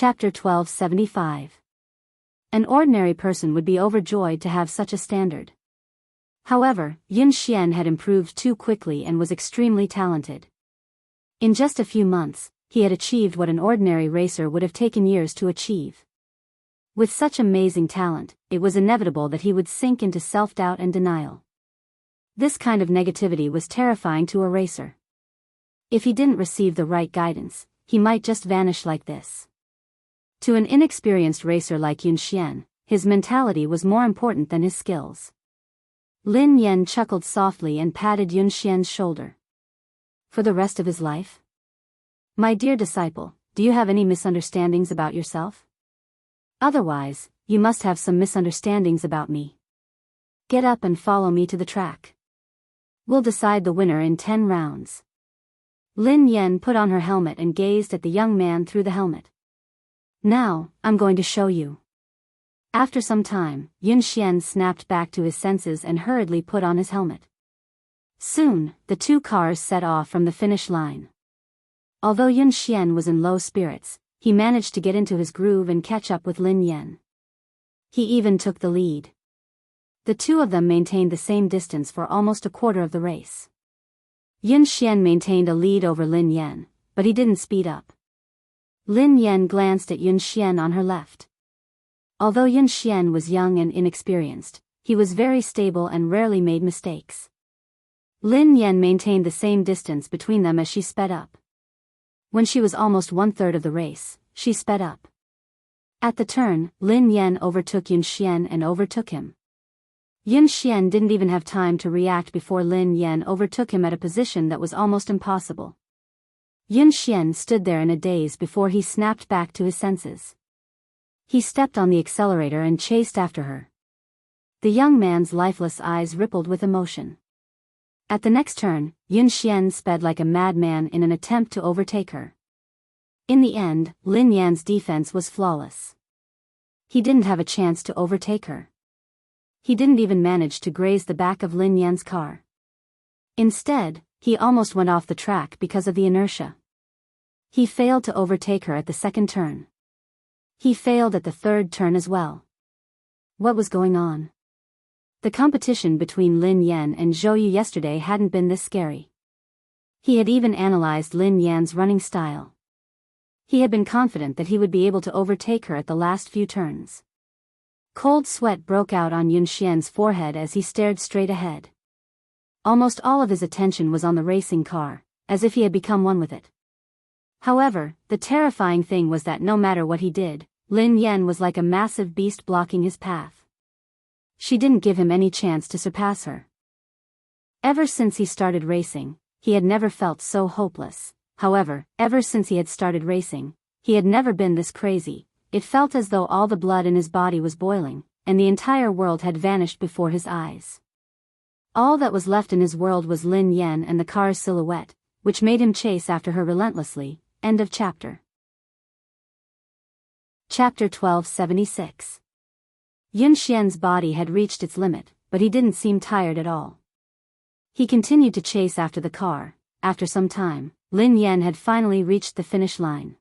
Chapter 1275. An ordinary person would be overjoyed to have such a standard. However, Yun Xian had improved too quickly and was extremely talented. In just a few months, he had achieved what an ordinary racer would have taken years to achieve. With such amazing talent, it was inevitable that he would sink into self-doubt and denial. This kind of negativity was terrifying to a racer. If he didn't receive the right guidance, he might just vanish like this. To an inexperienced racer like Yun Xian, his mentality was more important than his skills. Lin Yan chuckled softly and patted Yun Xian's shoulder. For the rest of his life? My dear disciple, do you have any misunderstandings about yourself? Otherwise, you must have some misunderstandings about me. Get up and follow me to the track. We'll decide the winner in 10 rounds. Lin Yan put on her helmet and gazed at the young man through the helmet. Now, I'm going to show you. After some time, Yun Xian snapped back to his senses and hurriedly put on his helmet. Soon, the two cars set off from the finish line. Although Yun Xian was in low spirits, he managed to get into his groove and catch up with Lin Yan. He even took the lead. The two of them maintained the same distance for almost a quarter of the race. Yun Xian maintained a lead over Lin Yan, but he didn't speed up. Lin Yan glanced at Yun Xian on her left. Although Yun Xian was young and inexperienced, he was very stable and rarely made mistakes. Lin Yan maintained the same distance between them as she sped up. When she was almost 1/3 of the race, she sped up. At the turn, Lin Yan overtook Yun Xian and overtook him. Yun Xian didn't even have time to react before Lin Yan overtook him at a position that was almost impossible. Yun Xian stood there in a daze before he snapped back to his senses. He stepped on the accelerator and chased after her. The young man's lifeless eyes rippled with emotion. At the next turn, Yun Xian sped like a madman in an attempt to overtake her. In the end, Lin Yan's defense was flawless. He didn't have a chance to overtake her. He didn't even manage to graze the back of Lin Yan's car. Instead, he almost went off the track because of the inertia. He failed to overtake her at the second turn. He failed at the third turn as well. What was going on? The competition between Lin Yan and Zhou Yu yesterday hadn't been this scary. He had even analyzed Lin Yan's running style. He had been confident that he would be able to overtake her at the last few turns. Cold sweat broke out on Yun Xian's forehead as he stared straight ahead. Almost all of his attention was on the racing car, as if he had become one with it. However, the terrifying thing was that no matter what he did, Lin Yan was like a massive beast blocking his path. She didn't give him any chance to surpass her. Ever since he started racing, he had never felt so hopeless. However, ever since he had started racing, he had never been this crazy. It felt as though all the blood in his body was boiling, and the entire world had vanished before his eyes. All that was left in his world was Lin Yan and the car's silhouette, which made him chase after her relentlessly. End of chapter. Chapter 1276. Yun Xian's body had reached its limit, but he didn't seem tired at all. He continued to chase after the car. After some time, Lin Yan had finally reached the finish line.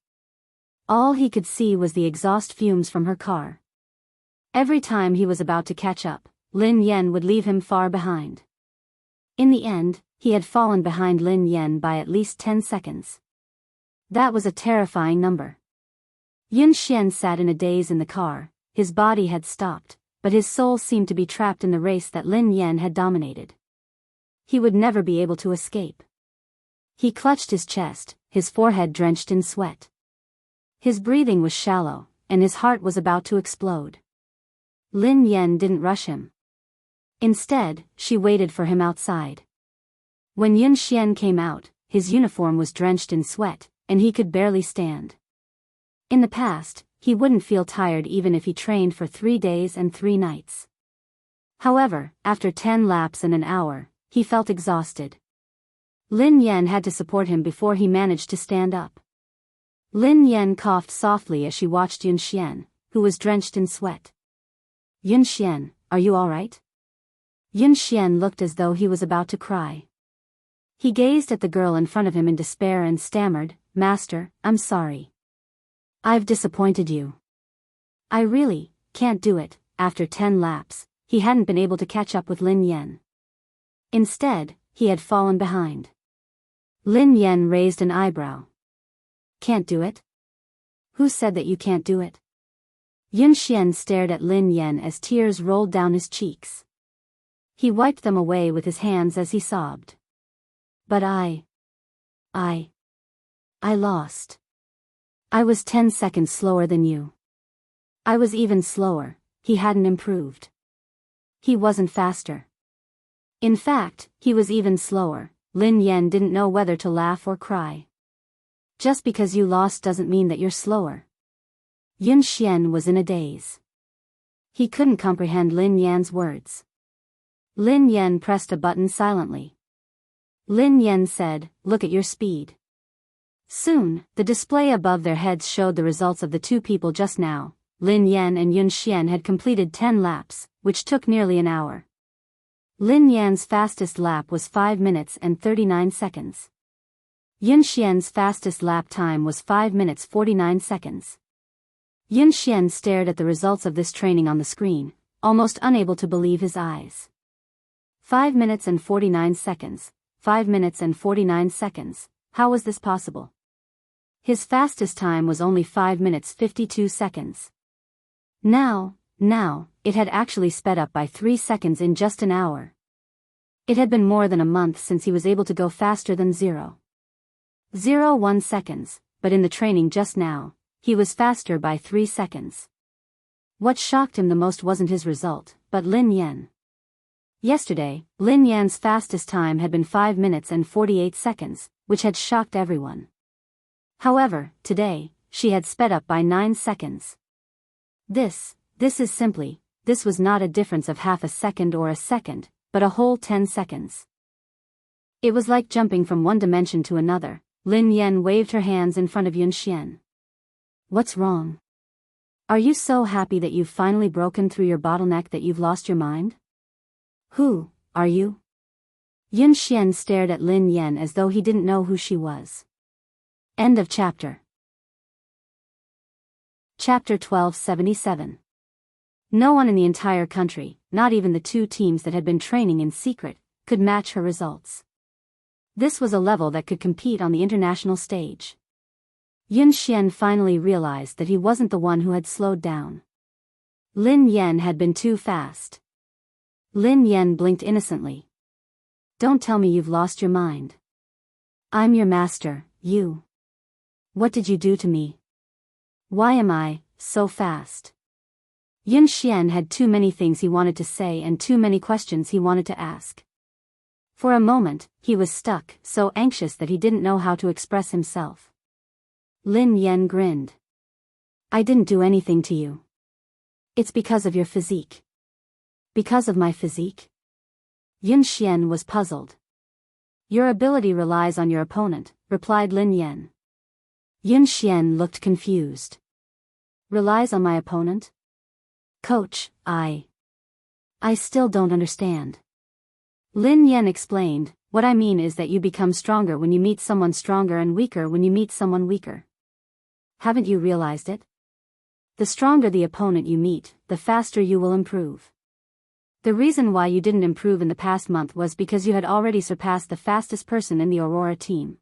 All he could see was the exhaust fumes from her car. Every time he was about to catch up, Lin Yan would leave him far behind. In the end, he had fallen behind Lin Yan by at least 10 seconds. That was a terrifying number. Yun Xian sat in a daze in the car. His body had stopped, but his soul seemed to be trapped in the race that Lin Yan had dominated. He would never be able to escape. He clutched his chest, his forehead drenched in sweat. His breathing was shallow, and his heart was about to explode. Lin Yan didn't rush him. Instead, she waited for him outside. When Yun Xian came out, his uniform was drenched in sweat, and he could barely stand. In the past, he wouldn't feel tired even if he trained for 3 days and 3 nights. However, after 10 laps and an hour, he felt exhausted. Lin Yan had to support him before he managed to stand up. Lin Yan coughed softly as she watched Yun Xian, who was drenched in sweat. Yun Xian, are you all right? Yun Xian looked as though he was about to cry. He gazed at the girl in front of him in despair and stammered, "Master, I'm sorry." I've disappointed you. I really can't do it. After 10 laps, he hadn't been able to catch up with Lin Yan. Instead, he had fallen behind. Lin Yan raised an eyebrow. Can't do it? Who said that you can't do it? Yun Xian stared at Lin Yan as tears rolled down his cheeks. He wiped them away with his hands as he sobbed. But I lost. I was 10 seconds slower than you. I was even slower. He hadn't improved. He wasn't faster. In fact, he was even slower. Lin Yan didn't know whether to laugh or cry. Just because you lost doesn't mean that you're slower. Yun Xian was in a daze. He couldn't comprehend Lin Yan's words. Lin Yan pressed a button silently. Lin Yan said, "Look at your speed." Soon, the display above their heads showed the results of the two people just now. Lin Yan and Yun Xian had completed 10 laps, which took nearly an hour. Lin Yan's fastest lap was 5 minutes and 39 seconds. Yun Xian's fastest lap time was 5 minutes 49 seconds. Yun Xian stared at the results of this training on the screen, almost unable to believe his eyes. 5 minutes and 49 seconds, 5 minutes and 49 seconds, how was this possible? His fastest time was only 5 minutes 52 seconds. Now, it had actually sped up by 3 seconds in just an hour. It had been more than a month since he was able to go faster than 0.01 seconds, but in the training just now, he was faster by 3 seconds. What shocked him the most wasn't his result, but Lin Yan. Yesterday, Lin Yan's fastest time had been 5 minutes and 48 seconds, which had shocked everyone. However, today, she had sped up by 9 seconds. This was not a difference of half a second or a second, but a whole 10 seconds. It was like jumping from one dimension to another. Lin Yan waved her hands in front of Yun Xian. What's wrong? Are you so happy that you've finally broken through your bottleneck that you've lost your mind? Who are you? Yun Xian stared at Lin Yan as though he didn't know who she was. End of chapter. Chapter 1277. No one in the entire country, not even the two teams that had been training in secret, could match her results. This was a level that could compete on the international stage. Yun Xian finally realized that he wasn't the one who had slowed down. Lin Yan had been too fast. Lin Yan blinked innocently. Don't tell me you've lost your mind. I'm your master, you. What did you do to me? Why am I so fast? Yun Xian had too many things he wanted to say and too many questions he wanted to ask. For a moment, he was stuck, so anxious that he didn't know how to express himself. Lin Yan grinned. I didn't do anything to you. It's because of your physique. Because of my physique? Yun Xian was puzzled. Your ability relies on your opponent, replied Lin Yan. Yun Xian looked confused. Relies on my opponent? Coach, I still don't understand. Lin Yan explained, what I mean is that you become stronger when you meet someone stronger and weaker when you meet someone weaker. Haven't you realized it? The stronger the opponent you meet, the faster you will improve. The reason why you didn't improve in the past month was because you had already surpassed the fastest person in the Aurora team.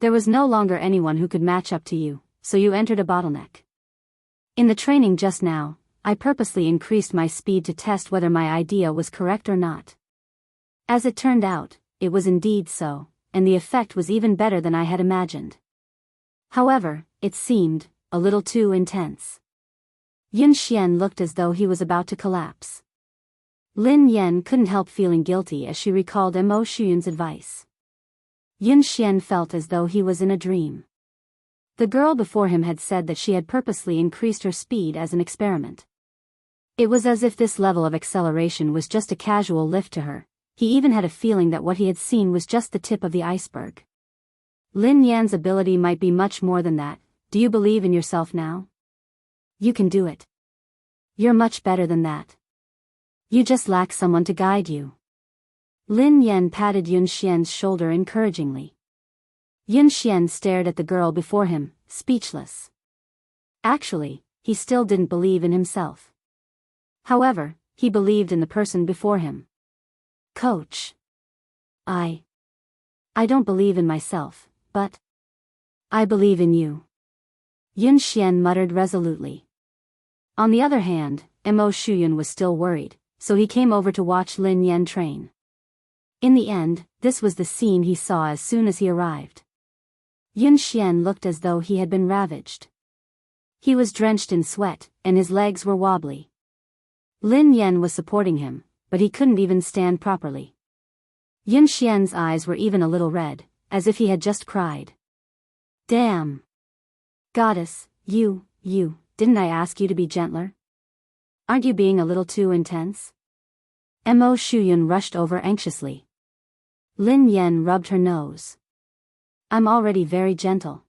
There was no longer anyone who could match up to you, so you entered a bottleneck. In the training just now, I purposely increased my speed to test whether my idea was correct or not. As it turned out, it was indeed so, and the effect was even better than I had imagined. However, it seemed a little too intense. Yun Xian looked as though he was about to collapse. Lin Yan couldn't help feeling guilty as she recalled Mo Shuyun's advice. Yun Xian felt as though he was in a dream. The girl before him had said that she had purposely increased her speed as an experiment. It was as if this level of acceleration was just a casual lift to her. He even had a feeling that what he had seen was just the tip of the iceberg. Lin Yan's ability might be much more than that. Do you believe in yourself now? You can do it. You're much better than that. You just lack someone to guide you. Lin Yan patted Yun Xian's shoulder encouragingly. Yun Xian stared at the girl before him, speechless. Actually, he still didn't believe in himself. However, he believed in the person before him. Coach. I don't believe in myself, but I believe in you. Yun Xian muttered resolutely. On the other hand, Mo Shuyun was still worried, so he came over to watch Lin Yan train. In the end, this was the scene he saw as soon as he arrived. Yun Xian looked as though he had been ravaged. He was drenched in sweat, and his legs were wobbly. Lin Yan was supporting him, but he couldn't even stand properly. Yun Xian's eyes were even a little red, as if he had just cried. Damn! Goddess, you, didn't I ask you to be gentler? Aren't you being a little too intense? Mo Shuyun rushed over anxiously. Lin Yan rubbed her nose. I'm already very gentle.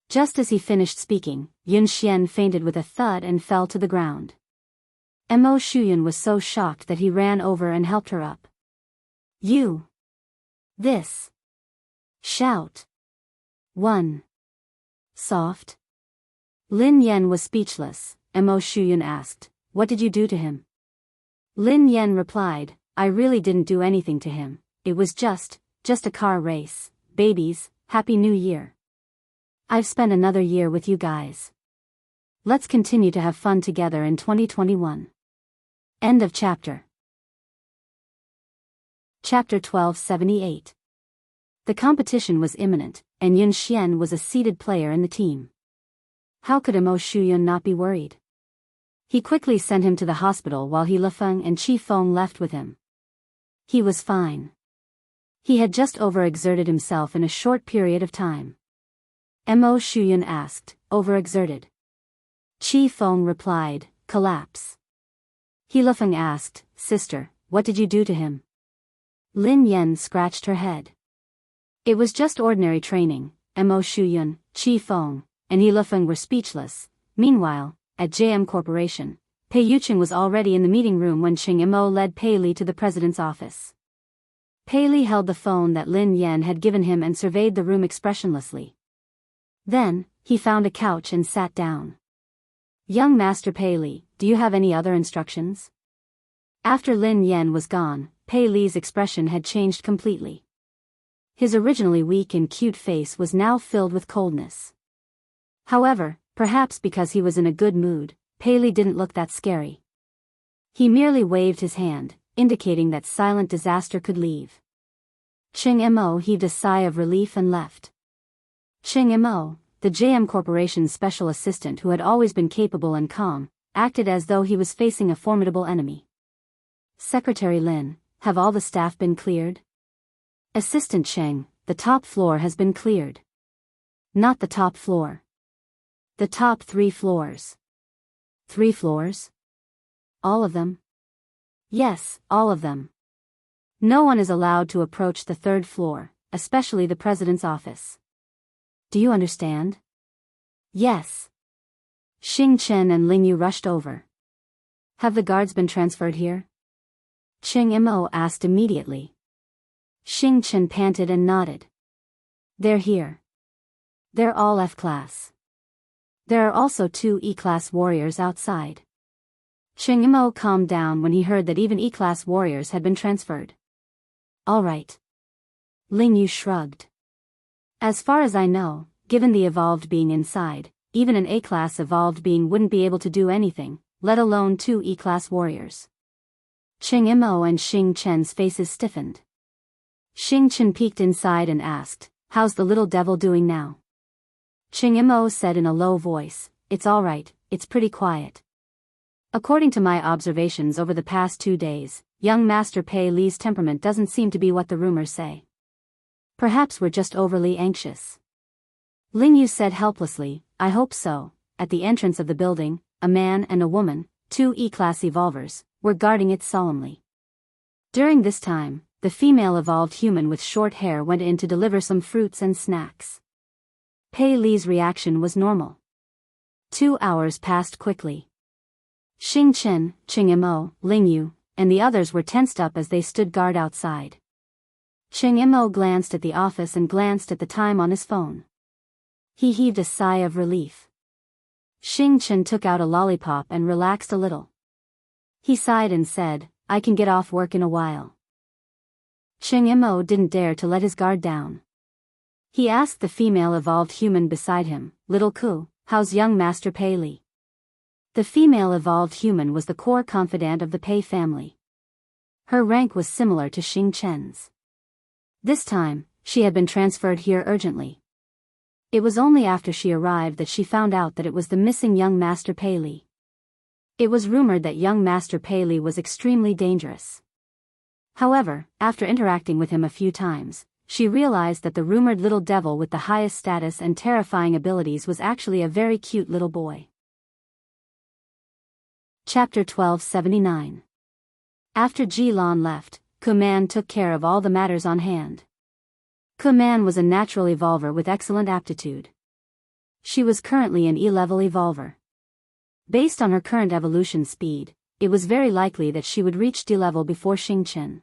Just as he finished speaking, Yun Xian fainted with a thud and fell to the ground. Mo Shuyun was so shocked that he ran over and helped her up. You! This! Shout! 1. Soft? Lin Yan was speechless. Mo Shuyun asked, what did you do to him? Lin Yan replied, I really didn't do anything to him. It was just a car race. Babies, Happy New Year. I've spent another year with you guys. Let's continue to have fun together in 2021. End of chapter. Chapter 1278. The competition was imminent, and Yun Xian was a seeded player in the team. How could Mo Shuyun not be worried? He quickly sent him to the hospital while He Lifeng and Qi Feng left with him. He was fine. He had just overexerted himself in a short period of time. Mo Shuyun asked, overexerted? Qi Feng replied, collapse. He Lifeng asked, sister, what did you do to him? Lin Yan scratched her head. It was just ordinary training. Mo Shuyun, Qi Feng, and He Lifeng were speechless. Meanwhile, at JM Corporation, Pei Yuqing was already in the meeting room when Qing Mo led Pei Li to the president's office. Pei Li held the phone that Lin Yan had given him and surveyed the room expressionlessly. Then, he found a couch and sat down. Young Master Pei Li, do you have any other instructions? After Lin Yan was gone, Pei Li's expression had changed completely. His originally weak and cute face was now filled with coldness. However, perhaps because he was in a good mood, Pei Li didn't look that scary. He merely waved his hand, indicating that silent disaster could leave. Qing Mo heaved a sigh of relief and left. Qing Mo, the JM Corporation's special assistant who had always been capable and calm, acted as though he was facing a formidable enemy. Secretary Lin, have all the staff been cleared? Assistant Cheng, the top floor has been cleared. Not the top floor. The top 3 floors. 3 floors? All of them? Yes, all of them. No one is allowed to approach the 3rd floor, especially the president's office. Do you understand? Yes. Xing Chen and Ling Yu rushed over. Have the guards been transferred here? Qing Mo asked immediately. Xing Chen panted and nodded. They're here. They're all F-class. There are also 2 E-class warriors outside. Qing Mo calmed down when he heard that even E-class warriors had been transferred. All right. Ling Yu shrugged. As far as I know, given the evolved being inside, even an A-class evolved being wouldn't be able to do anything, let alone 2 E-class warriors. Qing Mo and Xing Chen's faces stiffened. Xing Chen peeked inside and asked, how's the little devil doing now? Qing Mo said in a low voice, it's all right, it's pretty quiet. According to my observations over the past 2 days, young Master Pei Li's temperament doesn't seem to be what the rumors say. Perhaps we're just overly anxious. Ling Yu said helplessly, I hope so. At the entrance of the building, a man and a woman, 2 E-class evolvers, were guarding it solemnly. During this time, the female evolved human with short hair went in to deliver some fruits and snacks. Pei Li's reaction was normal. 2 hours passed quickly. Xing Chen, Qing Mo, Ling Yu, and the others were tensed up as they stood guard outside. Qing Mo glanced at the office and glanced at the time on his phone. He heaved a sigh of relief. Xing Chen took out a lollipop and relaxed a little. He sighed and said, I can get off work in a while. Cheng Imo didn't dare to let his guard down. He asked the female evolved human beside him, Little Ku, how's young Master Pei Li? The female evolved human was the core confidant of the Pei family. Her rank was similar to Xing Chen's. This time, she had been transferred here urgently. It was only after she arrived that she found out that it was the missing young Master Pei Li. It was rumored that young Master Pei Li was extremely dangerous. However, after interacting with him a few times, she realized that the rumored little devil with the highest status and terrifying abilities was actually a very cute little boy. Chapter 1279. After Ji Lan left, Kuman took care of all the matters on hand. Kuman was a natural evolver with excellent aptitude. She was currently an E-level evolver. Based on her current evolution speed, it was very likely that she would reach D-level before Xing Chen.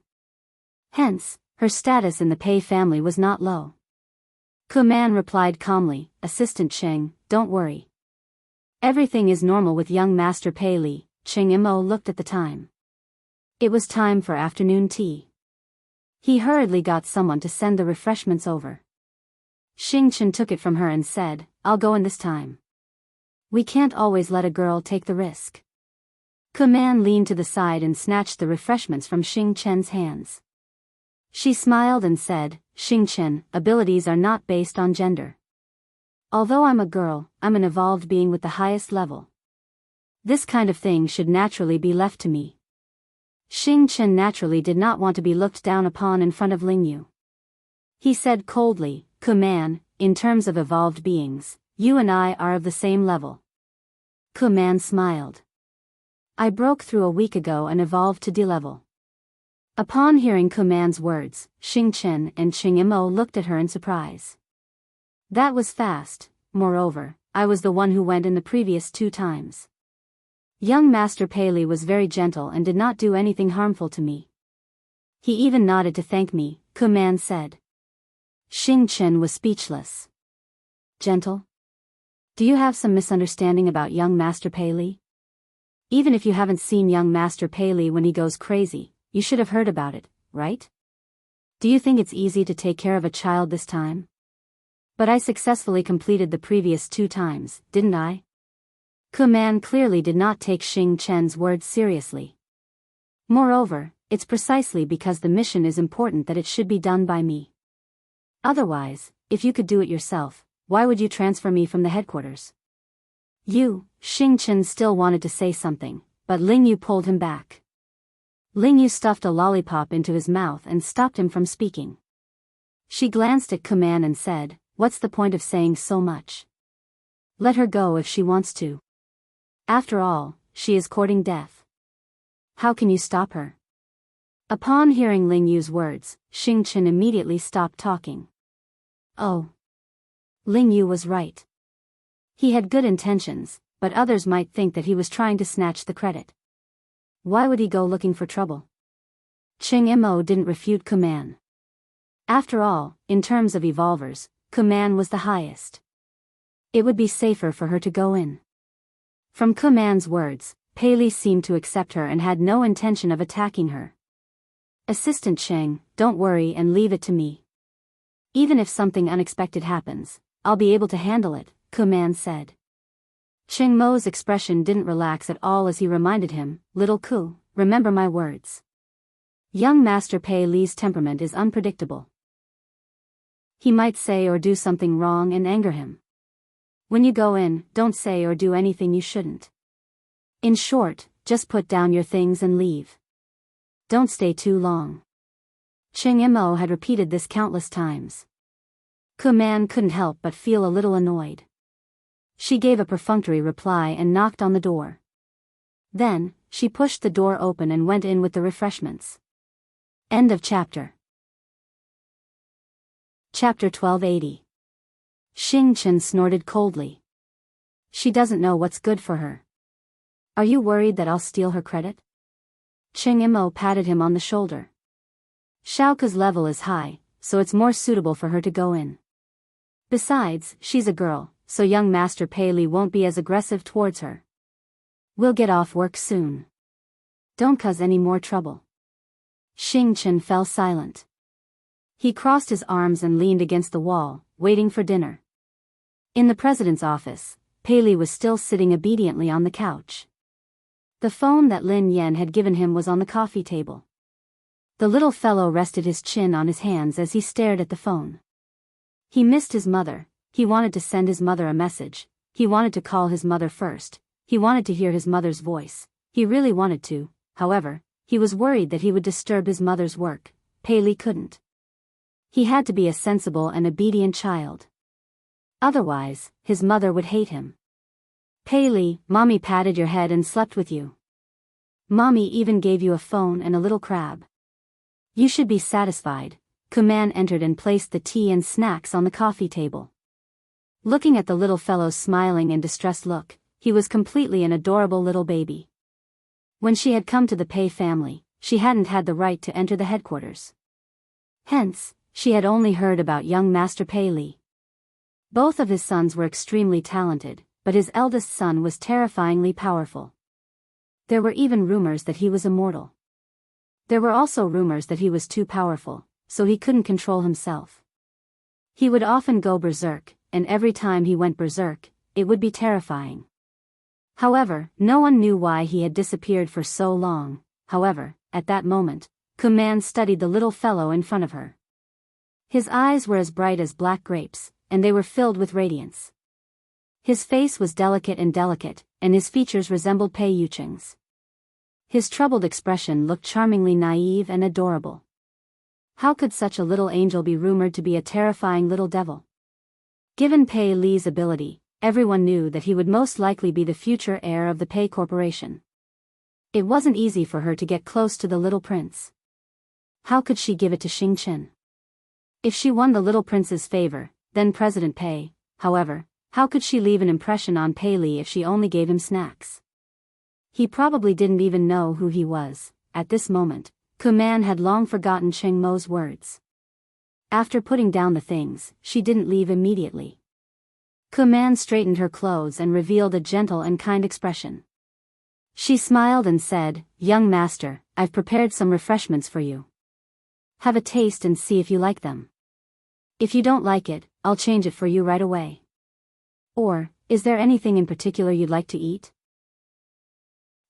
Hence, her status in the Pei family was not low. Kuman replied calmly, Assistant Cheng, don't worry. Everything is normal with young Master Pei Li. Cheng Imo looked at the time. It was time for afternoon tea. He hurriedly got someone to send the refreshments over. Xing Chen took it from her and said, I'll go in this time. We can't always let a girl take the risk. Kuman leaned to the side and snatched the refreshments from Xing Chen's hands. She smiled and said, Xing Chen, abilities are not based on gender. Although I'm a girl, I'm an evolved being with the highest level. This kind of thing should naturally be left to me. Xing Chen naturally did not want to be looked down upon in front of Lingyu. He said coldly, Kuman, in terms of evolved beings, you and I are of the same level. Kuman smiled. I broke through a week ago and evolved to D-level. Upon hearing Kuman's words, Xing Chen and Cheng Imo looked at her in surprise. That was fast. Moreover, I was the one who went in the previous 2 times. Young Master Pei Li was very gentle and did not do anything harmful to me. He even nodded to thank me, Kuman said. Xing Chen was speechless. Gentle? Do you have some misunderstanding about young Master Pei Li? Even if you haven't seen young Master Pei Li when he goes crazy, you should have heard about it, right? Do you think it's easy to take care of a child this time? But I successfully completed the previous 2 times, didn't I? Kuman clearly did not take Xing Chen's words seriously. Moreover, it's precisely because the mission is important that it should be done by me. Otherwise, if you could do it yourself, why would you transfer me from the headquarters? Xing Chen still wanted to say something, but Lingyu pulled him back. Lingyu stuffed a lollipop into his mouth and stopped him from speaking. She glanced at Kuman and said, What's the point of saying so much? Let her go if she wants to. After all, she is courting death. How can you stop her? Upon hearing Lingyu's words, Xing Chen immediately stopped talking. Oh. Lingyu was right. He had good intentions, but others might think that he was trying to snatch the credit. Why would he go looking for trouble? Cheng Imo didn't refute Kuman. After all, in terms of evolvers, Kuman was the highest. It would be safer for her to go in. From Kuman's words, Pei Li seemed to accept her and had no intention of attacking her. Assistant Cheng, don't worry and leave it to me. Even if something unexpected happens, I'll be able to handle it, Kuman said. Cheng Mo's expression didn't relax at all as he reminded him, Little Ku, remember my words. Young Master Pei Li's temperament is unpredictable. He might say or do something wrong and anger him. When you go in, don't say or do anything you shouldn't. In short, just put down your things and leave. Don't stay too long. Cheng Imo had repeated this countless times. Kuman couldn't help but feel a little annoyed. She gave a perfunctory reply and knocked on the door. Then, she pushed the door open and went in with the refreshments. End of chapter. Chapter 1280. Xing Chen snorted coldly. She doesn't know what's good for her. Are you worried that I'll steal her credit? Cheng Imo patted him on the shoulder. Xiaoke's level is high, so it's more suitable for her to go in. Besides, she's a girl, so young Master Pei Li won't be as aggressive towards her. We'll get off work soon. Don't cause any more trouble. Xing Chen fell silent. He crossed his arms and leaned against the wall, waiting for dinner. In the president's office, Pei Li was still sitting obediently on the couch. The phone that Lin Yan had given him was on the coffee table. The little fellow rested his chin on his hands as he stared at the phone. He missed his mother, he wanted to send his mother a message, he wanted to call his mother first, he wanted to hear his mother's voice, he really wanted to, however, he was worried that he would disturb his mother's work. Pei Li couldn't. He had to be a sensible and obedient child. Otherwise, his mother would hate him. Pei Li, Mommy patted your head and slept with you. Mommy even gave you a phone and a little crab. You should be satisfied. Kuman entered and placed the tea and snacks on the coffee table. Looking at the little fellow's smiling and distressed look, he was completely an adorable little baby. When she had come to the Pei family, she hadn't had the right to enter the headquarters. Hence, she had only heard about young Master Pei Li. Both of his sons were extremely talented, but his eldest son was terrifyingly powerful. There were even rumors that he was immortal. There were also rumors that he was too powerful, so he couldn't control himself. He would often go berserk, and every time he went berserk, it would be terrifying. However, no one knew why he had disappeared for so long. However, at that moment, Kuman studied the little fellow in front of her. His eyes were as bright as black grapes, and they were filled with radiance. His face was delicate, and his features resembled Pei Yucheng's. His troubled expression looked charmingly naive and adorable. How could such a little angel be rumored to be a terrifying little devil? Given Pei Li's ability, everyone knew that he would most likely be the future heir of the Pei Corporation. It wasn't easy for her to get close to the little prince. How could she give it to Xing Chen? If she won the little prince's favor, then President Pei, however, how could she leave an impression on Pei Li if she only gave him snacks? He probably didn't even know who he was. At this moment, Kuman had long forgotten Cheng Mo's words. After putting down the things, she didn't leave immediately. Kuman straightened her clothes and revealed a gentle and kind expression. She smiled and said, "Young master, I've prepared some refreshments for you. Have a taste and see if you like them. If you don't like it, I'll change it for you right away. Or, is there anything in particular you'd like to eat?"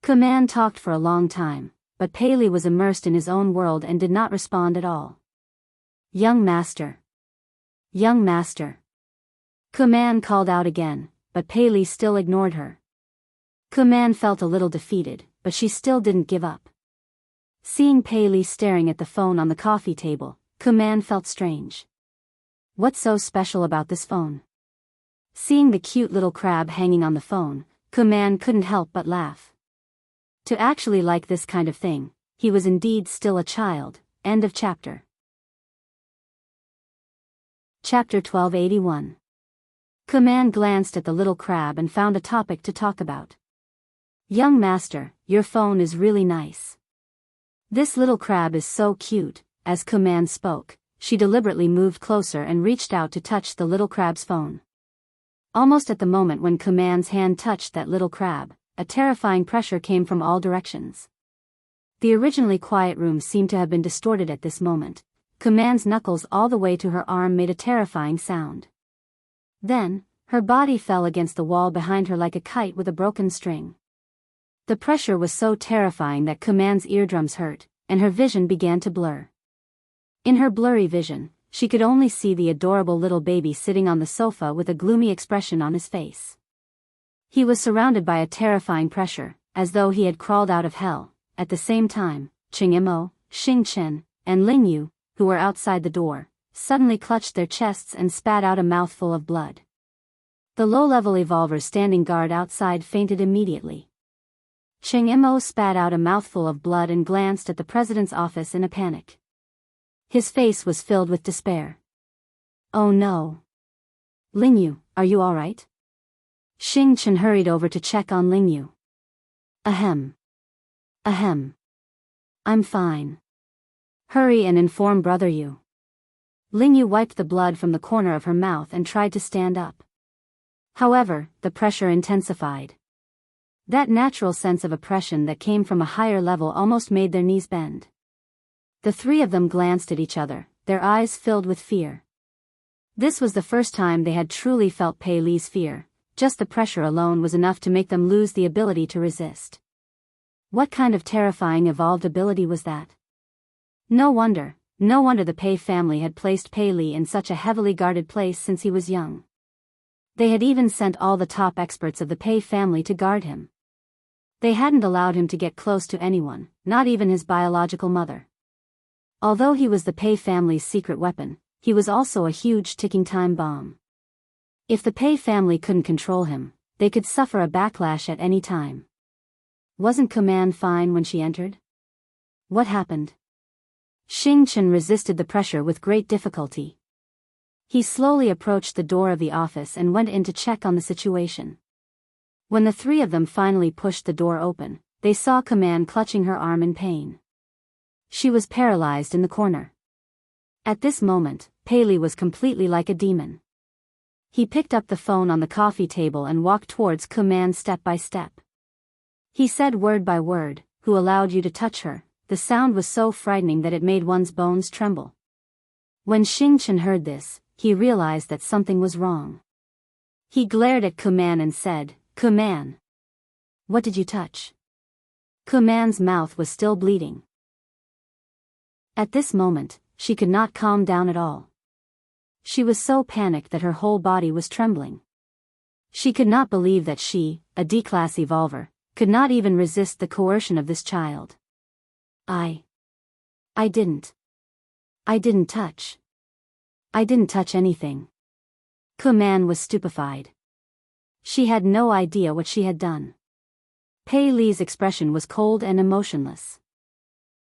Kuman talked for a long time, but Pei Li was immersed in his own world and did not respond at all. "Young master. Young master." Kuman called out again, but Pei Li still ignored her. Kuman felt a little defeated, but she still didn't give up. Seeing Pei Li staring at the phone on the coffee table, Kuman felt strange. What's so special about this phone? Seeing the cute little crab hanging on the phone, Kuman couldn't help but laugh. To actually like this kind of thing, he was indeed still a child. End of chapter. Chapter 1281. Kuman glanced at the little crab and found a topic to talk about. "Young master, your phone is really nice. This little crab is so cute." As Kuman spoke, she deliberately moved closer and reached out to touch the little crab's phone. Almost at the moment when Kuman's hand touched that little crab, a terrifying pressure came from all directions. The originally quiet room seemed to have been distorted at this moment. Kuman's knuckles all the way to her arm made a terrifying sound. Then, her body fell against the wall behind her like a kite with a broken string. The pressure was so terrifying that Kuman's eardrums hurt, and her vision began to blur. In her blurry vision, she could only see the adorable little baby sitting on the sofa with a gloomy expression on his face. He was surrounded by a terrifying pressure, as though he had crawled out of hell. At the same time, Cheng Mo, Xing Chen, and Ling Yu, who were outside the door, suddenly clutched their chests and spat out a mouthful of blood. The low-level evolvers standing guard outside fainted immediately. Cheng Mo spat out a mouthful of blood and glanced at the president's office in a panic. His face was filled with despair. "Oh no. Ling Yu, are you all right?" Xing Chen hurried over to check on Ling Yu. Ahem. Ahem. I'm fine. Hurry and inform Brother Yu." Ling Yu wiped the blood from the corner of her mouth and tried to stand up. However, the pressure intensified. That natural sense of oppression that came from a higher level almost made their knees bend. The three of them glanced at each other, their eyes filled with fear. This was the first time they had truly felt Pei Li's fear. Just the pressure alone was enough to make them lose the ability to resist. What kind of terrifying evolved ability was that? No wonder the Pei family had placed Pei Li in such a heavily guarded place since he was young. They had even sent all the top experts of the Pei family to guard him. They hadn't allowed him to get close to anyone, not even his biological mother. Although he was the Pei family's secret weapon, he was also a huge ticking time bomb. If the Pei family couldn't control him, they could suffer a backlash at any time. Wasn't Kuman fine when she entered? What happened? Xing Chen resisted the pressure with great difficulty. He slowly approached the door of the office and went in to check on the situation. When the three of them finally pushed the door open, they saw Kuman clutching her arm in pain. She was paralyzed in the corner. At this moment, Pei Li was completely like a demon. He picked up the phone on the coffee table and walked towards Kuman step by step. He said word by word, "Who allowed you to touch her?" The sound was so frightening that it made one's bones tremble. When Xing Chen heard this, he realized that something was wrong. He glared at Kuman and said, "Kuman, what did you touch?" Kuman's mouth was still bleeding. At this moment, she could not calm down at all. She was so panicked that her whole body was trembling. She could not believe that she, a D-class evolver, could not even resist the coercion of this child. I didn't touch. I didn't touch anything." Kuman was stupefied. She had no idea what she had done. Pei Li's expression was cold and emotionless.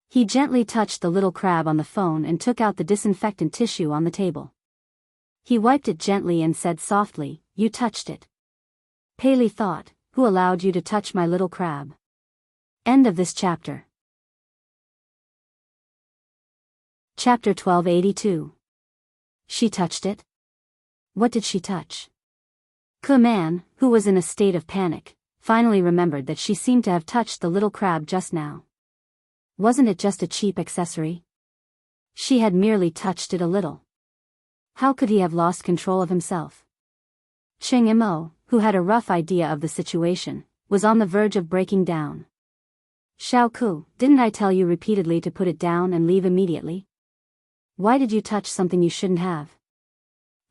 He gently touched the little crab on the phone and took out the disinfectant tissue on the table. He wiped it gently and said softly, "You touched it." Pei Li thought, "Who allowed you to touch my little crab?" End of this chapter. Chapter 1282. She touched it? What did she touch? Kuman, who was in a state of panic, finally remembered that she seemed to have touched the little crab just now. Wasn't it just a cheap accessory? She had merely touched it a little. How could he have lost control of himself? Cheng Imo, who had a rough idea of the situation, was on the verge of breaking down. "Xiaoku, didn't I tell you repeatedly to put it down and leave immediately? Why did you touch something you shouldn't have?"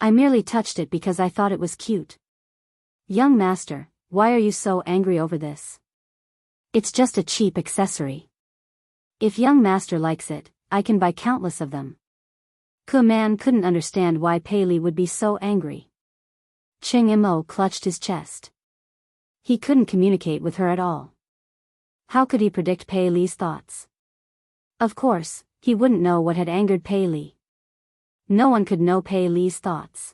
"I merely touched it because I thought it was cute." "Young master, why are you so angry over this? It's just a cheap accessory. If young master likes it, I can buy countless of them." Kuman couldn't understand why Pei Li would be so angry. Cheng Imo clutched his chest. He couldn't communicate with her at all. How could he predict Pei Li's thoughts? Of course, he wouldn't know what had angered Pei Li. No one could know Pei Li's thoughts.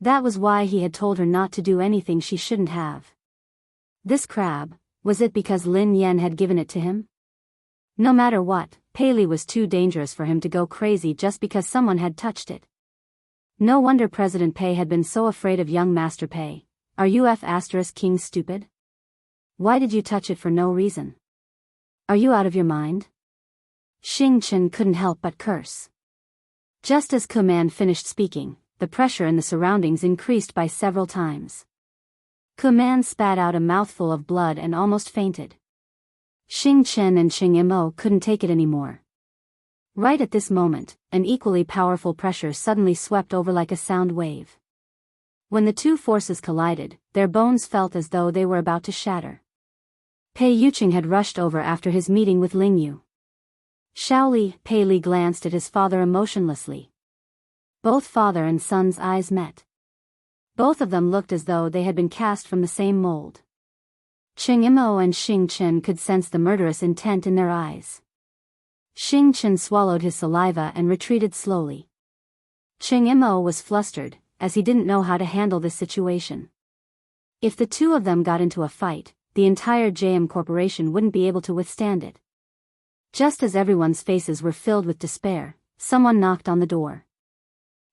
That was why he had told her not to do anything she shouldn't have. This crab, was it because Lin Yan had given it to him? No matter what, Pei Li was too dangerous for him to go crazy just because someone had touched it. No wonder President Pei had been so afraid of young Master Pei. Are you King stupid? Why did you touch it for no reason? Are you out of your mind? Xing Chen couldn't help but curse. Just as Kuman finished speaking, the pressure in the surroundings increased by several times. Kuman spat out a mouthful of blood and almost fainted. Xing Chen and Cheng Imo couldn't take it anymore. Right at this moment, an equally powerful pressure suddenly swept over like a sound wave. When the two forces collided, their bones felt as though they were about to shatter. Pei Yuqing had rushed over after his meeting with Ling Yu. Shaoli, Pei Li glanced at his father emotionlessly. Both father and son's eyes met. Both of them looked as though they had been cast from the same mold. Cheng Imo and Xing Chen could sense the murderous intent in their eyes. Xing Chen swallowed his saliva and retreated slowly. Cheng Imo was flustered, as he didn't know how to handle this situation. If the two of them got into a fight, the entire JM Corporation wouldn't be able to withstand it. Just as everyone's faces were filled with despair, someone knocked on the door.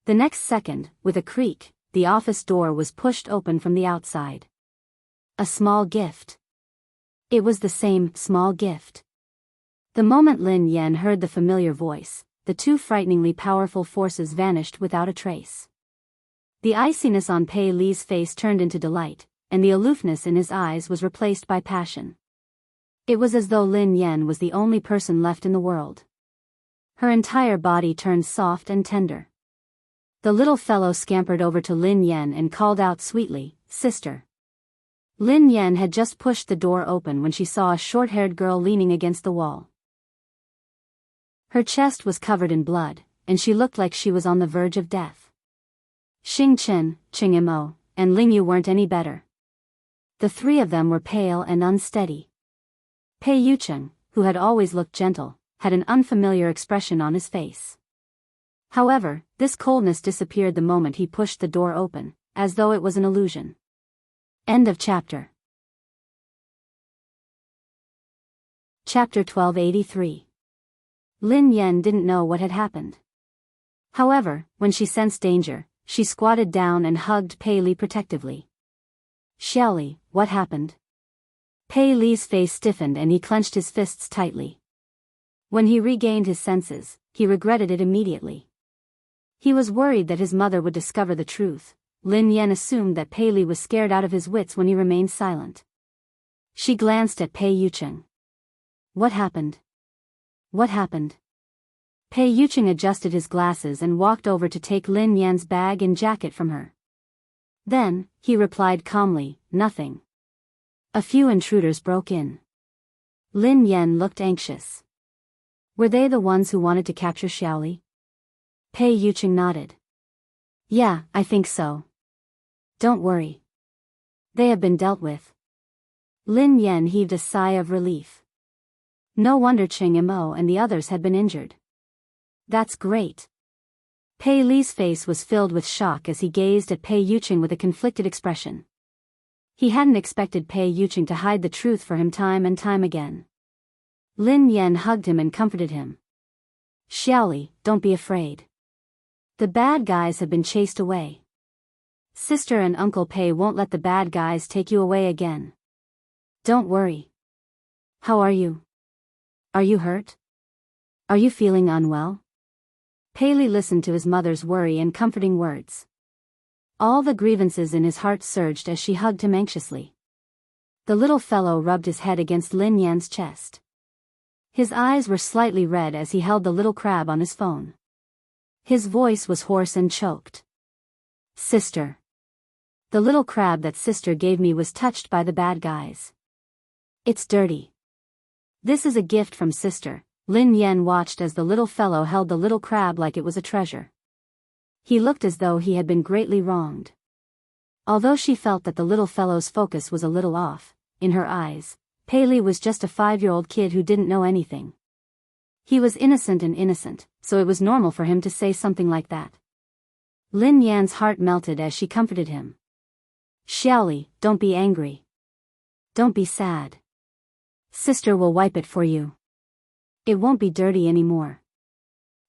The next second, with a creak, the office door was pushed open from the outside. A small gift. It was the same small gift. The moment Lin Yan heard the familiar voice, the two frighteningly powerful forces vanished without a trace. The iciness on Pei Li's face turned into delight, and the aloofness in his eyes was replaced by passion. It was as though Lin Yan was the only person left in the world. Her entire body turned soft and tender. The little fellow scampered over to Lin Yan and called out sweetly, "Sister." Lin Yan had just pushed the door open when she saw a short-haired girl leaning against the wall. Her chest was covered in blood, and she looked like she was on the verge of death. Xing Chen, Ching Mo, and Ling Yu weren't any better. The three of them were pale and unsteady. Pei Yucheng, who had always looked gentle, had an unfamiliar expression on his face. However, this coldness disappeared the moment he pushed the door open, as though it was an illusion. End of chapter. Chapter 1283. Lin Yan didn't know what had happened. However, when she sensed danger, she squatted down and hugged Pei Li protectively. "Xiaoli, what happened?" Pei Li's face stiffened and he clenched his fists tightly. When he regained his senses, he regretted it immediately. He was worried that his mother would discover the truth. Lin Yan assumed that Pei Li was scared out of his wits when he remained silent. She glanced at Pei Yucheng. "What happened? What happened?" Pei Yucheng adjusted his glasses and walked over to take Lin Yan's bag and jacket from her. Then, he replied calmly, "Nothing. A few intruders broke in." Lin Yan looked anxious. "Were they the ones who wanted to capture Xiaoli?" Pei Yucheng nodded. "Yeah, I think so. Don't worry. They have been dealt with." Lin Yan heaved a sigh of relief. No wonder Ching Mo and the others had been injured. "That's great." Pei Li's face was filled with shock as he gazed at Pei Yucheng with a conflicted expression. He hadn't expected Pei Yucheng to hide the truth for him time and time again. Lin Yan hugged him and comforted him. "Xiaoli, don't be afraid. The bad guys have been chased away. Sister and Uncle Pei won't let the bad guys take you away again. Don't worry. How are you? Are you hurt? Are you feeling unwell?" Pei Li listened to his mother's worry and comforting words. All the grievances in his heart surged as she hugged him anxiously. The little fellow rubbed his head against Lin Yan's chest. His eyes were slightly red as he held the little crab on his phone. His voice was hoarse and choked. "Sister. The little crab that sister gave me was touched by the bad guys. It's dirty. This is a gift from sister." Lin Yan watched as the little fellow held the little crab like it was a treasure. He looked as though he had been greatly wronged. Although she felt that the little fellow's focus was a little off, in her eyes, Pei Li was just a 5-year-old kid who didn't know anything. He was innocent, so it was normal for him to say something like that. Lin Yan's heart melted as she comforted him. "Xiaoli, don't be angry. Don't be sad. Sister will wipe it for you. It won't be dirty anymore."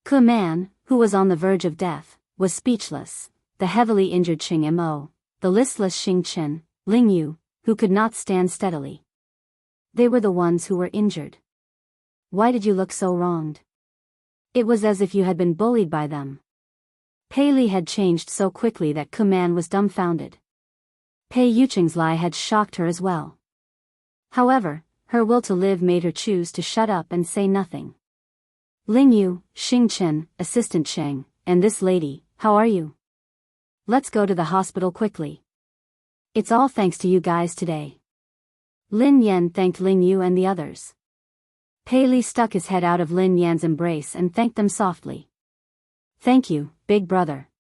Ku Man, who was on the verge of death, was speechless. The heavily injured Ching Mo, the listless Xing Chen, Ling Yu, who could not stand steadily. They were the ones who were injured. "Why did you look so wronged? It was as if you had been bullied by them." Pei Li had changed so quickly that Ku Man was dumbfounded. Pei Yucheng's lie had shocked her as well. However, her will to live made her choose to shut up and say nothing. "Ling Yu, Xing Chen, Assistant Cheng, and this lady, how are you? Let's go to the hospital quickly. It's all thanks to you guys today." Lin Yan thanked Ling Yu and the others. Pei Li stuck his head out of Lin Yan's embrace and thanked them softly. "Thank you, big brother.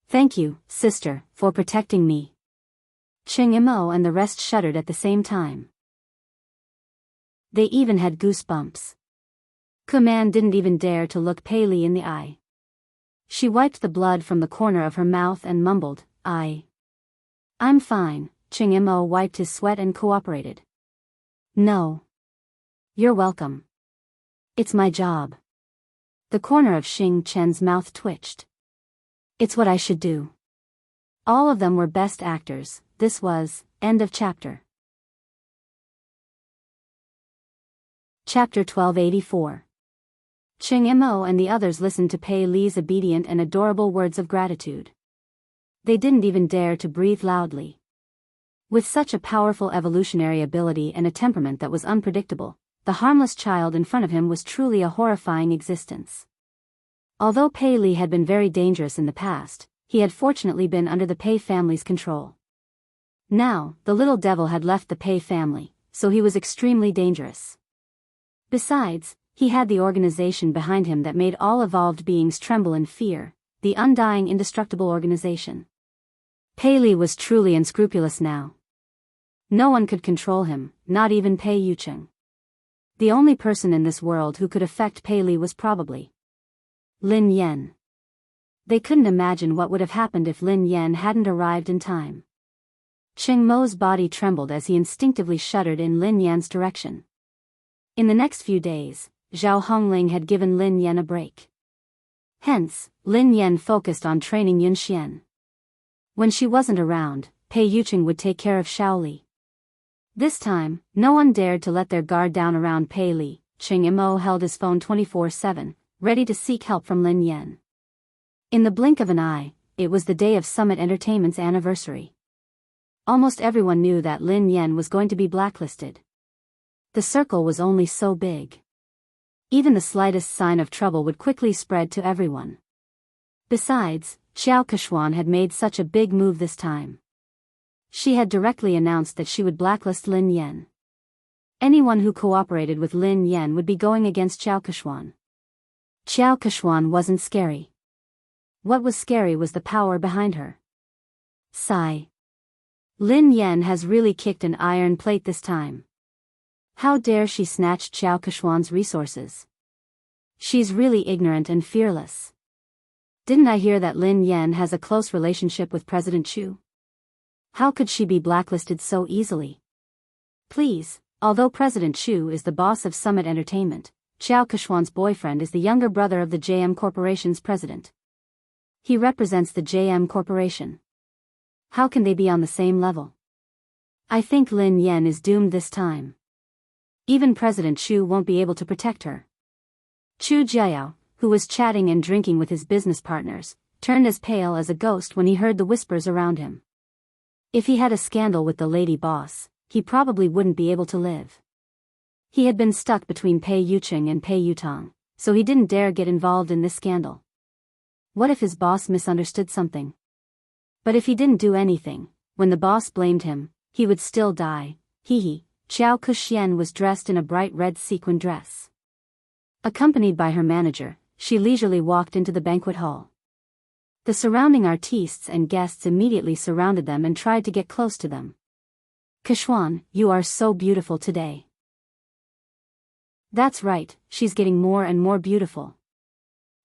Thank you, sister, for protecting me." Ching Mo and the rest shuddered at the same time. They even had goosebumps. Ku Man didn't even dare to look Pei Li in the eye. She wiped the blood from the corner of her mouth and mumbled, I'm fine." Ching Mo wiped his sweat and cooperated. "No. You're welcome. It's my job." The corner of Xing Chen's mouth twitched. "It's what I should do." All of them were best actors. This was, end of chapter. Chapter 1284. Cheng Mo and the others listened to Pei Li's obedient and adorable words of gratitude. They didn't even dare to breathe loudly. With such a powerful evolutionary ability and a temperament that was unpredictable, the harmless child in front of him was truly a horrifying existence. Although Pei Li had been very dangerous in the past, he had fortunately been under the Pei family's control. Now, the little devil had left the Pei family, so he was extremely dangerous. Besides, he had the organization behind him that made all evolved beings tremble in fear, the undying indestructible organization. Pei Li was truly unscrupulous now. No one could control him, not even Pei Yucheng. The only person in this world who could affect Pei Li was probably Lin Yan. They couldn't imagine what would have happened if Lin Yan hadn't arrived in time. Cheng Mo's body trembled as he instinctively shuddered in Lin Yan's direction. In the next few days, Zhao Hongling had given Lin Yan a break. Hence, Lin Yan focused on training Yun Xian. When she wasn't around, Pei Yucheng would take care of Shaoli. This time, no one dared to let their guard down around Pei Li. Cheng Mo held his phone 24/7, ready to seek help from Lin Yan. In the blink of an eye, it was the day of Summit Entertainment's anniversary. Almost everyone knew that Lin Yan was going to be blacklisted. The circle was only so big. Even the slightest sign of trouble would quickly spread to everyone. Besides, Xiao Kechuan had made such a big move this time. She had directly announced that she would blacklist Lin Yan. Anyone who cooperated with Lin Yan would be going against Xiao Kechuan. Xiao Kechuan wasn't scary. What was scary was the power behind her. Sigh. Lin Yan has really kicked an iron plate this time. How dare she snatch Xiao Kechuan's resources? She's really ignorant and fearless. Didn't I hear that Lin Yan has a close relationship with President Chu? How could she be blacklisted so easily? Please, although President Chu is the boss of Summit Entertainment, Xiao Kechuan's boyfriend is the younger brother of the JM Corporation's president. He represents the JM Corporation. How can they be on the same level? I think Lin Yan is doomed this time. Even President Chu won't be able to protect her. Chu Jiao, who was chatting and drinking with his business partners, turned as pale as a ghost when he heard the whispers around him. If he had a scandal with the lady boss, he probably wouldn't be able to live. He had been stuck between Pei Yucheng and Pei Yutong, so he didn't dare get involved in this scandal. What if his boss misunderstood something? But if he didn't do anything, when the boss blamed him, he would still die. Hee. Xiao Kexian was dressed in a bright red sequin dress. Accompanied by her manager, she leisurely walked into the banquet hall. The surrounding artistes and guests immediately surrounded them and tried to get close to them. Kechuan, you are so beautiful today. That's right, she's getting more and more beautiful.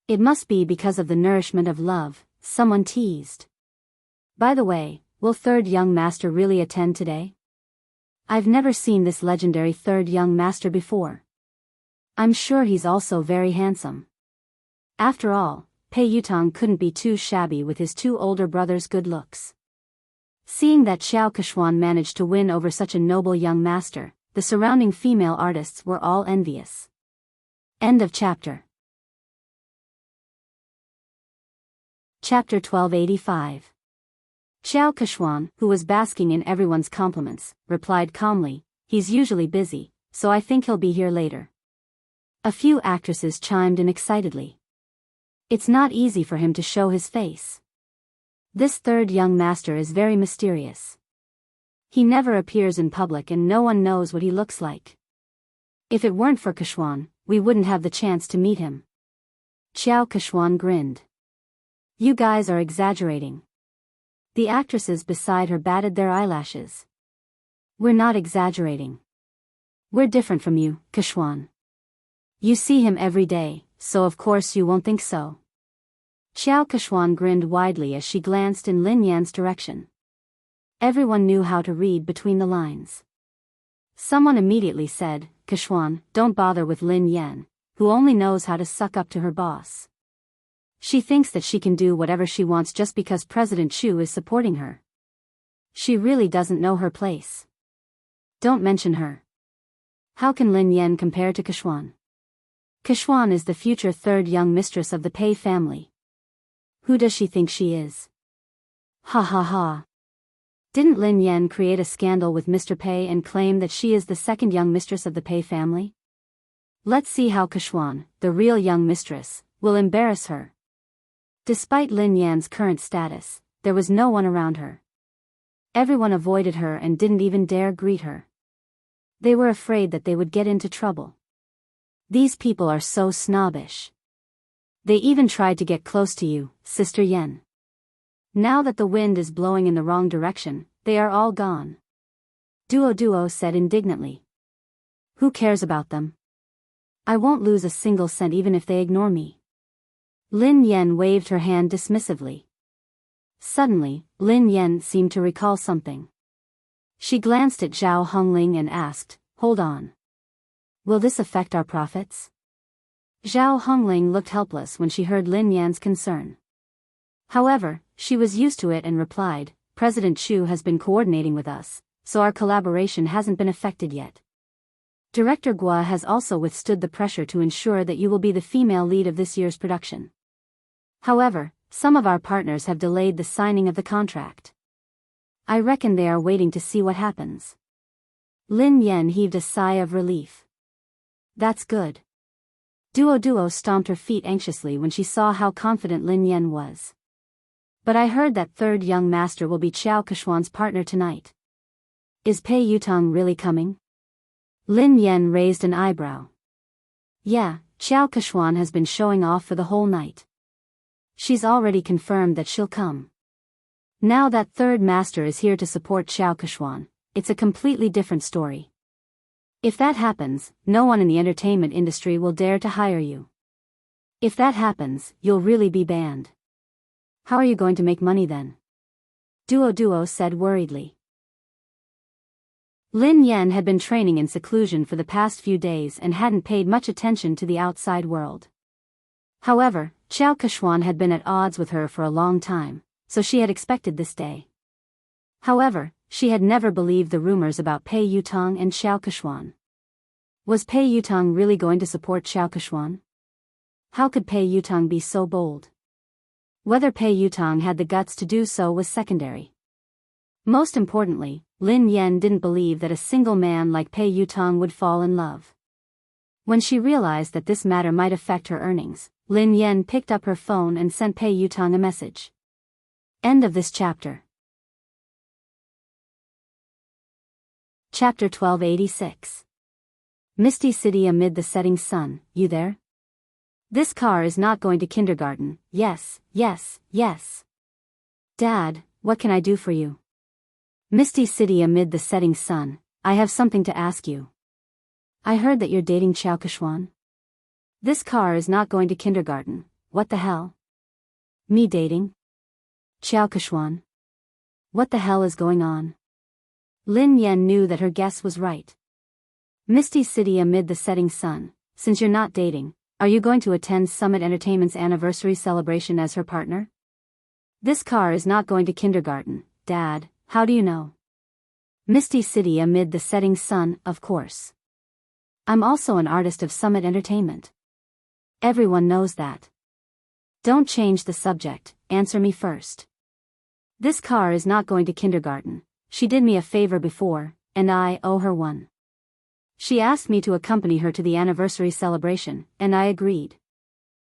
It must be because of the nourishment of love, someone teased. By the way, will third young master really attend today? I've never seen this legendary third young master before. I'm sure he's also very handsome. After all, Pei Yutong couldn't be too shabby with his two older brothers' good looks. Seeing that Xiao Kechuan managed to win over such a noble young master, the surrounding female artists were all envious. End of chapter. Chapter 1285. Xiao Kechuan, who was basking in everyone's compliments, replied calmly, he's usually busy, so I think he'll be here later. A few actresses chimed in excitedly. It's not easy for him to show his face. This third young master is very mysterious. He never appears in public and no one knows what he looks like. If it weren't for Kechuan, we wouldn't have the chance to meet him. Xiao Kechuan grinned. You guys are exaggerating. The actresses beside her batted their eyelashes. We're not exaggerating. We're different from you, Kechuan. You see him every day, so of course you won't think so. Xiao Kechuan grinned widely as she glanced in Lin Yan's direction. Everyone knew how to read between the lines. Someone immediately said, Kechuan, don't bother with Lin Yan, who only knows how to suck up to her boss. She thinks that she can do whatever she wants just because President Chu is supporting her. She really doesn't know her place. Don't mention her. How can Lin Yan compare to Kexuan? Kexuan is the future third young mistress of the Pei family. Who does she think she is? Ha ha ha. Didn't Lin Yan create a scandal with Mr. Pei and claim that she is the second young mistress of the Pei family? Let's see how Kexuan, the real young mistress, will embarrass her. Despite Lin Yan's current status, there was no one around her. Everyone avoided her and didn't even dare greet her. They were afraid that they would get into trouble. These people are so snobbish. They even tried to get close to you, Sister Yen. Now that the wind is blowing in the wrong direction, they are all gone. Duo said indignantly. Who cares about them? I won't lose a single cent even if they ignore me. Lin Yan waved her hand dismissively. Suddenly, Lin Yan seemed to recall something. She glanced at Zhao Hongling and asked, "Hold on. Will this affect our profits?" Zhao Hongling looked helpless when she heard Lin Yan's concern. However, she was used to it and replied, "President Chu has been coordinating with us, so our collaboration hasn't been affected yet. Director Gua has also withstood the pressure to ensure that you will be the female lead of this year's production. However, some of our partners have delayed the signing of the contract. I reckon they are waiting to see what happens." Lin Yan heaved a sigh of relief. That's good. Duo stomped her feet anxiously when she saw how confident Lin Yan was. But I heard that third young master will be Qiao Kexuan's partner tonight. Is Pei Yutong really coming? Lin Yan raised an eyebrow. Yeah, Qiao Kexuan has been showing off for the whole night. She's already confirmed that she'll come. Now that third master is here to support Qiao Kexuan, it's a completely different story. If that happens, no one in the entertainment industry will dare to hire you. If that happens, you'll really be banned. How are you going to make money then? Duo said worriedly. Lin Yan had been training in seclusion for the past few days and hadn't paid much attention to the outside world. However, Qiao Kexuan had been at odds with her for a long time, so she had expected this day. However, she had never believed the rumors about Pei Yutong and Qiao Kexuan. Was Pei Yutong really going to support Qiao Kexuan? How could Pei Yutong be so bold? Whether Pei Yutong had the guts to do so was secondary. Most importantly, Lin Yan didn't believe that a single man like Pei Yutong would fall in love. When she realized that this matter might affect her earnings, Lin Yan picked up her phone and sent Pei Yutong a message. End of this chapter. Chapter 1286. Misty City amid the setting sun, you there? This car is not going to kindergarten, yes. Dad, what can I do for you? Misty City amid the setting sun, I have something to ask you. I heard that you're dating Qiao Kexuan. This car is not going to kindergarten, what the hell? Me dating? Qiao Kexuan? What the hell is going on? Lin Yan knew that her guess was right. Misty City amid the setting sun, since you're not dating, are you going to attend Summit Entertainment's anniversary celebration as her partner? This car is not going to kindergarten, Dad, how do you know? Misty City amid the setting sun, of course. I'm also an artist of Summit Entertainment. Everyone knows that. Don't change the subject, answer me first. This car is not going to kindergarten. She did me a favor before, and I owe her one. She asked me to accompany her to the anniversary celebration, and I agreed.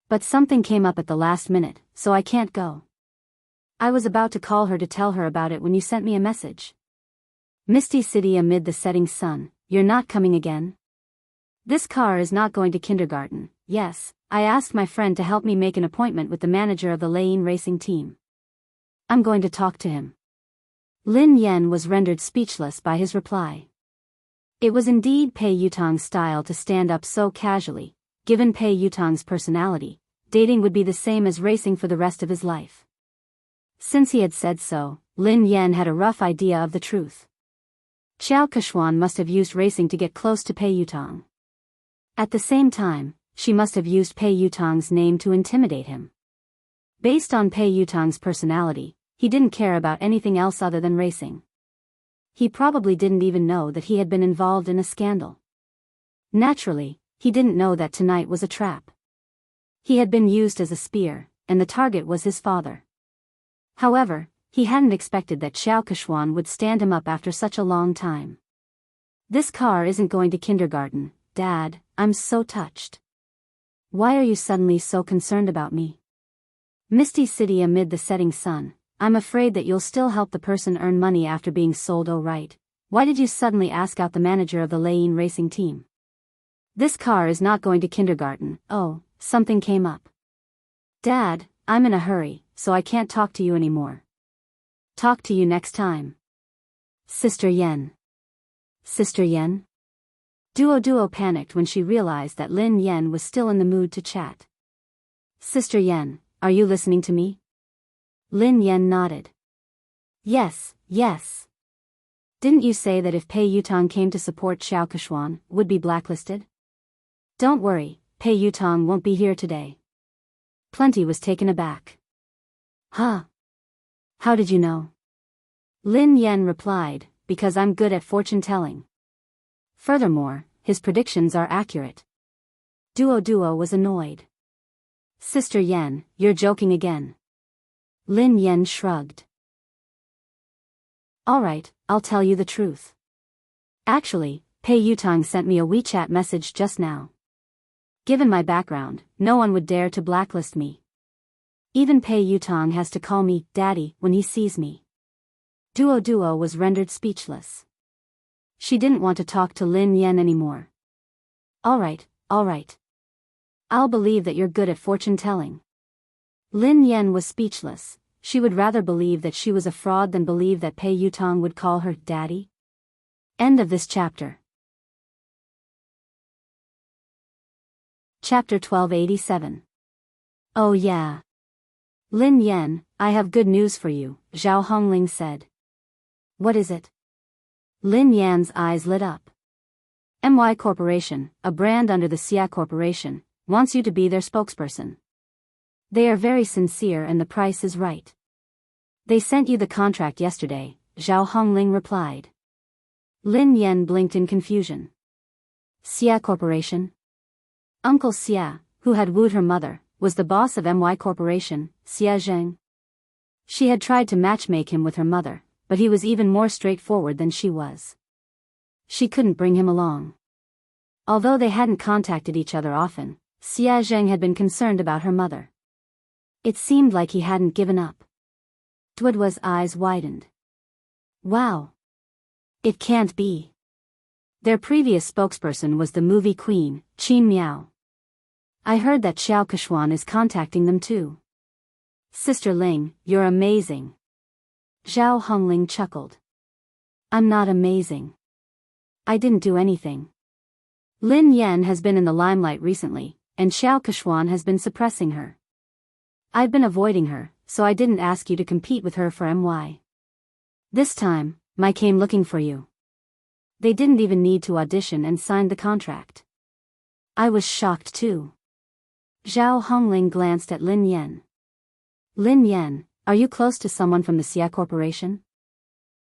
But something came up at the last minute, so I can't go. I was about to call her to tell her about it when you sent me a message. Misty City amid the setting sun, you're not coming again? This car is not going to kindergarten, yes, I asked my friend to help me make an appointment with the manager of the Lane racing team. I'm going to talk to him. Lin Yan was rendered speechless by his reply. It was indeed Pei Yutong's style to stand up so casually. Given Pei Yutong's personality, dating would be the same as racing for the rest of his life. Since he had said so, Lin Yan had a rough idea of the truth. Qiao Kexuan must have used racing to get close to Pei Yutong. At the same time, she must have used Pei Yutong's name to intimidate him. Based on Pei Yutang's personality, he didn't care about anything else other than racing. He probably didn't even know that he had been involved in a scandal. Naturally, he didn't know that tonight was a trap. He had been used as a spear, and the target was his father. However, he hadn't expected that Xiao Keshuan would stand him up after such a long time. This car isn't going to kindergarten, Dad, I'm so touched. Why are you suddenly so concerned about me? Misty City amid the setting sun, I'm afraid that you'll still help the person earn money after being sold. Oh right, why did you suddenly ask out the manager of the Lane racing team? This car is not going to kindergarten. Oh, something came up. Dad, I'm in a hurry, so I can't talk to you anymore. Talk to you next time. Sister Yen. Sister Yen? Duo panicked when she realized that Lin Yen was still in the mood to chat. Sister Yen, are you listening to me? Lin Yen nodded. Yes. Didn't you say that if Pei Yutang came to support Xiao Keshuan, would be blacklisted? Don't worry, Pei Yutang won't be here today. Plenty was taken aback. Huh? How did you know? Lin Yen replied, because I'm good at fortune-telling. Furthermore, his predictions are accurate. Duo was annoyed. Sister Yen, you're joking again. Lin Yen shrugged. Alright, I'll tell you the truth. Actually, Pei Yutang sent me a WeChat message just now. Given my background, no one would dare to blacklist me. Even Pei Yutang has to call me Daddy when he sees me. Duo was rendered speechless. She didn't want to talk to Lin Yen anymore. Alright. I'll believe that you're good at fortune-telling. Lin Yen was speechless. She would rather believe that she was a fraud than believe that Pei Yutang would call her Daddy. End of this chapter. Chapter 1287. Oh yeah. Lin Yen, I have good news for you, Zhao Hongling said. What is it? Lin Yan's eyes lit up. MY Corporation, a brand under the Xia Corporation, wants you to be their spokesperson. They are very sincere and the price is right. They sent you the contract yesterday, Zhao Hongling replied. Lin Yen blinked in confusion. Xia Corporation? Uncle Xia, who had wooed her mother, was the boss of MY Corporation, Xia Zheng. She had tried to matchmake him with her mother, but he was even more straightforward than she was. She couldn't bring him along. Although they hadn't contacted each other often, Xia Zheng had been concerned about her mother. It seemed like he hadn't given up. Duo's eyes widened. Wow. It can't be. Their previous spokesperson was the movie queen, Qin Miao. I heard that Xiao Keshuan is contacting them too. Sister Ling, you're amazing. Zhao Hongling chuckled. I'm not amazing. I didn't do anything. Lin Yen has been in the limelight recently, and Xiao Keshuan has been suppressing her. I've been avoiding her, so I didn't ask you to compete with her for MY. This time, I came looking for you. They didn't even need to audition and signed the contract. I was shocked too. Zhao Hongling glanced at Lin Yen. Lin Yen, are you close to someone from the Xia Corporation?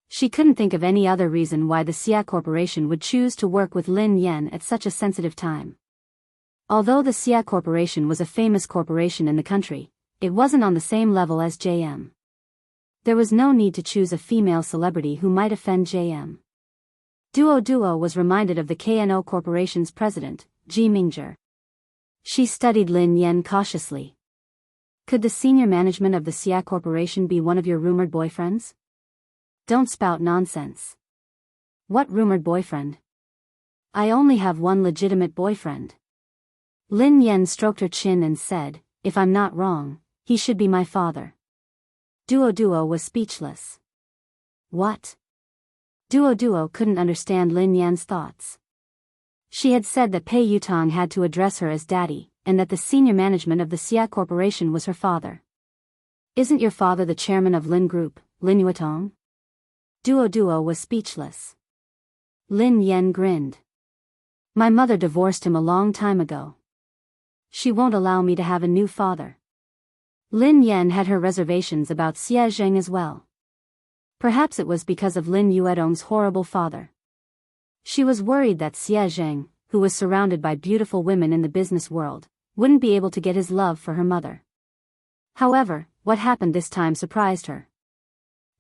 She couldn't think of any other reason why the Xia Corporation would choose to work with Lin Yen at such a sensitive time. Although the Xia Corporation was a famous corporation in the country, it wasn't on the same level as JM. There was no need to choose a female celebrity who might offend JM. Duo was reminded of the KNO Corporation's president, Ji Mingzhi. She studied Lin Yen cautiously. Could the senior management of the Xia Corporation be one of your rumored boyfriends? Don't spout nonsense. What rumored boyfriend? I only have one legitimate boyfriend. Lin Yen stroked her chin and said, if I'm not wrong, he should be my father. Duo was speechless. What? Duo couldn't understand Lin Yan's thoughts. She had said that Pei Yutang had to address her as daddy, and that the senior management of the Xia Corporation was her father. Isn't your father the chairman of Lin Group, Lin Yuetong? Duo was speechless. Lin Yen grinned. My mother divorced him a long time ago. She won't allow me to have a new father. Lin Yan had her reservations about Xie Zheng as well. Perhaps it was because of Lin Yuedong's horrible father. She was worried that Xie Zheng, who was surrounded by beautiful women in the business world, wouldn't be able to get his love for her mother. However, what happened this time surprised her.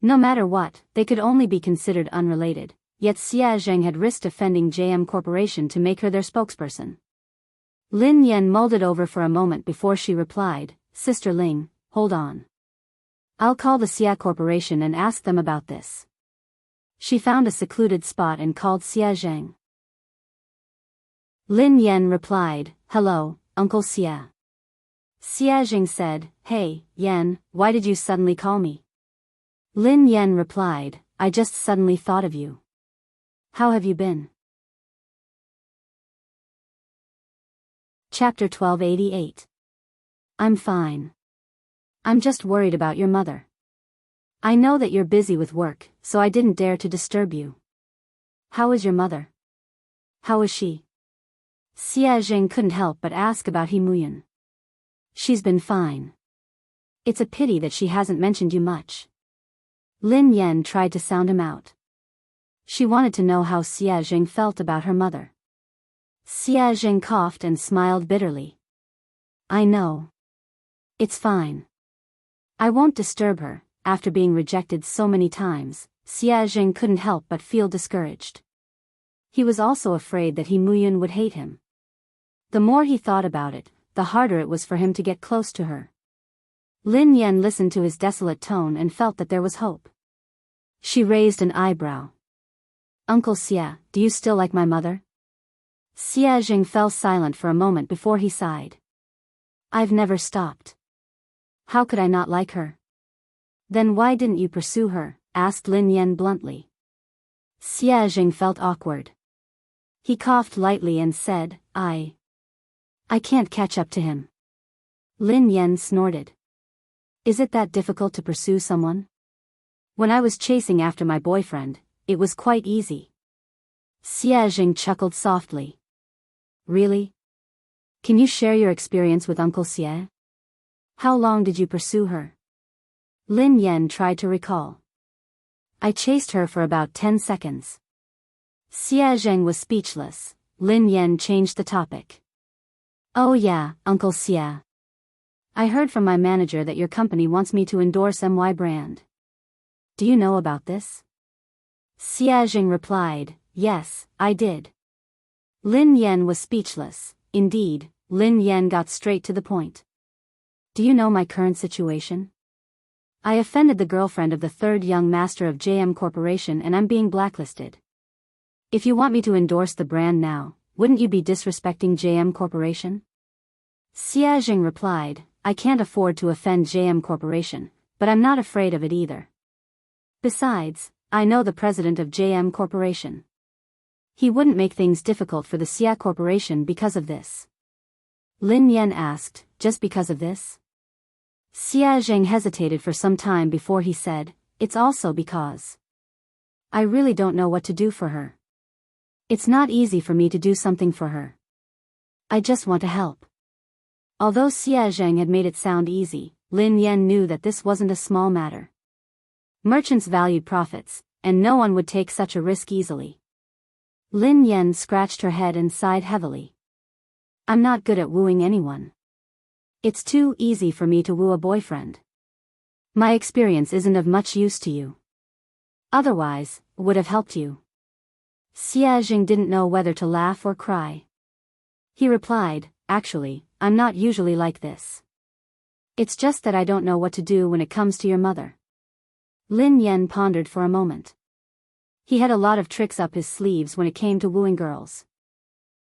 No matter what, they could only be considered unrelated, yet Xie Zheng had risked offending JM Corporation to make her their spokesperson. Lin Yan mulled it over for a moment before she replied, "Sister Ling, hold on. I'll call the Xia Corporation and ask them about this." She found a secluded spot and called Xie Zheng. Lin Yan replied, "Hello, Uncle Xie." Xie Zheng said, "Hey, Yan, why did you suddenly call me?" Lin Yan replied, "I just suddenly thought of you. How have you been?" Chapter 1288. I'm fine. I'm just worried about your mother. I know that you're busy with work, so I didn't dare to disturb you. How is your mother? How is she? Xie Zheng couldn't help but ask about Himuyan. She's been fine. It's a pity that she hasn't mentioned you much. Lin Yan tried to sound him out. She wanted to know how Xie Zheng felt about her mother. Xie Zheng coughed and smiled bitterly. I know. It's fine. I won't disturb her. After being rejected so many times, Xie Zheng couldn't help but feel discouraged. He was also afraid that Himuyan would hate him. The more he thought about it, the harder it was for him to get close to her. Lin Yan listened to his desolate tone and felt that there was hope. She raised an eyebrow. Uncle Xie, do you still like my mother? Xie Zheng fell silent for a moment before he sighed. I've never stopped. How could I not like her? Then why didn't you pursue her? Asked Lin Yan bluntly. Xie Zheng felt awkward. He coughed lightly and said, I can't catch up to him. Lin Yan snorted. Is it that difficult to pursue someone? When I was chasing after my boyfriend, it was quite easy. Xie Zheng chuckled softly. Really? Can you share your experience with Uncle Xie? How long did you pursue her? Lin Yan tried to recall. I chased her for about 10 seconds. Xie Zheng was speechless. Lin Yan changed the topic. Oh yeah, Uncle Xie. I heard from my manager that your company wants me to endorse MY brand. Do you know about this? Xie Zheng replied, yes, I did. Lin Yan was speechless. Indeed, Lin Yan got straight to the point. Do you know my current situation? I offended the girlfriend of the third young master of JM Corporation and I'm being blacklisted. If you want me to endorse the brand now, wouldn't you be disrespecting JM Corporation? Xie Zheng replied, I can't afford to offend JM Corporation, but I'm not afraid of it either. Besides, I know the president of JM Corporation. He wouldn't make things difficult for the Xia Corporation because of this. Lin Yan asked, just because of this? Xie Zheng hesitated for some time before he said, it's also because I really don't know what to do for her. It's not easy for me to do something for her. I just want to help. Although Xie Zheng had made it sound easy, Lin Yan knew that this wasn't a small matter. Merchants valued profits, and no one would take such a risk easily. Lin Yan scratched her head and sighed heavily. I'm not good at wooing anyone. It's too easy for me to woo a boyfriend. My experience isn't of much use to you. Otherwise, would have helped you. Xie Zheng didn't know whether to laugh or cry. He replied, actually, I'm not usually like this. It's just that I don't know what to do when it comes to your mother. Lin Yan pondered for a moment. He had a lot of tricks up his sleeves when it came to wooing girls.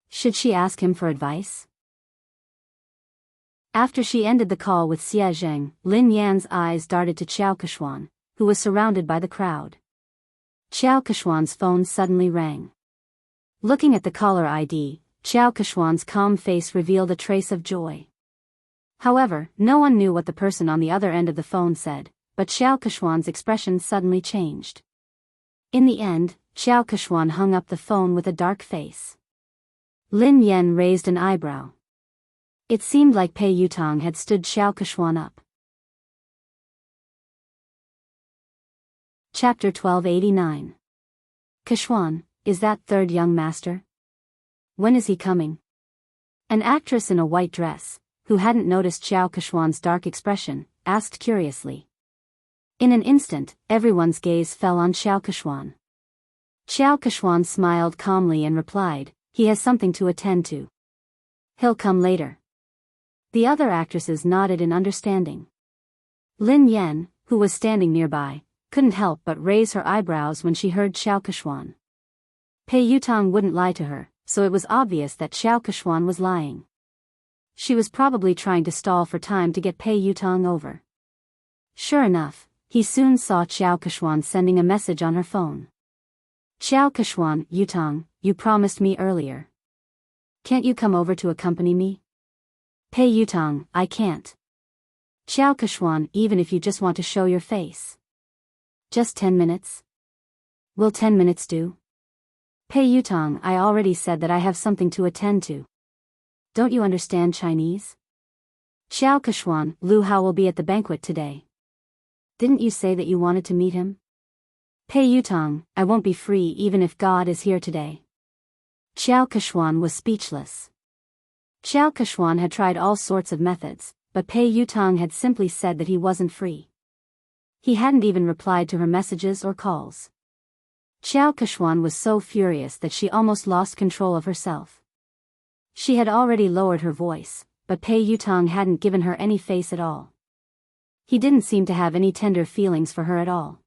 Should she ask him for advice? After she ended the call with Xie Zheng, Lin Yan's eyes darted to Qiao Keshuan, who was surrounded by the crowd. Qiao Keshuan's phone suddenly rang. Looking at the caller ID, Qiao Keshuan's calm face revealed a trace of joy. However, no one knew what the person on the other end of the phone said, but Qiao Keshuan's expression suddenly changed. In the end, Qiao Keshuan hung up the phone with a dark face. Lin Yan raised an eyebrow. It seemed like Pei Yutong had stood Qiao Keshuan up. Chapter 1289. Kishwan, is that third young master? When is he coming? An actress in a white dress, who hadn't noticed Xiao Kishwan's dark expression, asked curiously. In an instant, everyone's gaze fell on Xiao Kishwan. Xiao Kishwan smiled calmly and replied, he has something to attend to. He'll come later. The other actresses nodded in understanding. Lin Yan, who was standing nearby, couldn't help but raise her eyebrows when she heard Xiao Kishwan. Pei Yutong wouldn't lie to her, so it was obvious that Xiao Kishwan was lying. She was probably trying to stall for time to get Pei Yutong over. Sure enough, he soon saw Xiao Kishwan sending a message on her phone. Xiao Kishwan, Yutong, you promised me earlier. Can't you come over to accompany me? Pei Yutong, I can't. Xiao Kishwan, even if you just want to show your face. Just 10 minutes? Will 10 minutes do? Pei Yutong, I already said that I have something to attend to. Don't you understand Chinese? Xiao Kishwan, Lu Hao will be at the banquet today. Didn't you say that you wanted to meet him? Pei Yutong, I won't be free even if God is here today. Xiao Kishwan was speechless. Xiao Kishwan had tried all sorts of methods, but Pei Yutong had simply said that he wasn't free. He hadn't even replied to her messages or calls. Xiao Kishwan was so furious that she almost lost control of herself. She had already lowered her voice, but Pei Yutong hadn't given her any face at all. He didn't seem to have any tender feelings for her at all.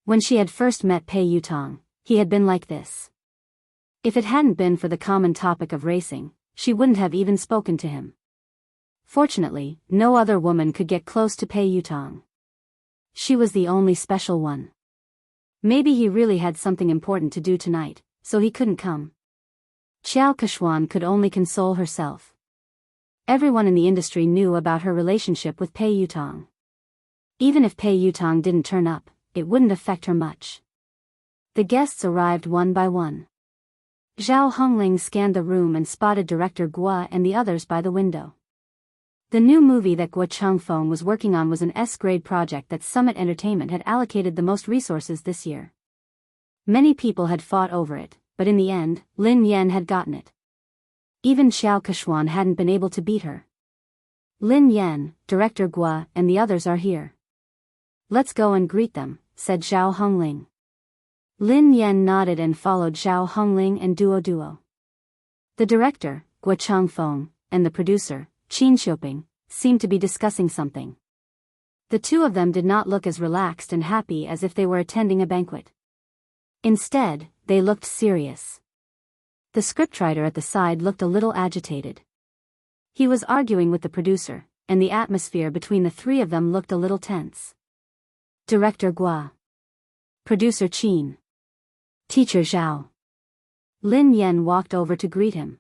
When she had first met Pei Yutong, he had been like this. If it hadn't been for the common topic of racing, she wouldn't have even spoken to him. Fortunately, no other woman could get close to Pei Yutong. She was the only special one. Maybe he really had something important to do tonight, so he couldn't come. Xiao Kishwan could only console herself. Everyone in the industry knew about her relationship with Pei Yutong. Even if Pei Yutong didn't turn up, it wouldn't affect her much. The guests arrived one by one. Zhao Hongling scanned the room and spotted director Guo and the others by the window. The new movie that Guo Changfeng was working on was an S-grade project that Summit Entertainment had allocated the most resources this year. Many people had fought over it, but in the end, Lin Yan had gotten it. Even Xiao Kishwan hadn't been able to beat her. Lin Yan, director Guo, and the others are here. Let's go and greet them, said Zhao Hongling. Lin Yan nodded and followed Zhao Hongling and Duo. The director, Guo Changfeng, and the producer, Qin Xiuping, seemed to be discussing something. The two of them did not look as relaxed and happy as if they were attending a banquet. Instead, they looked serious. The scriptwriter at the side looked a little agitated. He was arguing with the producer, and the atmosphere between the three of them looked a little tense. Director Guo. Producer Qin. Teacher Zhao. Lin Yan walked over to greet him.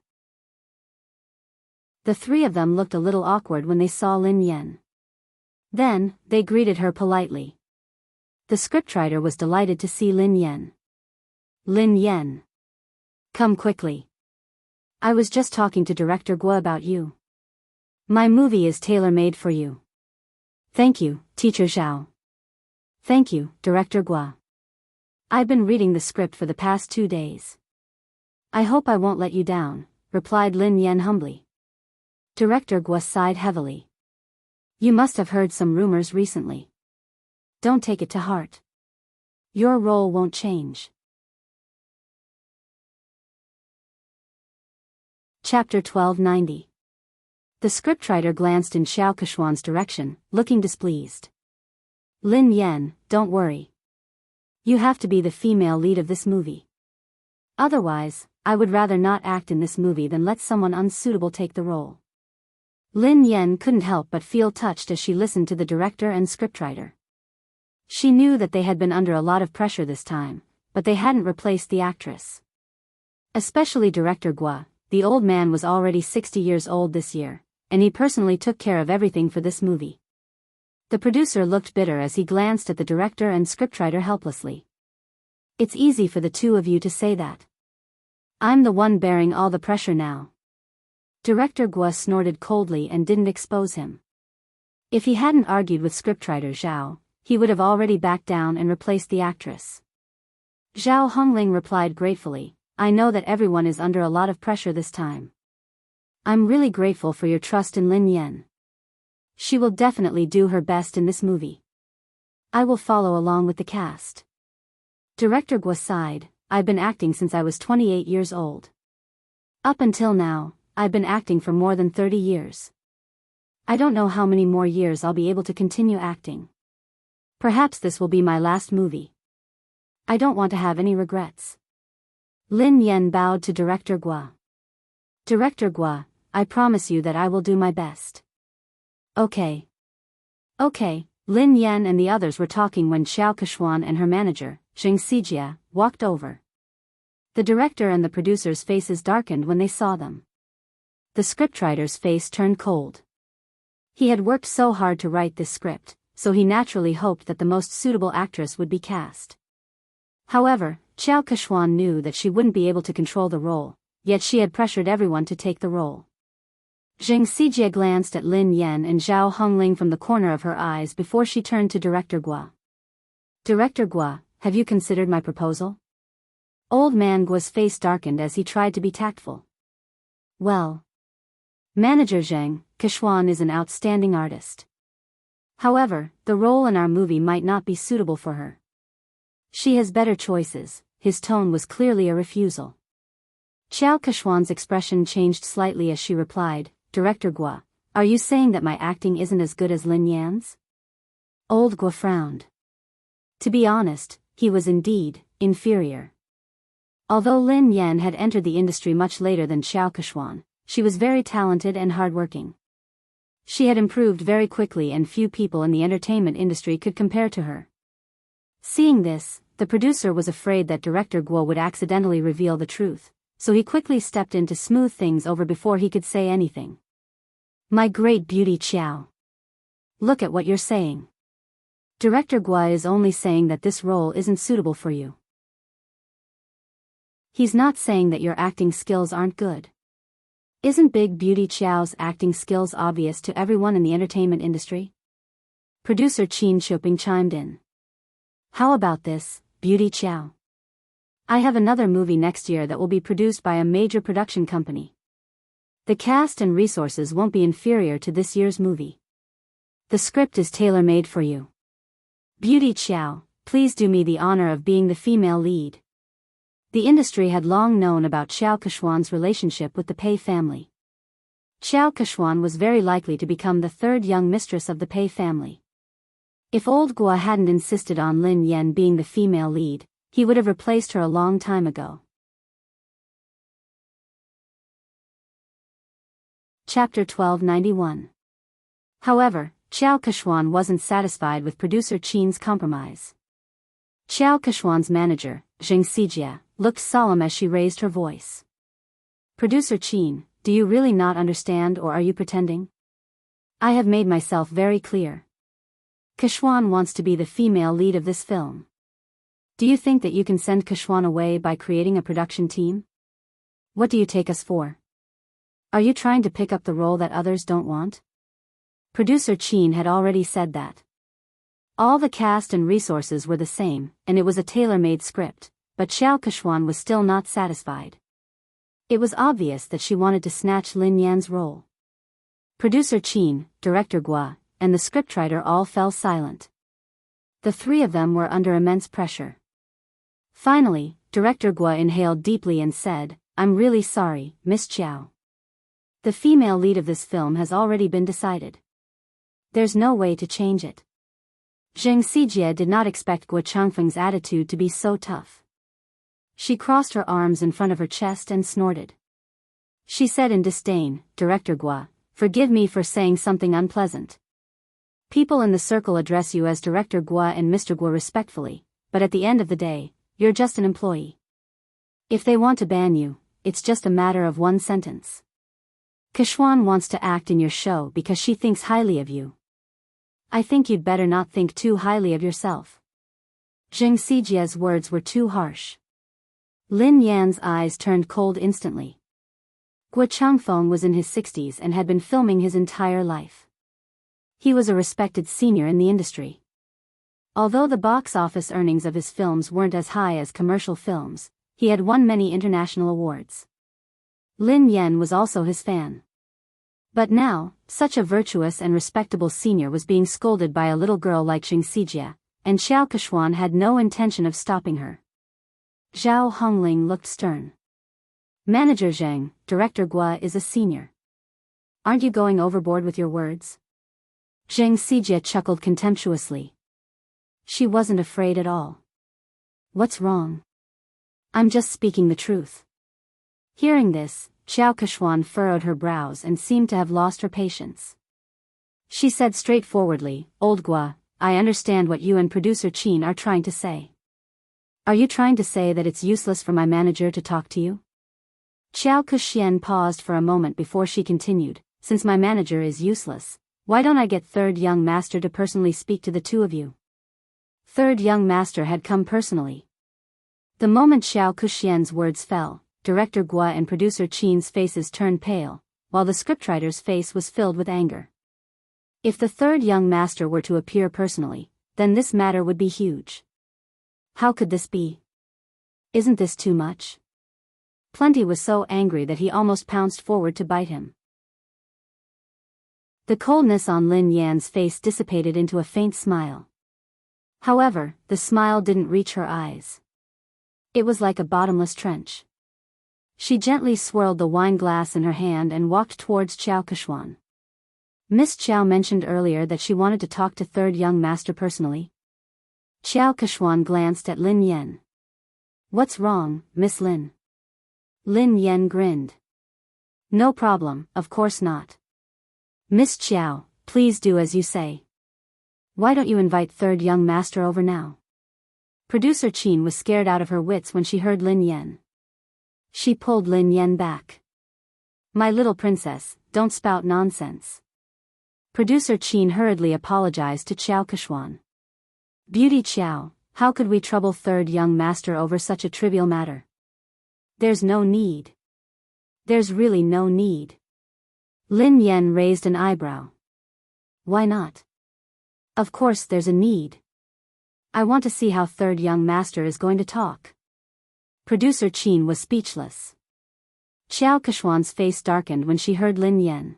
The three of them looked a little awkward when they saw Lin Yan. Then, they greeted her politely. The scriptwriter was delighted to see Lin Yan. Lin Yan. Come quickly. I was just talking to Director Guo about you. My movie is tailor-made for you. Thank you, Teacher Zhao. Thank you, Director Guo. I've been reading the script for the past 2 days. I hope I won't let you down, replied Lin Yan humbly. Director Guo sighed heavily. You must have heard some rumors recently. Don't take it to heart. Your role won't change. Chapter 1290. The scriptwriter glanced in Xiao Kishwan's direction, looking displeased. Lin Yan, don't worry. You have to be the female lead of this movie. Otherwise, I would rather not act in this movie than let someone unsuitable take the role. Lin Yan couldn't help but feel touched as she listened to the director and scriptwriter. She knew that they had been under a lot of pressure this time, but they hadn't replaced the actress. Especially Director Guo, the old man was already 60 years old this year, and he personally took care of everything for this movie. The producer looked bitter as he glanced at the director and scriptwriter helplessly. It's easy for the two of you to say that. I'm the one bearing all the pressure now. Director Guo snorted coldly and didn't expose him. If he hadn't argued with scriptwriter Zhao, he would have already backed down and replaced the actress. Zhao Hongling replied gratefully, I know that everyone is under a lot of pressure this time. I'm really grateful for your trust in Lin Yan. She will definitely do her best in this movie. I will follow along with the cast. Director Guo sighed, I've been acting since I was 28 years old. Up until now, I've been acting for more than 30 years. I don't know how many more years I'll be able to continue acting. Perhaps this will be my last movie. I don't want to have any regrets. Lin Yan bowed to Director Guo. Director Guo, I promise you that I will do my best. Okay. Okay, Lin Yan and the others were talking when Xiao Kechuan and her manager, Zheng Xijia, walked over. The director and the producer's faces darkened when they saw them. The scriptwriter's face turned cold. He had worked so hard to write this script, so he naturally hoped that the most suitable actress would be cast. However, Xiao Kechuan knew that she wouldn't be able to control the role, yet she had pressured everyone to take the role. Zheng Xijie glanced at Lin Yan and Zhao Hongling from the corner of her eyes before she turned to Director Guo. Director Guo, have you considered my proposal? Old man Guo's face darkened as he tried to be tactful. Well, Manager Zheng, Kechuan is an outstanding artist. However, the role in our movie might not be suitable for her. She has better choices. His tone was clearly a refusal. Xiao Kechuan's expression changed slightly as she replied, Director Guo, are you saying that my acting isn't as good as Lin Yan's? Old Guo frowned. To be honest, he was indeed inferior. Although Lin Yan had entered the industry much later than Xiao Kechuan, she was very talented and hardworking. She had improved very quickly and few people in the entertainment industry could compare to her. Seeing this, the producer was afraid that Director Guo would accidentally reveal the truth, so he quickly stepped in to smooth things over before he could say anything. My great beauty Xiao. Look at what you're saying. Director Guo is only saying that this role isn't suitable for you. He's not saying that your acting skills aren't good. Isn't Big Beauty Xiao's acting skills obvious to everyone in the entertainment industry? Producer Qin Shoping chimed in. How about this, Beauty Xiao? I have another movie next year that will be produced by a major production company. The cast and resources won't be inferior to this year's movie. The script is tailor-made for you. Beauty Xiao, please do me the honor of being the female lead. The industry had long known about Xiao Kechuan's relationship with the Pei family. Xiao Kechuan was very likely to become the third young mistress of the Pei family. If old Guo hadn't insisted on Lin Yan being the female lead, he would have replaced her a long time ago. Chapter 1291. However, Xiao Kechuan wasn't satisfied with producer Qin's compromise. Xiao Kechuan's manager, Zheng Xijia, looked solemn as she raised her voice. Producer Qin, do you really not understand or are you pretending? I have made myself very clear. Kechuan wants to be the female lead of this film. Do you think that you can send Kechuan away by creating a production team? What do you take us for? Are you trying to pick up the role that others don't want? Producer Qin had already said that. All the cast and resources were the same, and it was a tailor-made script, but Xiao Kechuan was still not satisfied. It was obvious that she wanted to snatch Lin Yan's role. Producer Qin, Director Guo, and the scriptwriter all fell silent. The three of them were under immense pressure. Finally, Director Guo inhaled deeply and said, I'm really sorry, Miss Xiao. The female lead of this film has already been decided. There's no way to change it. Zheng Xijie did not expect Guo Changfeng's attitude to be so tough. She crossed her arms in front of her chest and snorted. She said in disdain, Director Guo, forgive me for saying something unpleasant. People in the circle address you as Director Guo and Mr. Guo respectfully, but at the end of the day, you're just an employee. If they want to ban you, it's just a matter of one sentence. Kechuan wants to act in your show because she thinks highly of you. I think you'd better not think too highly of yourself. Zheng Xijie's words were too harsh. Lin Yan's eyes turned cold instantly. Guo Changfeng was in his 60s and had been filming his entire life. He was a respected senior in the industry. Although the box office earnings of his films weren't as high as commercial films, he had won many international awards. Lin Yan was also his fan. But now, such a virtuous and respectable senior was being scolded by a little girl like Xing Xijie, and Xiao Kechuan had no intention of stopping her. Zhao Hongling looked stern. Manager Zheng, Director Gua is a senior. Aren't you going overboard with your words? Xing Xijie chuckled contemptuously. She wasn't afraid at all. What's wrong? I'm just speaking the truth. Hearing this, Xiao Kechuan furrowed her brows and seemed to have lost her patience. She said straightforwardly, Old Gua, I understand what you and producer Qin are trying to say. Are you trying to say that it's useless for my manager to talk to you? Xiao Kexian paused for a moment before she continued, since my manager is useless, why don't I get Third Young Master to personally speak to the two of you? Third Young Master had come personally. The moment Xiao Kexian's words fell, Director Gua and producer Qin's faces turned pale, while the scriptwriter's face was filled with anger. If the Third Young Master were to appear personally, then this matter would be huge. How could this be? Isn't this too much? Plenty was so angry that he almost pounced forward to bite him. The coldness on Lin Yan's face dissipated into a faint smile. However, the smile didn't reach her eyes. It was like a bottomless trench. She gently swirled the wine glass in her hand and walked towards Xiao Kechuan. Miss Xiao mentioned earlier that she wanted to talk to Third Young Master personally. Xiao Kechuan glanced at Lin Yan. What's wrong, Miss Lin? Lin Yan grinned. No problem, of course not. Miss Xiao, please do as you say. Why don't you invite Third Young Master over now? Producer Qin was scared out of her wits when she heard Lin Yan. She pulled Lin Yan back. My little princess, don't spout nonsense. Producer Qin hurriedly apologized to Xiao Kechuan. Beauty Xiao, how could we trouble Third Young Master over such a trivial matter? There's no need. There's really no need. Lin Yan raised an eyebrow. Why not? Of course there's a need. I want to see how Third Young Master is going to talk. Producer Qin was speechless. Xiao Kechuan's face darkened when she heard Lin Yan.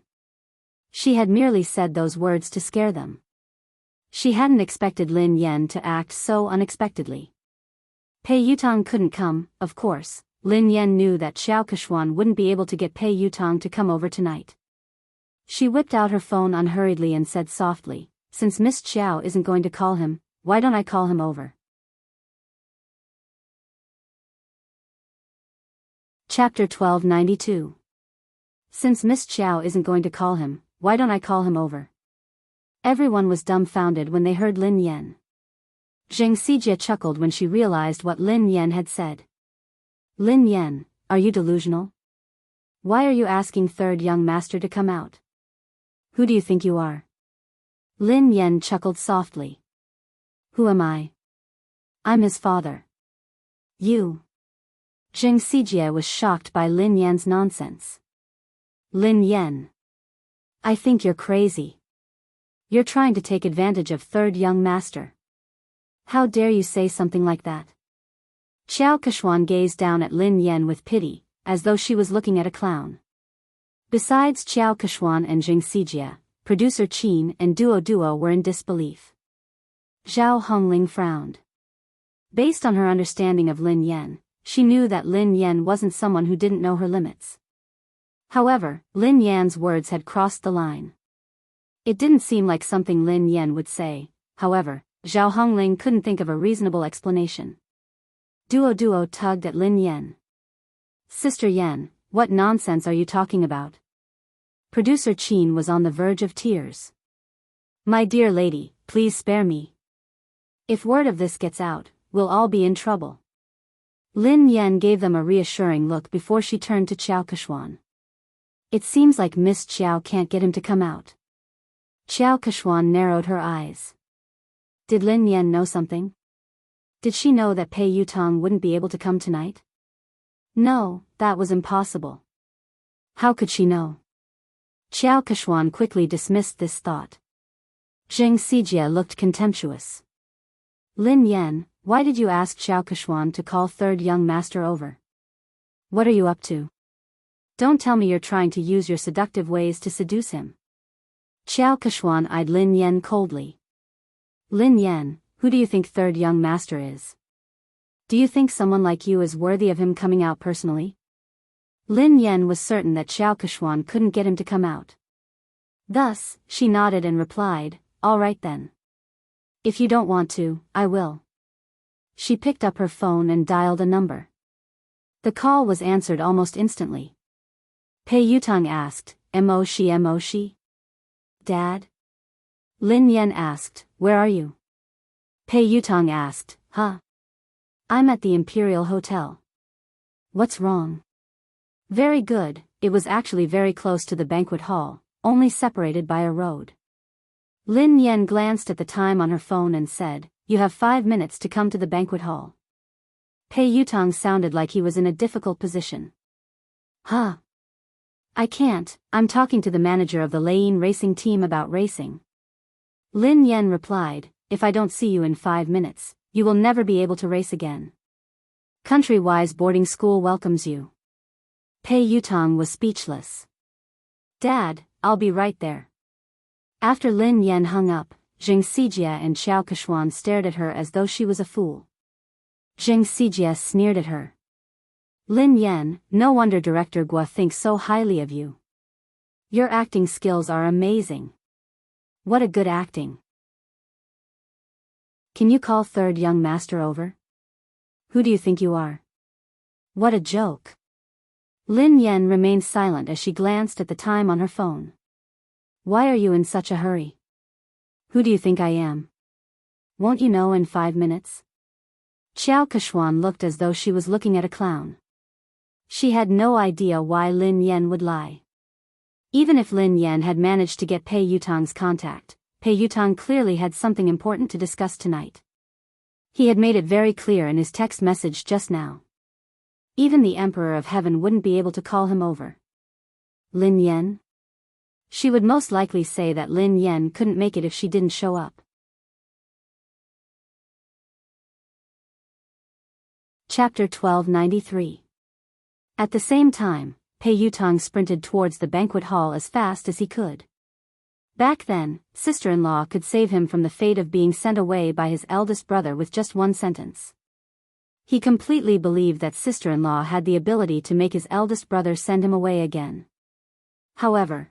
She had merely said those words to scare them. She hadn't expected Lin Yan to act so unexpectedly. Pei Yutang couldn't come, of course. Lin Yan knew that Xiao Kechuan wouldn't be able to get Pei Yutang to come over tonight. She whipped out her phone unhurriedly and said softly, since Miss Xiao isn't going to call him, why don't I call him over? Chapter 1292. Since Miss Xiao isn't going to call him, why don't I call him over? Everyone was dumbfounded when they heard Lin Yan. Xing Xijie chuckled when she realized what Lin Yan had said. Lin Yan, are you delusional? Why are you asking Third Young Master to come out? Who do you think you are? Lin Yan chuckled softly. Who am I? I'm his father. You. Xing Xijie was shocked by Lin Yan's nonsense. Lin Yan. I think you're crazy. You're trying to take advantage of Third Young Master. How dare you say something like that? Xiao Kechuan gazed down at Lin Yan with pity, as though she was looking at a clown. Besides Xiao Kechuan and Xing Xijie, producer Qin and Duo were in disbelief. Zhao Hongling frowned. Based on her understanding of Lin Yan, she knew that Lin Yan wasn't someone who didn't know her limits. However, Lin Yan's words had crossed the line. It didn't seem like something Lin Yan would say. However, Zhao Hongling couldn't think of a reasonable explanation. Duo tugged at Lin Yan. Sister Yan, what nonsense are you talking about? Producer Qin was on the verge of tears. My dear lady, please spare me. If word of this gets out, we'll all be in trouble. Lin Yan gave them a reassuring look before she turned to Xiao Kechuan. It seems like Miss Xiao can't get him to come out. Xiao Kechuan narrowed her eyes. Did Lin Yan know something? Did she know that Pei Yutang wouldn't be able to come tonight? No, that was impossible. How could she know? Xiao Kechuan quickly dismissed this thought. Xing Xijie looked contemptuous. Lin Yan, why did you ask Xiao Keshuan to call third young master over? What are you up to? Don't tell me you're trying to use your seductive ways to seduce him. Xiao Keshuan eyed Lin Yan coldly. Lin Yan, who do you think third young master is? Do you think someone like you is worthy of him coming out personally? Lin Yan was certain that Xiao Keshuan couldn't get him to come out. Thus, she nodded and replied, all right then. If you don't want to, I will. She picked up her phone and dialed a number. The call was answered almost instantly. Pei Yutang asked, Mo shi? Dad? Lin Yan asked, where are you? Pei Yutang asked, huh? I'm at the Imperial Hotel. What's wrong? Very good, it was actually very close to the banquet hall, only separated by a road. Lin Yan glanced at the time on her phone and said, you have 5 minutes to come to the banquet hall. Pei Yutang sounded like he was in a difficult position. Huh? I can't, I'm talking to the manager of the Lane racing team about racing. Lin Yan replied, if I don't see you in 5 minutes, you will never be able to race again. Country-wise boarding school welcomes you. Pei Yutang was speechless. Dad, I'll be right there. After Lin Yan hung up, Zheng Xijie and Xiao Keshuan stared at her as though she was a fool. Zheng Xijie sneered at her. Lin Yan, no wonder Director Guo thinks so highly of you. Your acting skills are amazing. What a good acting. Can you call third young master over? Who do you think you are? What a joke. Lin Yan remained silent as she glanced at the time on her phone. Why are you in such a hurry? Who do you think I am? Won't you know in 5 minutes? Xiao Keshuan looked as though she was looking at a clown. She had no idea why Lin Yan would lie. Even if Lin Yan had managed to get Pei Yutang's contact, Pei Yutang clearly had something important to discuss tonight. He had made it very clear in his text message just now. Even the Emperor of Heaven wouldn't be able to call him over. Lin Yan? She would most likely say that Lin Yan couldn't make it if she didn't show up. Chapter 1293. At the same time, Pei Yutang sprinted towards the banquet hall as fast as he could. Back then, sister-in-law could save him from the fate of being sent away by his eldest brother with just one sentence. He completely believed that sister-in-law had the ability to make his eldest brother send him away again. However,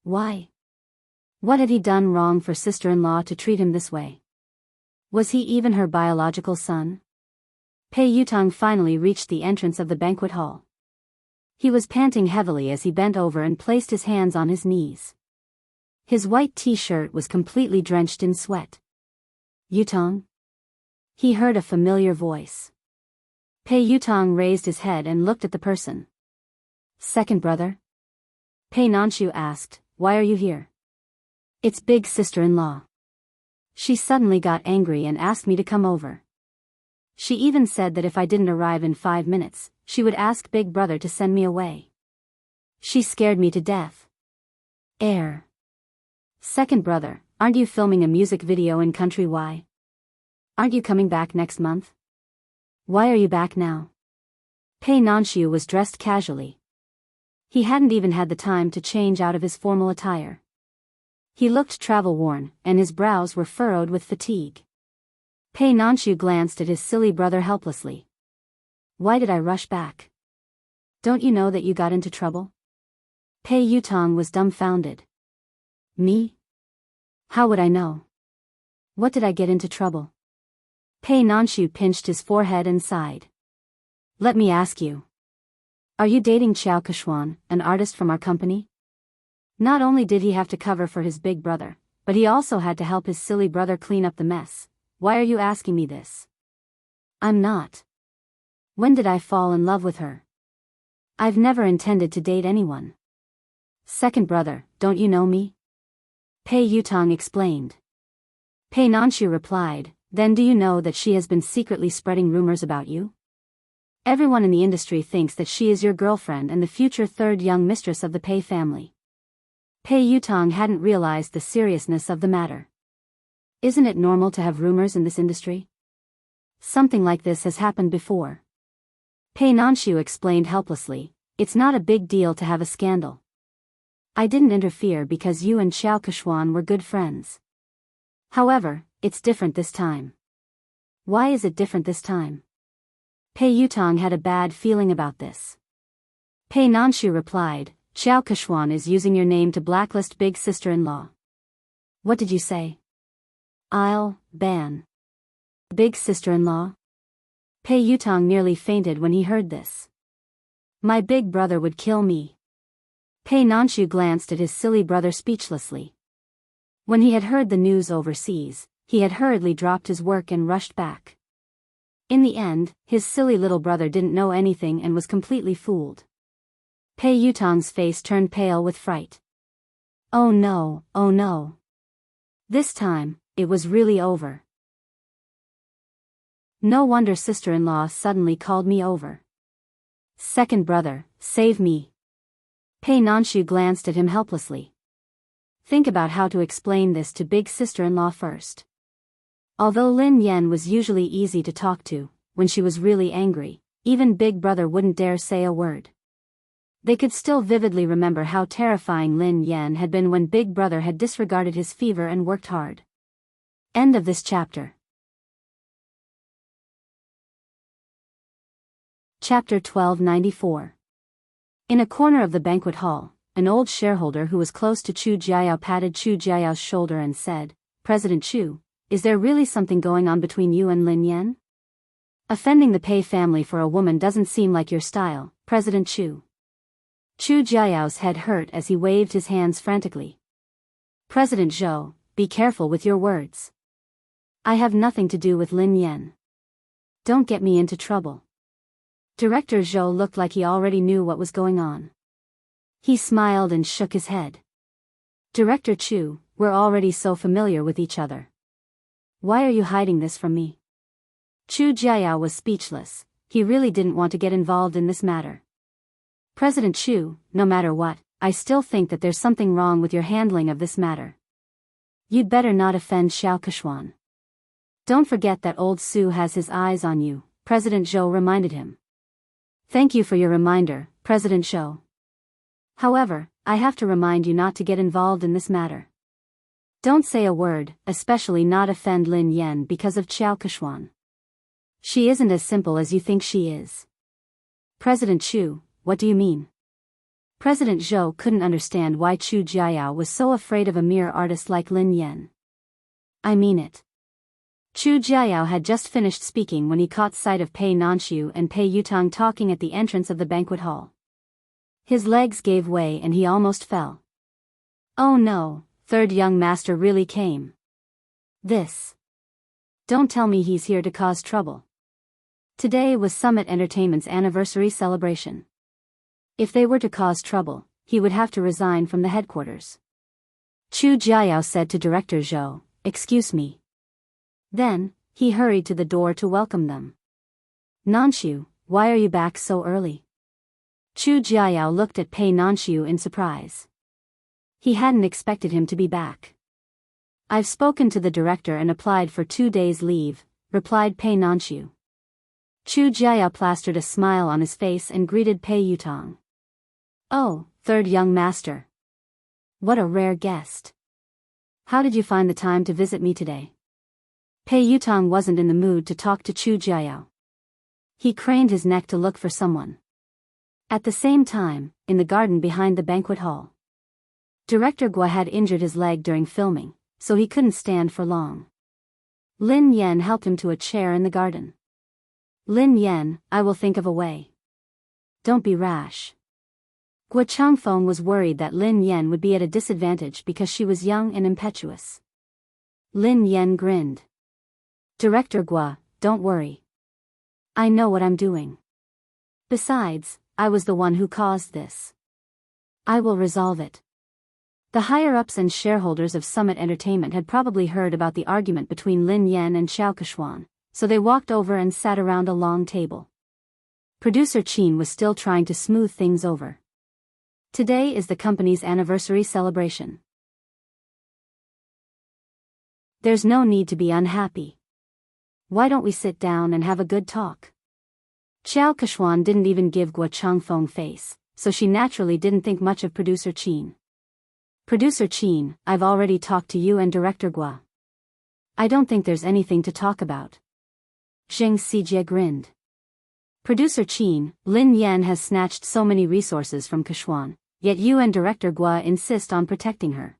why? What had he done wrong for sister-in-law to treat him this way? Was he even her biological son? Pei Yutang finally reached the entrance of the banquet hall. He was panting heavily as he bent over and placed his hands on his knees. His white t-shirt was completely drenched in sweat. Yutang? He heard a familiar voice. Pei Yutang raised his head and looked at the person. Second brother? Pei Nanshu asked, why are you here? It's big sister-in-law. She suddenly got angry and asked me to come over. She even said that if I didn't arrive in 5 minutes, she would ask big brother to send me away. She scared me to death. Second brother, aren't you filming a music video in Country Y? Aren't you coming back next month? Why are you back now? Pei Nanshu was dressed casually. He hadn't even had the time to change out of his formal attire. He looked travel-worn, and his brows were furrowed with fatigue. Pei Nanshu glanced at his silly brother helplessly. Why did I rush back? Don't you know that you got into trouble? Pei Yutang was dumbfounded. Me? How would I know? What did I get into trouble? Pei Nanshu pinched his forehead and sighed. Let me ask you. Are you dating Xiao Keshuan, an artist from our company? Not only did he have to cover for his big brother, but he also had to help his silly brother clean up the mess. Why are you asking me this? I'm not. When did I fall in love with her? I've never intended to date anyone. Second brother, don't you know me? Pei Yutang explained. Pei Nanshu replied, then do you know that she has been secretly spreading rumors about you? Everyone in the industry thinks that she is your girlfriend and the future third young mistress of the Pei family. Pei Yutang hadn't realized the seriousness of the matter. Isn't it normal to have rumors in this industry? Something like this has happened before. Pei Nanshu explained helplessly, it's not a big deal to have a scandal. I didn't interfere because you and Xiao Keshuan were good friends. However, it's different this time. Why is it different this time? Pei Yutong had a bad feeling about this. Pei Nanshu replied, Xiao Keshuan is using your name to blacklist big sister-in-law. What did you say? I'll ban big sister-in-law? Pei Yutong nearly fainted when he heard this. My big brother would kill me. Pei Nanshu glanced at his silly brother speechlessly. When he had heard the news overseas, he had hurriedly dropped his work and rushed back. In the end, his silly little brother didn't know anything and was completely fooled. Pei Yutong's face turned pale with fright. Oh no, oh no. This time, it was really over. No wonder sister-in-law suddenly called me over. Second brother, save me. Pei Nanshu glanced at him helplessly. Think about how to explain this to big sister-in-law first. Although Lin Yan was usually easy to talk to, when she was really angry, even big brother wouldn't dare say a word. They could still vividly remember how terrifying Lin Yan had been when big brother had disregarded his fever and worked hard. End of this chapter. Chapter 1294. In a corner of the banquet hall, an old shareholder who was close to Chu Jiayao patted Chu Jiayao's shoulder and said, President Chu, is there really something going on between you and Lin Yan? Offending the Pei family for a woman doesn't seem like your style, President Chu. Chu Jiayao's head hurt as he waved his hands frantically. President Zhou, be careful with your words. I have nothing to do with Lin Yan. Don't get me into trouble. Director Zhou looked like he already knew what was going on. He smiled and shook his head. Director Chu, we're already so familiar with each other. Why are you hiding this from me? Chu Jiayao was speechless. He really didn't want to get involved in this matter. President Chu, no matter what, I still think that there's something wrong with your handling of this matter. You'd better not offend Xiao Keshuan. Don't forget that old Su has his eyes on you, President Zhou reminded him. Thank you for your reminder, President Zhou. However, I have to remind you not to get involved in this matter. Don't say a word, especially not offend Lin Yan because of Xiao Keshuan. She isn't as simple as you think she is. President Chu, what do you mean? President Zhou couldn't understand why Chu Jiayao was so afraid of a mere artist like Lin Yan. I mean it. Chu Jiayao had just finished speaking when he caught sight of Pei Nanshu and Pei Yutong talking at the entrance of the banquet hall. His legs gave way and he almost fell. Oh no, third young master really came. This. Don't tell me he's here to cause trouble. Today was Summit Entertainment's anniversary celebration. If they were to cause trouble, he would have to resign from the headquarters. Chu Jiayao said to Director Zhou, Excuse me. Then, he hurried to the door to welcome them. Nanshu, why are you back so early? Chu Jiayao looked at Pei Nanshu in surprise. He hadn't expected him to be back. I've spoken to the director and applied for 2 days leave, replied Pei Nanshu. Chu Jiayao plastered a smile on his face and greeted Pei Yutong. Oh, third young master. What a rare guest. How did you find the time to visit me today? Pei Yutong wasn't in the mood to talk to Chu Jiayao. He craned his neck to look for someone. At the same time, in the garden behind the banquet hall, Director Gua had injured his leg during filming, so he couldn't stand for long. Lin Yan helped him to a chair in the garden. Lin Yan, I will think of a way. Don't be rash. Gua Changfeng was worried that Lin Yan would be at a disadvantage because she was young and impetuous. Lin Yan grinned. Director Gua, don't worry. I know what I'm doing. Besides, I was the one who caused this. I will resolve it. The higher-ups and shareholders of Summit Entertainment had probably heard about the argument between Lin Yan and Xiao Keshuan, so they walked over and sat around a long table. Producer Qin was still trying to smooth things over. Today is the company's anniversary celebration. There's no need to be unhappy. Why don't we sit down and have a good talk? Xiao Keshuan didn't even give Guo Changfeng face, so she naturally didn't think much of Producer Qin. Producer Qin, I've already talked to you and Director Guo. I don't think there's anything to talk about. Zheng Xijie grinned. Producer Qin, Lin Yan has snatched so many resources from Keshuan, yet you and Director Guo insist on protecting her.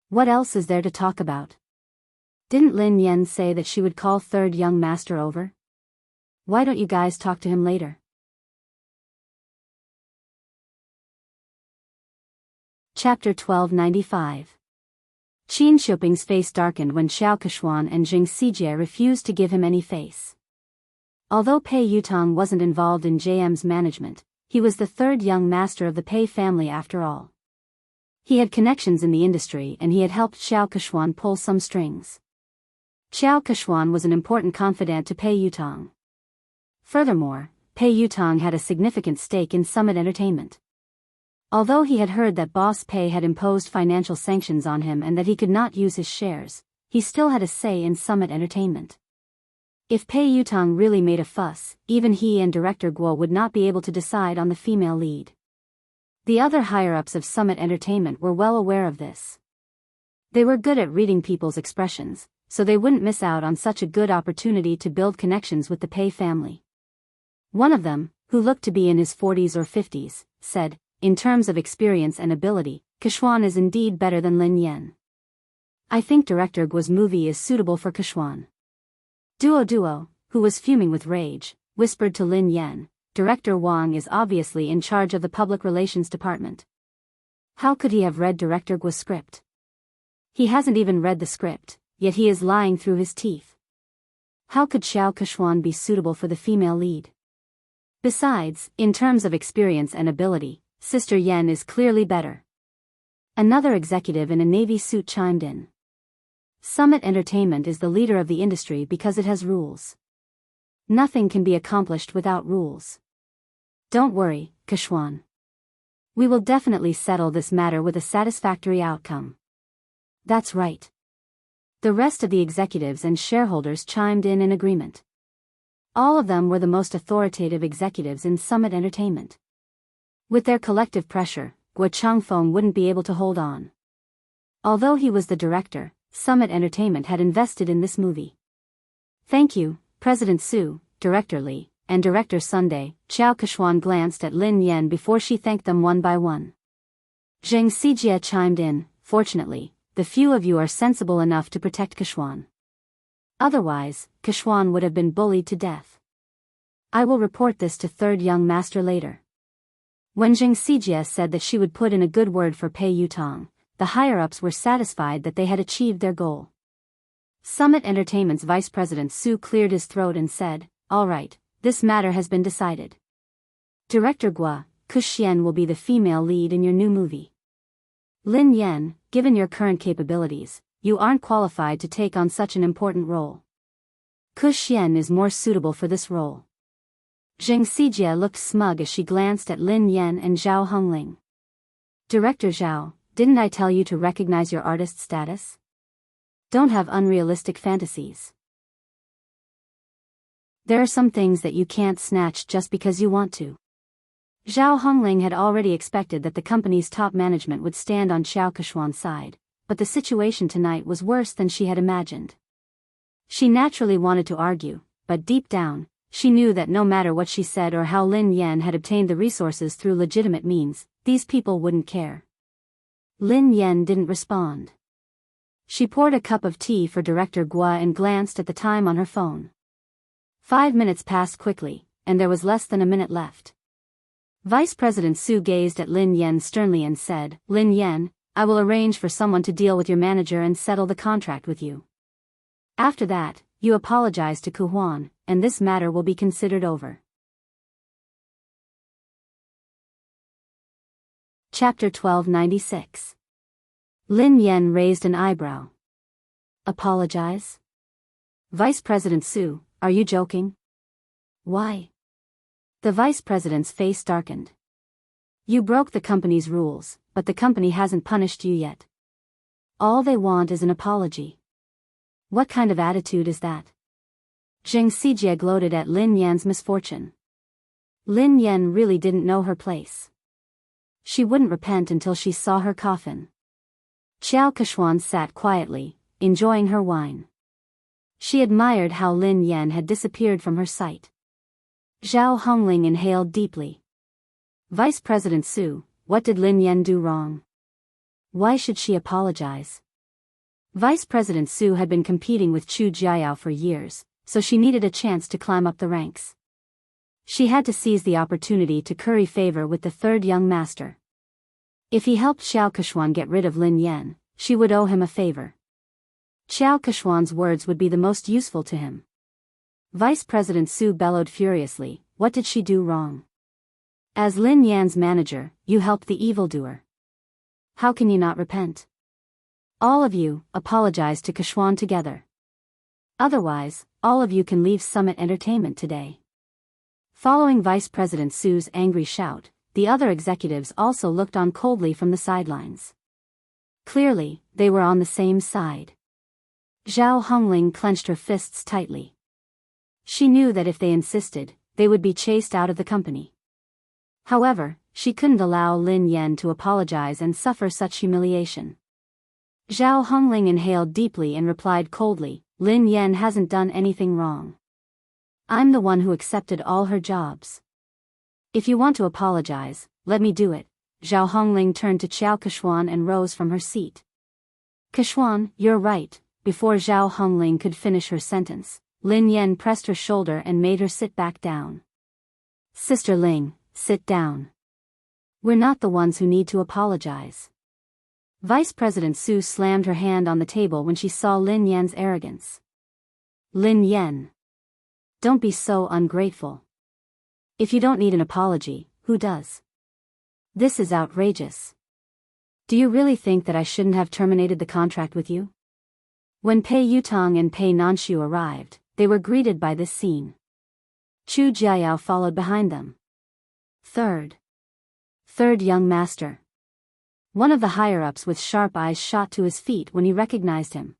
What else is there to talk about? Didn't Lin Yan say that she would call third young master over? Why don't you guys talk to him later? Chapter 1295. Qin Shuping's face darkened when Xiao Keshuan and Zheng Xijie refused to give him any face. Although Pei Yutong wasn't involved in JM's management, he was the third young master of the Pei family after all. He had connections in the industry and he had helped Xiao Keshuan pull some strings. Xiao Keshuan was an important confidant to Pei Yutong. Furthermore, Pei Yutong had a significant stake in Summit Entertainment. Although he had heard that Boss Pei had imposed financial sanctions on him and that he could not use his shares, he still had a say in Summit Entertainment. If Pei Yutong really made a fuss, even he and Director Guo would not be able to decide on the female lead. The other higher-ups of Summit Entertainment were well aware of this. They were good at reading people's expressions, so they wouldn't miss out on such a good opportunity to build connections with the Pei family. One of them, who looked to be in his 40s or 50s, said, in terms of experience and ability, Keshuan is indeed better than Lin Yan. I think Director Guo's movie is suitable for Keshuan. Duo, who was fuming with rage, whispered to Lin Yan, Director Wang is obviously in charge of the public relations department. How could he have read Director Guo's script? He hasn't even read the script, yet he is lying through his teeth. How could Xiao Keshuan be suitable for the female lead? Besides, in terms of experience and ability, Sister Yen is clearly better. Another executive in a navy suit chimed in. Summit Entertainment is the leader of the industry because it has rules. Nothing can be accomplished without rules. Don't worry, Keshuan. We will definitely settle this matter with a satisfactory outcome. That's right. The rest of the executives and shareholders chimed in agreement. All of them were the most authoritative executives in Summit Entertainment. With their collective pressure, Guo Changfeng wouldn't be able to hold on. Although he was the director, Summit Entertainment had invested in this movie. Thank you, President Su, Director Li, and Director Sunday. Xiao Keshuan glanced at Lin Yan before she thanked them one by one. Zheng Xijie chimed in, fortunately, the few of you are sensible enough to protect Keshuan. Otherwise, Keshuan would have been bullied to death. I will report this to third young master later. When Zheng Xijie said that she would put in a good word for Pei Yutong, the higher-ups were satisfied that they had achieved their goal. Summit Entertainment's Vice President Su cleared his throat and said, all right, this matter has been decided. Director Guo, Kuxian will be the female lead in your new movie. Lin Yan, given your current capabilities, you aren't qualified to take on such an important role. Kuxian is more suitable for this role. Zheng Xijie looked smug as she glanced at Lin Yan and Zhao Hongling. Director Zhao, didn't I tell you to recognize your artist status? Don't have unrealistic fantasies. There are some things that you can't snatch just because you want to. Zhao Hongling had already expected that the company's top management would stand on Xiao Keshuan's side, but the situation tonight was worse than she had imagined. She naturally wanted to argue, but deep down, she knew that no matter what she said or how Lin Yan had obtained the resources through legitimate means, these people wouldn't care. Lin Yan didn't respond. She poured a cup of tea for Director Guo and glanced at the time on her phone. 5 minutes passed quickly, and there was less than a minute left. Vice President Su gazed at Lin Yan sternly and said, Lin Yan, I will arrange for someone to deal with your manager and settle the contract with you. After that, you apologize to Ku Huan, and this matter will be considered over. Chapter 1296. Lin Yan raised an eyebrow. Apologize? Vice President Su, are you joking? Why? The vice president's face darkened. You broke the company's rules, but the company hasn't punished you yet. All they want is an apology. What kind of attitude is that? Zheng Xijie gloated at Lin Yan's misfortune. Lin Yan really didn't know her place. She wouldn't repent until she saw her coffin. Xiao Kechuan sat quietly, enjoying her wine. She admired how Lin Yan had disappeared from her sight. Zhao Hongling inhaled deeply. Vice President Su, what did Lin Yan do wrong? Why should she apologize? Vice President Su had been competing with Chu Jiayao for years, so she needed a chance to climb up the ranks. She had to seize the opportunity to curry favor with the third young master. If he helped Xiao Kechuan get rid of Lin Yan, she would owe him a favor. Xiao Kechuan's words would be the most useful to him. Vice President Su bellowed furiously, what did she do wrong? As Lin Yan's manager, you helped the evildoer. How can you not repent? All of you, apologize to Kechuan together. Otherwise, all of you can leave Summit Entertainment today. Following Vice President Su's angry shout, the other executives also looked on coldly from the sidelines. Clearly, they were on the same side. Zhao Hongling clenched her fists tightly. She knew that if they insisted, they would be chased out of the company. However, she couldn't allow Lin Yan to apologize and suffer such humiliation. Zhao Hongling inhaled deeply and replied coldly, Lin Yan hasn't done anything wrong. I'm the one who accepted all her jobs. If you want to apologize, let me do it. Zhao Hongling turned to Xiao Kechuan and rose from her seat. Kechuan, you're right. Before Zhao Hongling could finish her sentence, Lin Yan pressed her shoulder and made her sit back down. Sister Ling, sit down. We're not the ones who need to apologize. Vice President Su slammed her hand on the table when she saw Lin Yan's arrogance. Lin Yan. Don't be so ungrateful. If you don't need an apology, who does? This is outrageous. Do you really think that I shouldn't have terminated the contract with you? When Pei Yutong and Pei Nanshu arrived, they were greeted by this scene. Chu Jiayao followed behind them. Third young master. One of the higher-ups with sharp eyes shot to his feet when he recognized him.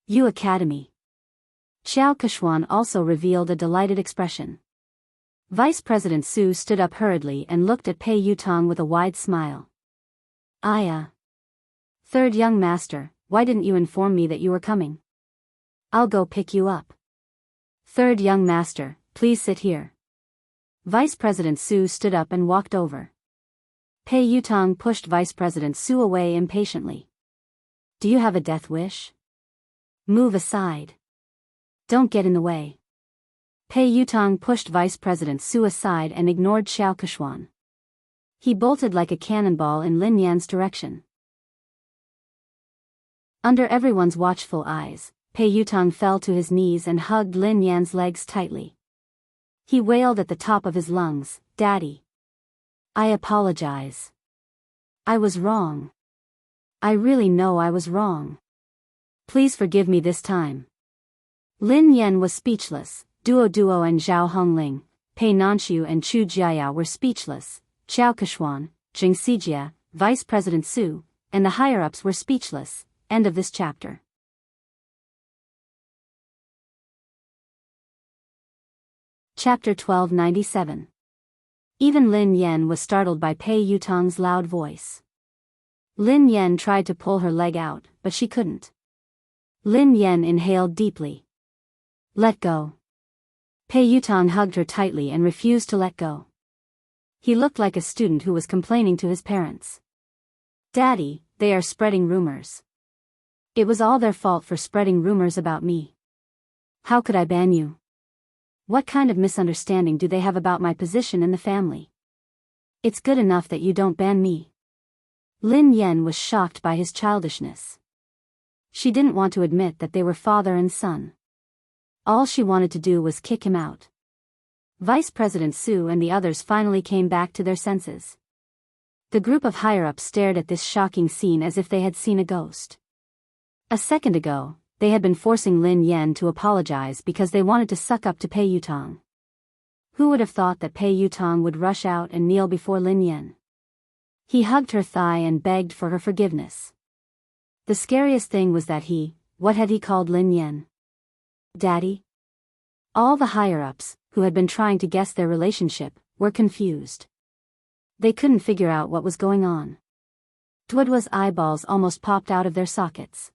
Yu Academy. Xiao Kechuan also revealed a delighted expression. Vice President Su stood up hurriedly and looked at Pei Yutong with a wide smile. Third young master, why didn't you inform me that you were coming? I'll go pick you up. Third young master, please sit here. Vice President Su stood up and walked over. Pei Yutong pushed Vice President Su away impatiently. Do you have a death wish? Move aside. Don't get in the way. Pei Yutong pushed Vice President Su aside and ignored Xiao Kechuan. He bolted like a cannonball in Lin Yan's direction. Under everyone's watchful eyes, Pei Yutong fell to his knees and hugged Lin Yan's legs tightly. He wailed at the top of his lungs, Daddy. I apologize. I was wrong. I really know I was wrong. Please forgive me this time. Lin Yan was speechless. Duo and Zhao Hongling, Pei Nanshu and Chu Jiayao were speechless. Xiao Kechuan, Zheng Xijie, Vice President Su, and the higher-ups were speechless. End of this chapter. Chapter 1297. Even Lin Yan was startled by Pei Yutong's loud voice. Lin Yan tried to pull her leg out, but she couldn't. Lin Yan inhaled deeply. Let go. Pei Yutong hugged her tightly and refused to let go. He looked like a student who was complaining to his parents. Daddy, they are spreading rumors. It was all their fault for spreading rumors about me. How could I ban you? What kind of misunderstanding do they have about my position in the family? It's good enough that you don't ban me. Lin Yan was shocked by his childishness. She didn't want to admit that they were father and son. All she wanted to do was kick him out. Vice President Su and the others finally came back to their senses. The group of higher-ups stared at this shocking scene as if they had seen a ghost. A second ago, they had been forcing Lin Yan to apologize because they wanted to suck up to Pei Yutong. Who would have thought that Pei Yutong would rush out and kneel before Lin Yan? He hugged her thigh and begged for her forgiveness. The scariest thing was that he, what had he called Lin Yan? Daddy? All the higher-ups, who had been trying to guess their relationship, were confused. They couldn't figure out what was going on. Duodwa's eyeballs almost popped out of their sockets.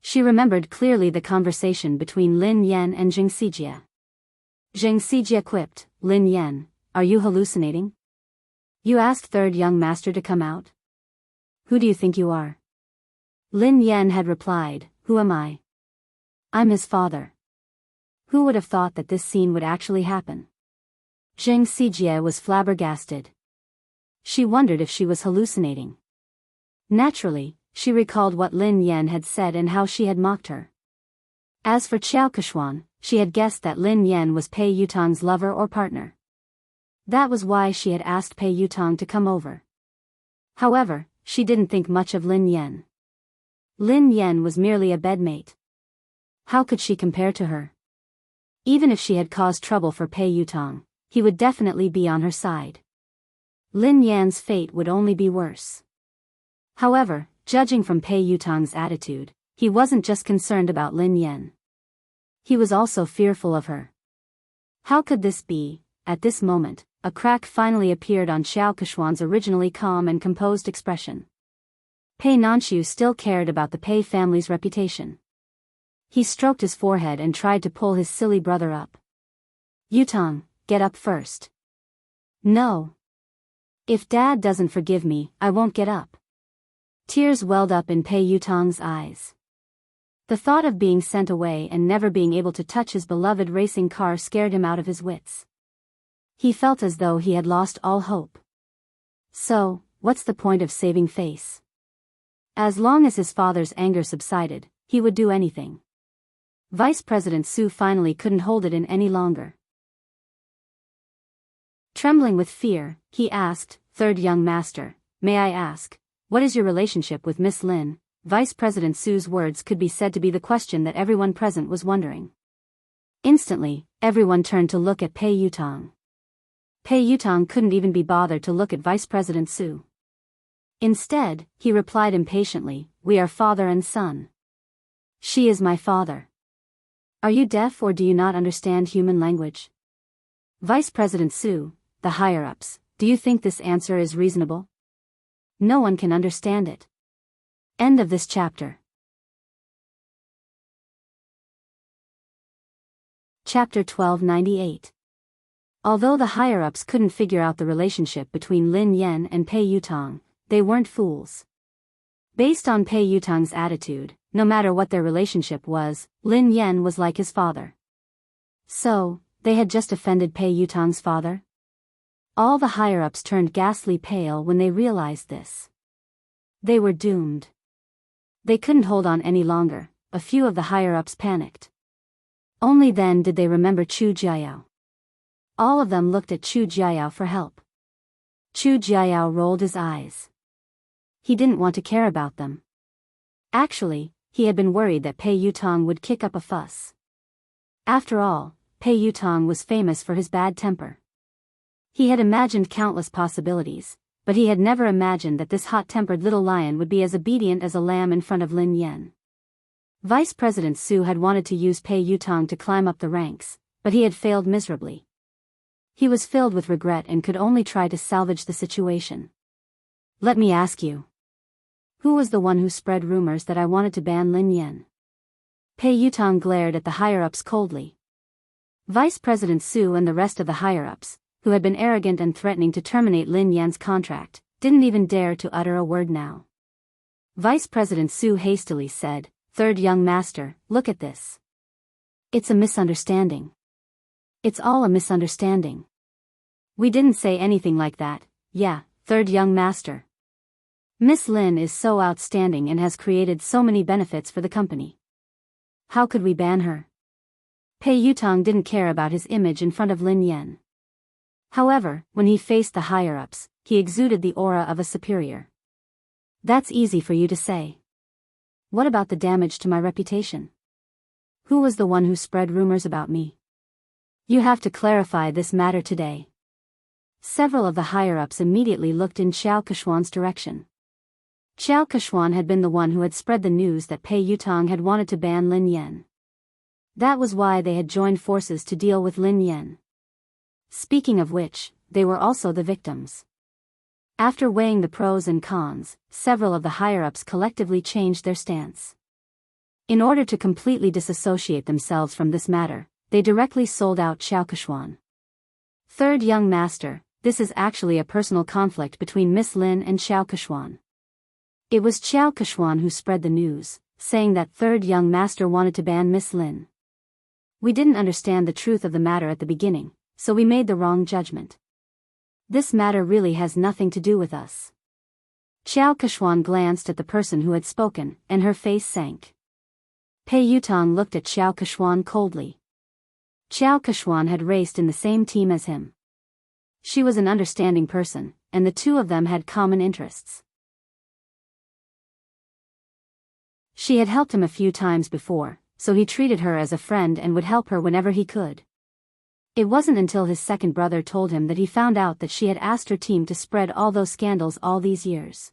She remembered clearly the conversation between Lin Yan and Zheng Xijie. Zheng Xijie quipped, "Lin Yan, are you hallucinating? You asked third young master to come out? Who do you think you are?" Lin Yan had replied, "Who am I? I'm his father." Who would have thought that this scene would actually happen? Zheng Xijie was flabbergasted. She wondered if she was hallucinating. Naturally, she recalled what Lin Yan had said and how she had mocked her. As for Xiao Kechuan, she had guessed that Lin Yan was Pei Yutong's lover or partner. That was why she had asked Pei Yutong to come over. However, she didn't think much of Lin Yan. Lin Yan was merely a bedmate. How could she compare to her? Even if she had caused trouble for Pei Yutong, he would definitely be on her side. Lin Yan's fate would only be worse. However, judging from Pei Yutong's attitude, he wasn't just concerned about Lin Yan. He was also fearful of her. How could this be? At this moment, a crack finally appeared on Xiao Kechuan's originally calm and composed expression. Pei Nanxiu still cared about the Pei family's reputation. He stroked his forehead and tried to pull his silly brother up. "Yutong, get up first." "No. If Dad doesn't forgive me, I won't get up." Tears welled up in Pei Yutong's eyes. The thought of being sent away and never being able to touch his beloved racing car scared him out of his wits. He felt as though he had lost all hope. So, what's the point of saving face? As long as his father's anger subsided, he would do anything. Vice President Su finally couldn't hold it in any longer. Trembling with fear, he asked, "Third young master, may I ask, what is your relationship with Miss Lin?" Vice President Su's words could be said to be the question that everyone present was wondering. Instantly, everyone turned to look at Pei Yutong. Pei Yutong couldn't even be bothered to look at Vice President Su. Instead, he replied impatiently, "We are father and son. She is my father. Are you deaf or do you not understand human language?" Vice President Su, the higher-ups, do you think this answer is reasonable? No one can understand it. End of this chapter. Chapter 1298. Although the higher-ups couldn't figure out the relationship between Lin Yan and Pei Yutong, they weren't fools. Based on Pei Yutong's attitude, no matter what their relationship was, Lin Yan was like his father. So, they had just offended Pei Yutong's father? All the higher-ups turned ghastly pale when they realized this. They were doomed. They couldn't hold on any longer. A few of the higher-ups panicked. Only then did they remember Chu Jiayao. All of them looked at Chu Jiayao for help. Chu Jiayao rolled his eyes. He didn't want to care about them. Actually, he had been worried that Pei Yutong would kick up a fuss. After all, Pei Yutong was famous for his bad temper. He had imagined countless possibilities, but he had never imagined that this hot-tempered little lion would be as obedient as a lamb in front of Lin Yan. Vice President Su had wanted to use Pei Yutong to climb up the ranks, but he had failed miserably. He was filled with regret and could only try to salvage the situation. "Let me ask you. Who was the one who spread rumors that I wanted to ban Lin Yan?" Pei Yutong glared at the higher-ups coldly. Vice President Su and the rest of the higher-ups, who had been arrogant and threatening to terminate Lin Yan's contract, didn't even dare to utter a word now. Vice President Su hastily said, "Third young master, look at this. It's a misunderstanding. It's all a misunderstanding. We didn't say anything like that, yeah, third young master. Miss Lin is so outstanding and has created so many benefits for the company. How could we ban her?" Pei Yutong didn't care about his image in front of Lin Yan. However, when he faced the higher-ups, he exuded the aura of a superior. "That's easy for you to say. What about the damage to my reputation? Who was the one who spread rumors about me? You have to clarify this matter today." Several of the higher-ups immediately looked in Xiao Kechuan's direction. Xiao Keshuan had been the one who had spread the news that Pei Yutong had wanted to ban Lin Yan. That was why they had joined forces to deal with Lin Yan. Speaking of which, they were also the victims. After weighing the pros and cons, several of the higher-ups collectively changed their stance. In order to completely disassociate themselves from this matter, they directly sold out Xiao Keshuan. Third young master, this is actually a personal conflict between Miss Lin and Xiao Keshuan. It was Xiao Keshuan who spread the news, saying that third young master wanted to ban Miss Lin. We didn't understand the truth of the matter at the beginning, so we made the wrong judgment. This matter really has nothing to do with us. Xiao Keshuan glanced at the person who had spoken, and her face sank. Pei Yutong looked at Xiao Keshuan coldly. Xiao Keshuan had raced in the same team as him. She was an understanding person, and the two of them had common interests. She had helped him a few times before, so he treated her as a friend and would help her whenever he could. It wasn't until his second brother told him that he found out that she had asked her team to spread all those scandals all these years.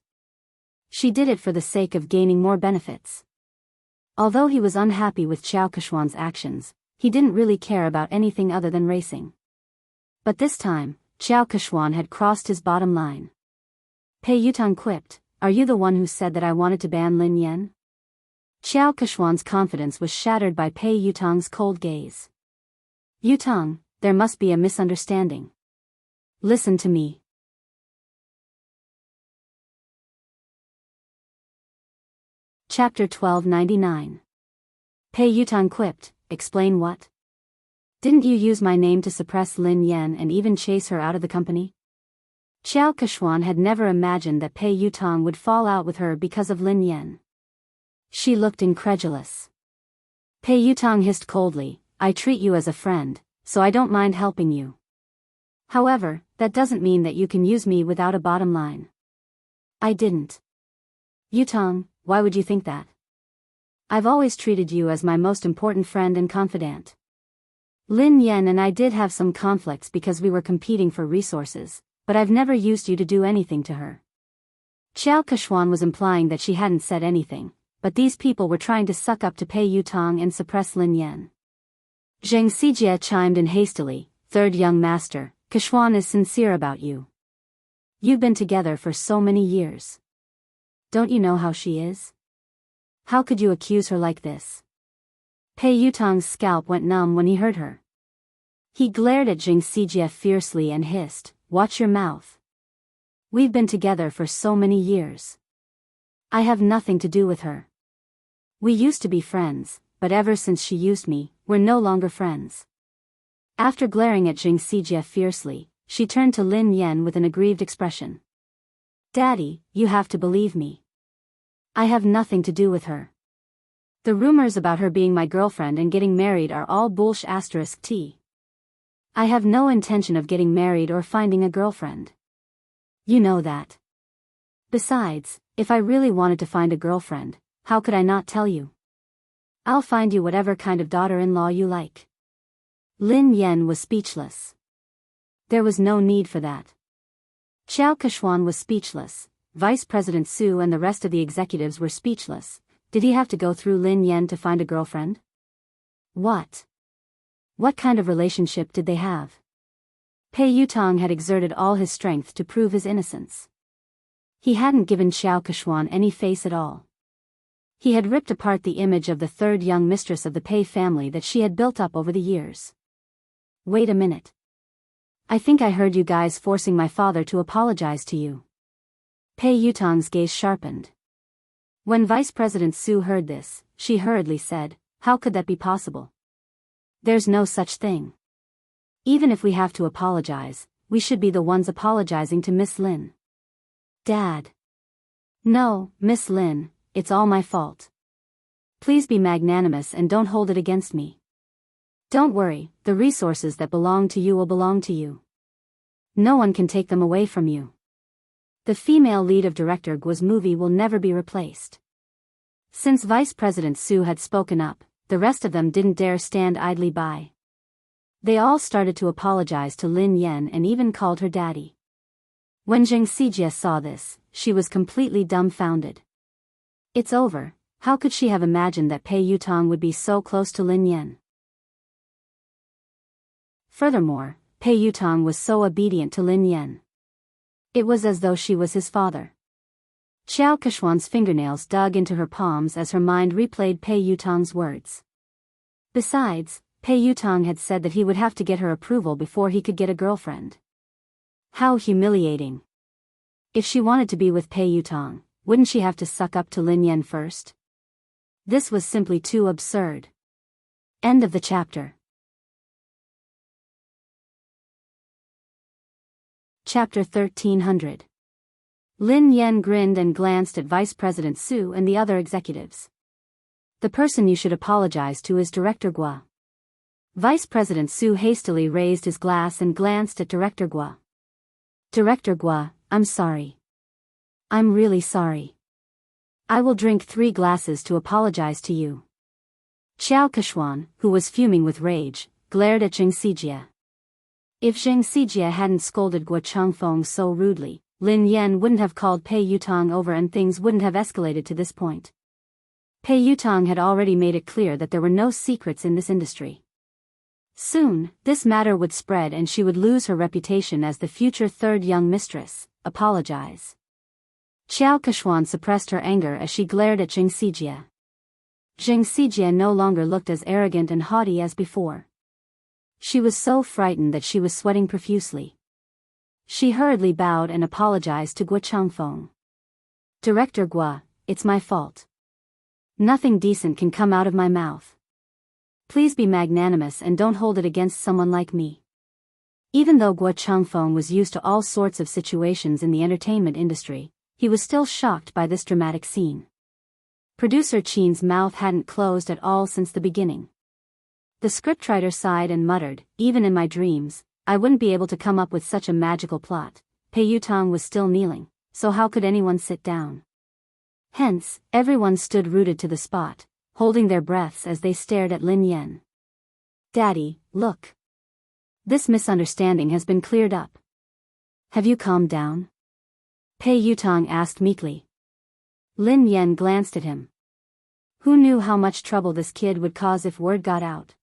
She did it for the sake of gaining more benefits. Although he was unhappy with Xiao Keshuan's actions, he didn't really care about anything other than racing. But this time, Xiao Keshuan had crossed his bottom line. Pei Yutong quipped, "Are you the one who said that I wanted to ban Lin Yan?" Xiao Keshuan's confidence was shattered by Pei Yutong's cold gaze. "Yutong, there must be a misunderstanding. Listen to me." Chapter 1299. Pei Yutong quipped, "Explain what? Didn't you use my name to suppress Lin Yan and even chase her out of the company?" Xiao Keshuan had never imagined that Pei Yutong would fall out with her because of Lin Yan. She looked incredulous. Pei Yutong hissed coldly, "I treat you as a friend, so I don't mind helping you. However, that doesn't mean that you can use me without a bottom line." "I didn't." "Yutong, why would you think that? I've always treated you as my most important friend and confidant. Lin Yan and I did have some conflicts because we were competing for resources, but I've never used you to do anything to her." Xiao Keshuan was implying that she hadn't said anything, but these people were trying to suck up to Pei Yutong and suppress Lin Yan. Zheng Xijie chimed in hastily, "Third young master, Keshuan is sincere about you. You've been together for so many years. Don't you know how she is? How could you accuse her like this?" Pei Yutong's scalp went numb when he heard her. He glared at Zheng Xijie fiercely and hissed, "Watch your mouth. We've been together for so many years. I have nothing to do with her. We used to be friends, but ever since she used me, we're no longer friends." After glaring at Zheng Xijie fiercely, she turned to Lin Yan with an aggrieved expression. "Daddy, you have to believe me. I have nothing to do with her. The rumors about her being my girlfriend and getting married are all bullsh*. I have no intention of getting married or finding a girlfriend. You know that. Besides, if I really wanted to find a girlfriend, how could I not tell you? I'll find you whatever kind of daughter-in-law you like." Lin Yan was speechless. There was no need for that. Xiao Keshuan was speechless, Vice President Su and the rest of the executives were speechless. Did he have to go through Lin Yan to find a girlfriend? What? What kind of relationship did they have? Pei Yutong had exerted all his strength to prove his innocence. He hadn't given Xiao Keshuan any face at all. He had ripped apart the image of the third young mistress of the Pei family that she had built up over the years. "Wait a minute. I think I heard you guys forcing my father to apologize to you." Pei Yutong's gaze sharpened. When Vice President Su heard this, she hurriedly said, "How could that be possible? There's no such thing. Even if we have to apologize, we should be the ones apologizing to Miss Lin." "Dad." "No, Miss Lin, it's all my fault. Please be magnanimous and don't hold it against me. Don't worry, the resources that belong to you will belong to you. No one can take them away from you. The female lead of Director Guo's movie will never be replaced." Since Vice President Su had spoken up, the rest of them didn't dare stand idly by. They all started to apologize to Lin Yan and even called her daddy. When Zheng Sijie saw this, she was completely dumbfounded. It's over. How could she have imagined that Pei Yutong would be so close to Lin Yan? Furthermore, Pei Yutong was so obedient to Lin Yan. It was as though she was his father. Xiao Keshuan's fingernails dug into her palms as her mind replayed Pei Yutong's words. Besides, Pei Yutong had said that he would have to get her approval before he could get a girlfriend. How humiliating. If she wanted to be with Pei Yutong, wouldn't she have to suck up to Lin Yan first? This was simply too absurd. End of the chapter. Chapter 1300. Lin Yan grinned and glanced at Vice President Su and the other executives. The person you should apologize to is Director Gua. Vice President Su hastily raised his glass and glanced at Director Gua. Director Gua, I'm sorry. I'm really sorry. I will drink 3 glasses to apologize to you. Xiao Keshuan, who was fuming with rage, glared at Zheng Sijie. If Zheng Sijie hadn't scolded Guo Changfeng so rudely, Lin Yan wouldn't have called Pei Yutong over and things wouldn't have escalated to this point. Pei Yutong had already made it clear that there were no secrets in this industry. Soon, this matter would spread and she would lose her reputation as the future third young mistress. Apologize. Xiao Keshuan suppressed her anger as she glared at Zheng Sijie. Zheng Sijie no longer looked as arrogant and haughty as before. She was so frightened that she was sweating profusely. She hurriedly bowed and apologized to Guo Changfeng. Director Gua, it's my fault. Nothing decent can come out of my mouth. Please be magnanimous and don't hold it against someone like me. Even though Guo Changfeng was used to all sorts of situations in the entertainment industry, he was still shocked by this dramatic scene. Producer Qin's mouth hadn't closed at all since the beginning. The scriptwriter sighed and muttered, even in my dreams, I wouldn't be able to come up with such a magical plot. Pei Yutong was still kneeling, so how could anyone sit down? Hence, everyone stood rooted to the spot, holding their breaths as they stared at Lin Yan. Daddy, look. This misunderstanding has been cleared up. Have you calmed down? Pei Yutong asked meekly. Lin Yan glanced at him. Who knew how much trouble this kid would cause if word got out?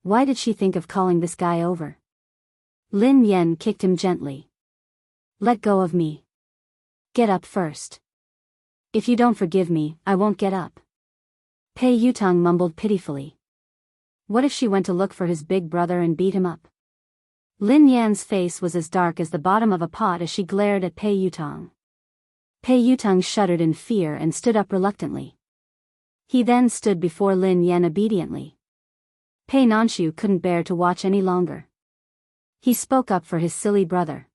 Why did she think of calling this guy over? Lin Yan kicked him gently. Let go of me. Get up first. If you don't forgive me, I won't get up. Pei Yutong mumbled pitifully. What if she went to look for his big brother and beat him up? Lin Yan's face was as dark as the bottom of a pot as she glared at Pei Yutong. Pei Yutong shuddered in fear and stood up reluctantly. He then stood before Lin Yan obediently. Pei Nanshu couldn't bear to watch any longer. He spoke up for his silly brother.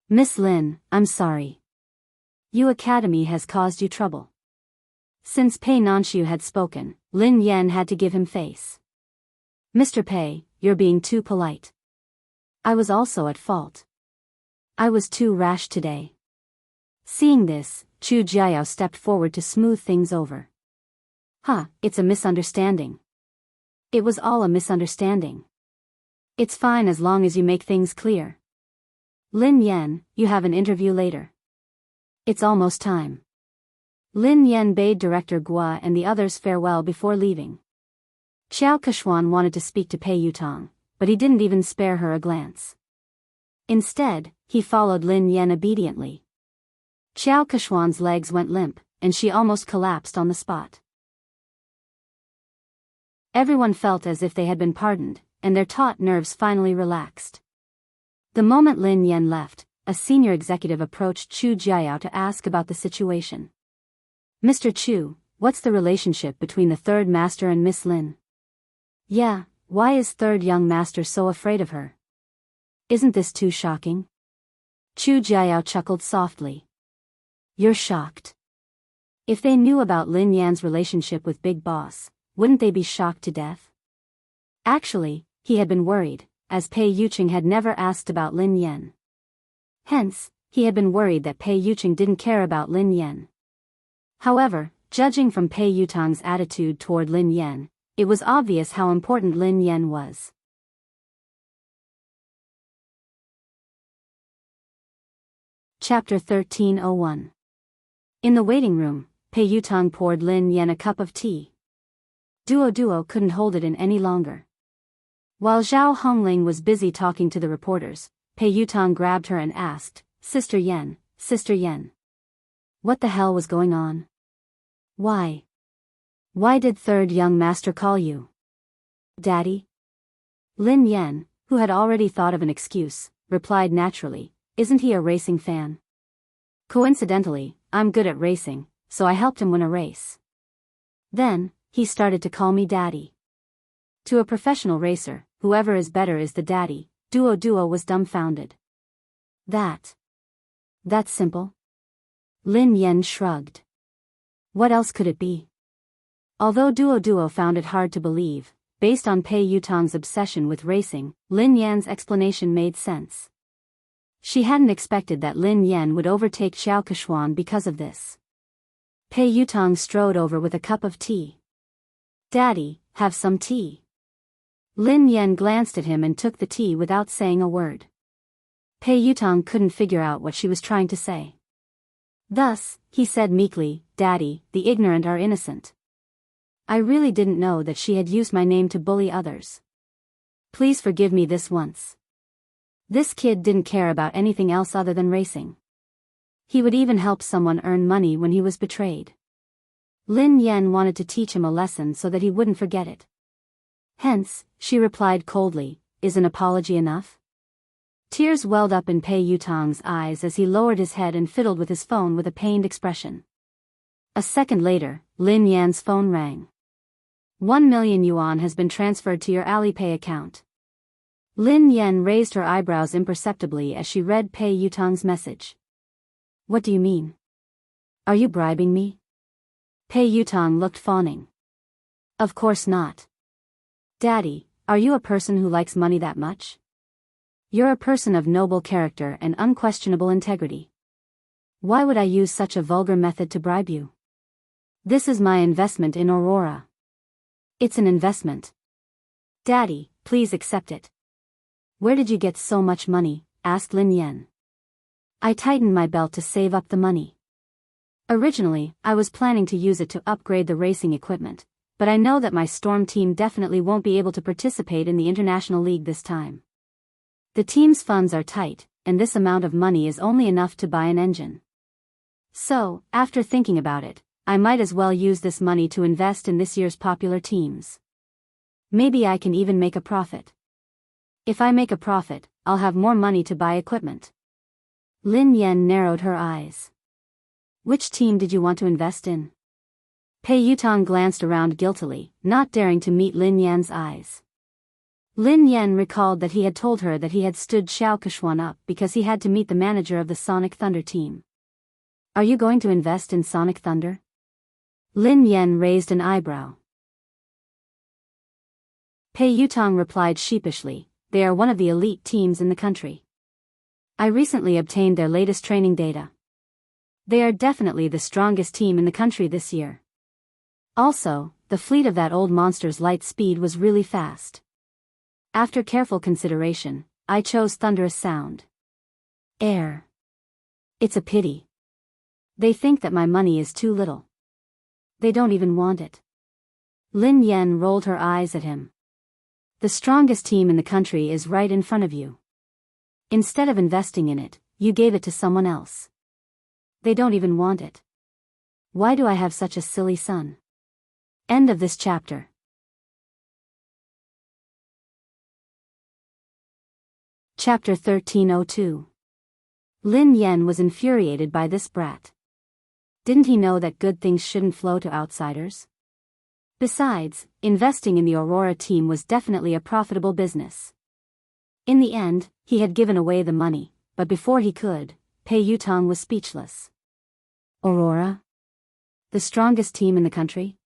Miss Lin, I'm sorry. Yu Academy has caused you trouble. Since Pei Nanshu had spoken, Lin Yan had to give him face. Mr. Pei, you're being too polite. I was also at fault. I was too rash today. Seeing this, Chu Jiao stepped forward to smooth things over. It's a misunderstanding. It was all a misunderstanding. It's fine as long as you make things clear. Lin Yan, you have an interview later. It's almost time. Lin Yan bade Director Gua and the others farewell before leaving. Xiao Keshuan wanted to speak to Pei Yutong, but he didn't even spare her a glance. Instead, he followed Lin Yan obediently. Xiao Keshuan's legs went limp, and she almost collapsed on the spot. Everyone felt as if they had been pardoned, and their taut nerves finally relaxed. The moment Lin Yan left, a senior executive approached Chu Jiao to ask about the situation. Mr. Chu, what's the relationship between the third master and Miss Lin? Yeah, why is third young master so afraid of her? Isn't this too shocking? Chu Jiao chuckled softly. You're shocked. If they knew about Lin Yan's relationship with Big Boss, wouldn't they be shocked to death? Actually, he had been worried, as Pei Yuqing had never asked about Lin Yan. Hence, he had been worried that Pei Yuqing didn't care about Lin Yan. However, judging from Pei Yutong's attitude toward Lin Yan, it was obvious how important Lin Yan was. Chapter 1301. In the waiting room, Pei Yutang poured Lin Yan a cup of tea. Duo couldn't hold it in any longer. While Zhao Hongling was busy talking to the reporters, Pei Yutang grabbed her and asked, Sister Yan. What the hell was going on? Why did third young master call you? Daddy? Lin Yan, who had already thought of an excuse, replied naturally, isn't he a racing fan? Coincidentally, I'm good at racing, so I helped him win a race. Then, he started to call me daddy. To a professional racer, whoever is better is the daddy. Duo was dumbfounded. That's simple? Lin Yan shrugged. What else could it be? Although Duo found it hard to believe, based on Pei Yutang's obsession with racing, Lin Yan's explanation made sense. She hadn't expected that Lin Yan would overtake Xiao Keshuan because of this. Pei Yutang strode over with a cup of tea. Daddy, have some tea. Lin Yan glanced at him and took the tea without saying a word. Pei Yutang couldn't figure out what she was trying to say. Thus, he said meekly, Daddy, the ignorant are innocent. I really didn't know that she had used my name to bully others. Please forgive me this once. This kid didn't care about anything else other than racing. He would even help someone earn money when he was betrayed. Lin Yan wanted to teach him a lesson so that he wouldn't forget it. Hence, she replied coldly, is an apology enough? Tears welled up in Pei Yutang's eyes as he lowered his head and fiddled with his phone with a pained expression. A second later, Lin Yan's phone rang. 1 million yuan has been transferred to your Alipay account. Lin Yan raised her eyebrows imperceptibly as she read Pei Yutang's message. What do you mean? Are you bribing me? Pei Yutang looked fawning. Of course not. Daddy, are you a person who likes money that much? You're a person of noble character and unquestionable integrity. Why would I use such a vulgar method to bribe you? This is my investment in Aurora. It's an investment. Daddy, please accept it. Where did you get so much money? Asked Lin Yan. I tightened my belt to save up the money. Originally, I was planning to use it to upgrade the racing equipment, but I know that my Storm team definitely won't be able to participate in the International League this time. The team's funds are tight, and this amount of money is only enough to buy an engine. So, after thinking about it, I might as well use this money to invest in this year's popular teams. Maybe I can even make a profit. If I make a profit, I'll have more money to buy equipment. Lin Yan narrowed her eyes. Which team did you want to invest in? Pei Yutang glanced around guiltily, not daring to meet Lin Yan's eyes. Lin Yan recalled that he had told her that he had stood Xiao Keshuan up because he had to meet the manager of the Sonic Thunder team. Are you going to invest in Sonic Thunder? Lin Yan raised an eyebrow. Pei Yutang replied sheepishly, they are one of the elite teams in the country. I recently obtained their latest training data. They are definitely the strongest team in the country this year. Also, the fleet of that old monster's light speed was really fast. After careful consideration, I chose Thunderous Sound. Air. It's a pity. They think that my money is too little. They don't even want it. Lin Yan rolled her eyes at him. The strongest team in the country is right in front of you. Instead of investing in it, you gave it to someone else. They don't even want it. Why do I have such a silly son? End of this chapter. Chapter 1302. Lin Yan was infuriated by this brat. Didn't he know that good things shouldn't flow to outsiders? Besides, investing in the Aurora team was definitely a profitable business. In the end, he had given away the money, but before he could, Pei Yutang was speechless. Aurora? The strongest team in the country?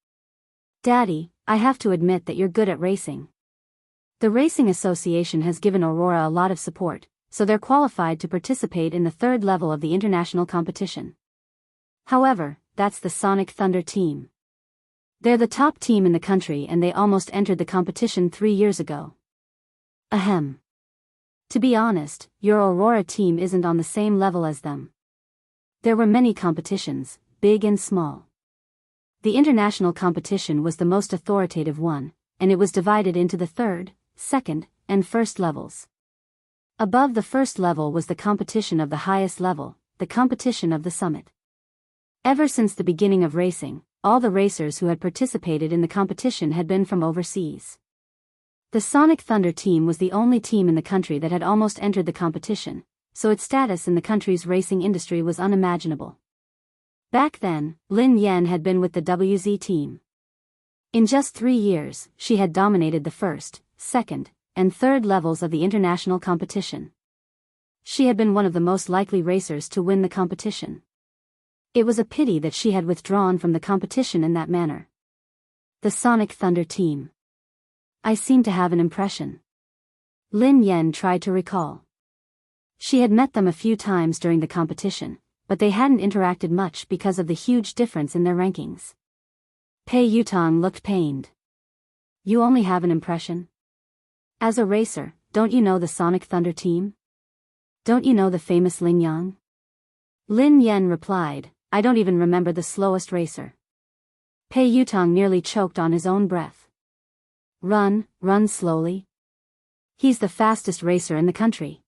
Daddy, I have to admit that you're good at racing. The Racing Association has given Aurora a lot of support, so they're qualified to participate in the third level of the international competition. However, that's the Sonic Thunder team. They're the top team in the country and they almost entered the competition 3 years ago. Ahem. To be honest, your Aurora team isn't on the same level as them. There were many competitions, big and small. The international competition was the most authoritative one, and it was divided into the third, second, and first levels. Above the first level was the competition of the highest level, the competition of the summit. Ever since the beginning of racing, all the racers who had participated in the competition had been from overseas. The Sonic Thunder team was the only team in the country that had almost entered the competition, so its status in the country's racing industry was unimaginable. Back then, Lin Yan had been with the WZ team. In just 3 years, she had dominated the first, second, and third levels of the international competition. She had been one of the most likely racers to win the competition. It was a pity that she had withdrawn from the competition in that manner. The Sonic Thunder team. I seem to have an impression. Lin Yan tried to recall. She had met them a few times during the competition, but they hadn't interacted much because of the huge difference in their rankings. Pei Yutong looked pained. You only have an impression? As a racer, don't you know the Sonic Thunder team? Don't you know the famous Ling Yang? Lin Yan replied, I don't even remember the slowest racer. Pei Yutong nearly choked on his own breath. Run slowly. He's the fastest racer in the country.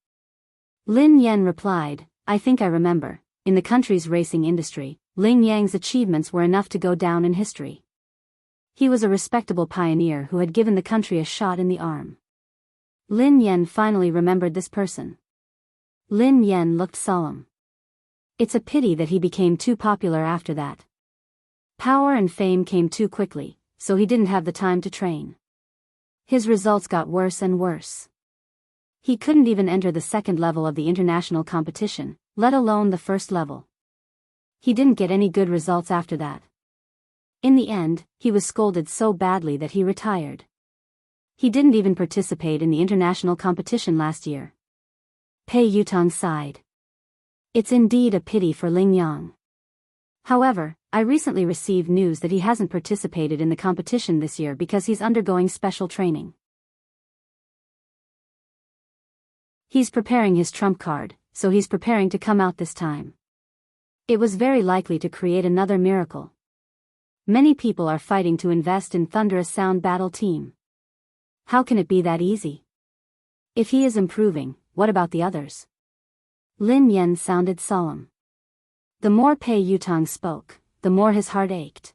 Lin Yan replied, I think I remember. In the country's racing industry, Ling Yang's achievements were enough to go down in history. He was a respectable pioneer who had given the country a shot in the arm. Lin Yan finally remembered this person. Lin Yan looked solemn. It's a pity that he became too popular after that. Power and fame came too quickly, so he didn't have the time to train. His results got worse and worse. He couldn't even enter the second level of the international competition, let alone the first level. He didn't get any good results after that. In the end, he was scolded so badly that he retired. He didn't even participate in the international competition last year. Pei Yutong sighed. It's indeed a pity for Ling Yang. However, I recently received news that he hasn't participated in the competition this year because he's undergoing special training. He's preparing his trump card, so he's preparing to come out this time. It was very likely to create another miracle. Many people are fighting to invest in Thunderous Sound Battle Team. How can it be that easy? If he is improving, what about the others? Lin Yan sounded solemn. The more Pei Yutong spoke, the more his heart ached.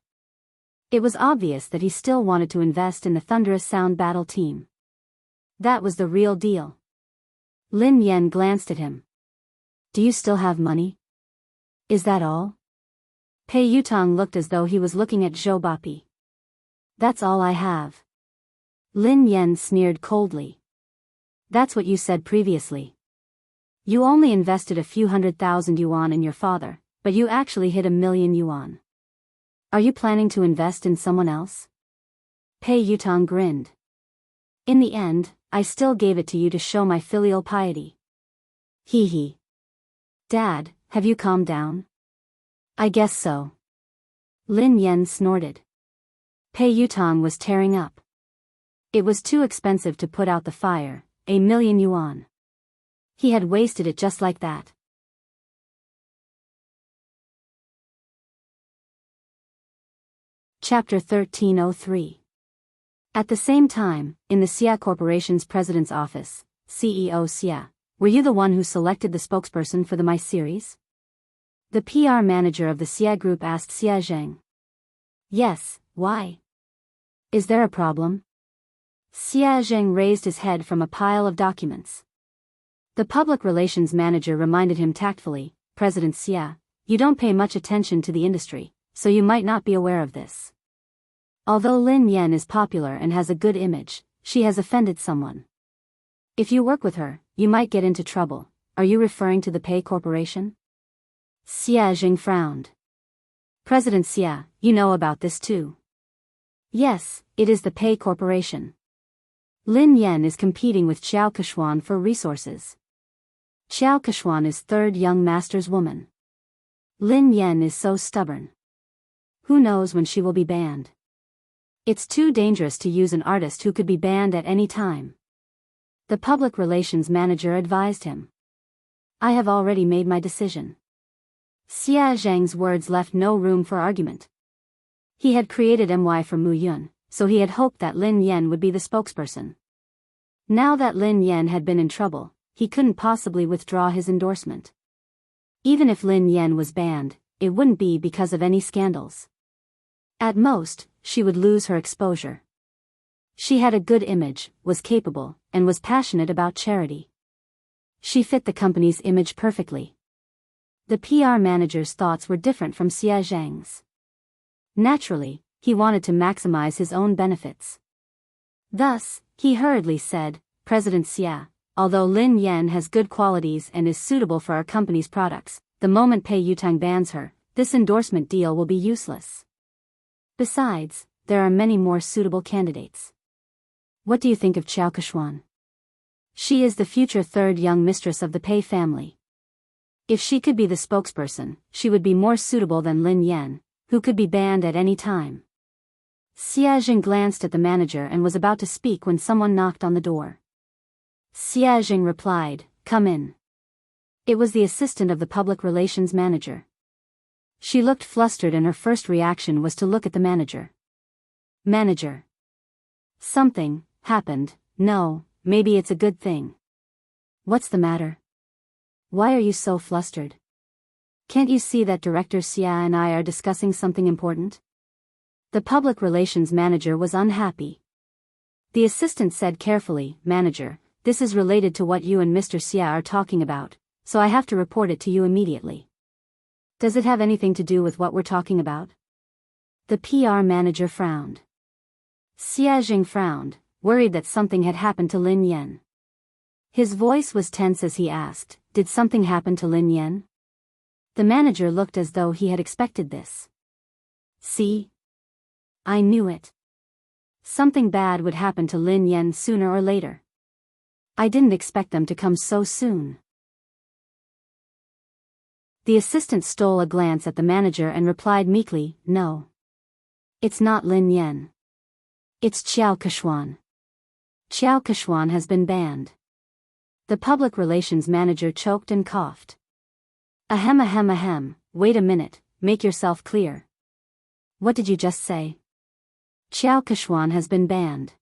It was obvious that he still wanted to invest in the Thunderous Sound Battle Team. That was the real deal. Lin Yan glanced at him. Do you still have money? Is that all? Pei Yutong looked as though he was looking at Zhou Bapi. That's all I have. Lin Yan sneered coldly. That's what you said previously. You only invested a few 100,000 yuan in your father, but you actually hit 1,000,000 yuan. Are you planning to invest in someone else? Pei Yutong grinned. In the end, I still gave it to you to show my filial piety. Hee hee. Dad, have you calmed down? I guess so. Lin Yan snorted. Pei Yutong was tearing up. It was too expensive to put out the fire, 1,000,000 yuan. He had wasted it just like that. Chapter 1303. At the same time, in the Xia Corporation's president's office, CEO Xia, were you the one who selected the spokesperson for the My series? The PR manager of the Xia Group asked Xia Zheng. Yes, why? Is there a problem? Xia Zheng raised his head from a pile of documents. The public relations manager reminded him tactfully, President Xia, you don't pay much attention to the industry, so you might not be aware of this. Although Lin Yan is popular and has a good image, she has offended someone. If you work with her, you might get into trouble. Are you referring to the Pei Corporation? Xia Jing frowned. President Xia, you know about this too. Yes, it is the Pei Corporation. Lin Yan is competing with Xiao Keshuan for resources. Xiao Keshuan is third young master's woman. Lin Yan is so stubborn. Who knows when she will be banned? It's too dangerous to use an artist who could be banned at any time. The public relations manager advised him. I have already made my decision. Xia Zhang's words left no room for argument. He had created MY for Mu Yun, so he had hoped that Lin Yan would be the spokesperson. Now that Lin Yan had been in trouble, he couldn't possibly withdraw his endorsement. Even if Lin Yan was banned, it wouldn't be because of any scandals. At most, she would lose her exposure. She had a good image, was capable, and was passionate about charity. She fit the company's image perfectly. The PR manager's thoughts were different from Xia Zhang's. Naturally, he wanted to maximize his own benefits. Thus, he hurriedly said, President Xia, although Lin Yan has good qualities and is suitable for our company's products, the moment Pei Yutang bans her, this endorsement deal will be useless. Besides, there are many more suitable candidates. What do you think of Qiao Keshuan? She is the future third young mistress of the Pei family. If she could be the spokesperson, she would be more suitable than Lin Yan, who could be banned at any time. Xia Jing glanced at the manager and was about to speak when someone knocked on the door. Xia Jing replied, Come in. It was the assistant of the public relations manager. She looked flustered and her first reaction was to look at the manager. Manager. Something happened. No, maybe it's a good thing. What's the matter? Why are you so flustered? Can't you see that Director Xia and I are discussing something important? The public relations manager was unhappy. The assistant said carefully, Manager, this is related to what you and Mr. Xia are talking about, so I have to report it to you immediately. Does it have anything to do with what we're talking about? The PR manager frowned. Xia Jing frowned, worried that something had happened to Lin Yan. His voice was tense as he asked, Did something happen to Lin Yan? The manager looked as though he had expected this. See? I knew it. Something bad would happen to Lin Yan sooner or later. I didn't expect them to come so soon. The assistant stole a glance at the manager and replied meekly, No. It's not Lin Yan. It's Qiao Keshuan. Qiao Keshuan has been banned. The public relations manager choked and coughed. Ahem, wait a minute, make yourself clear. What did you just say? Qiao Keshuan has been banned.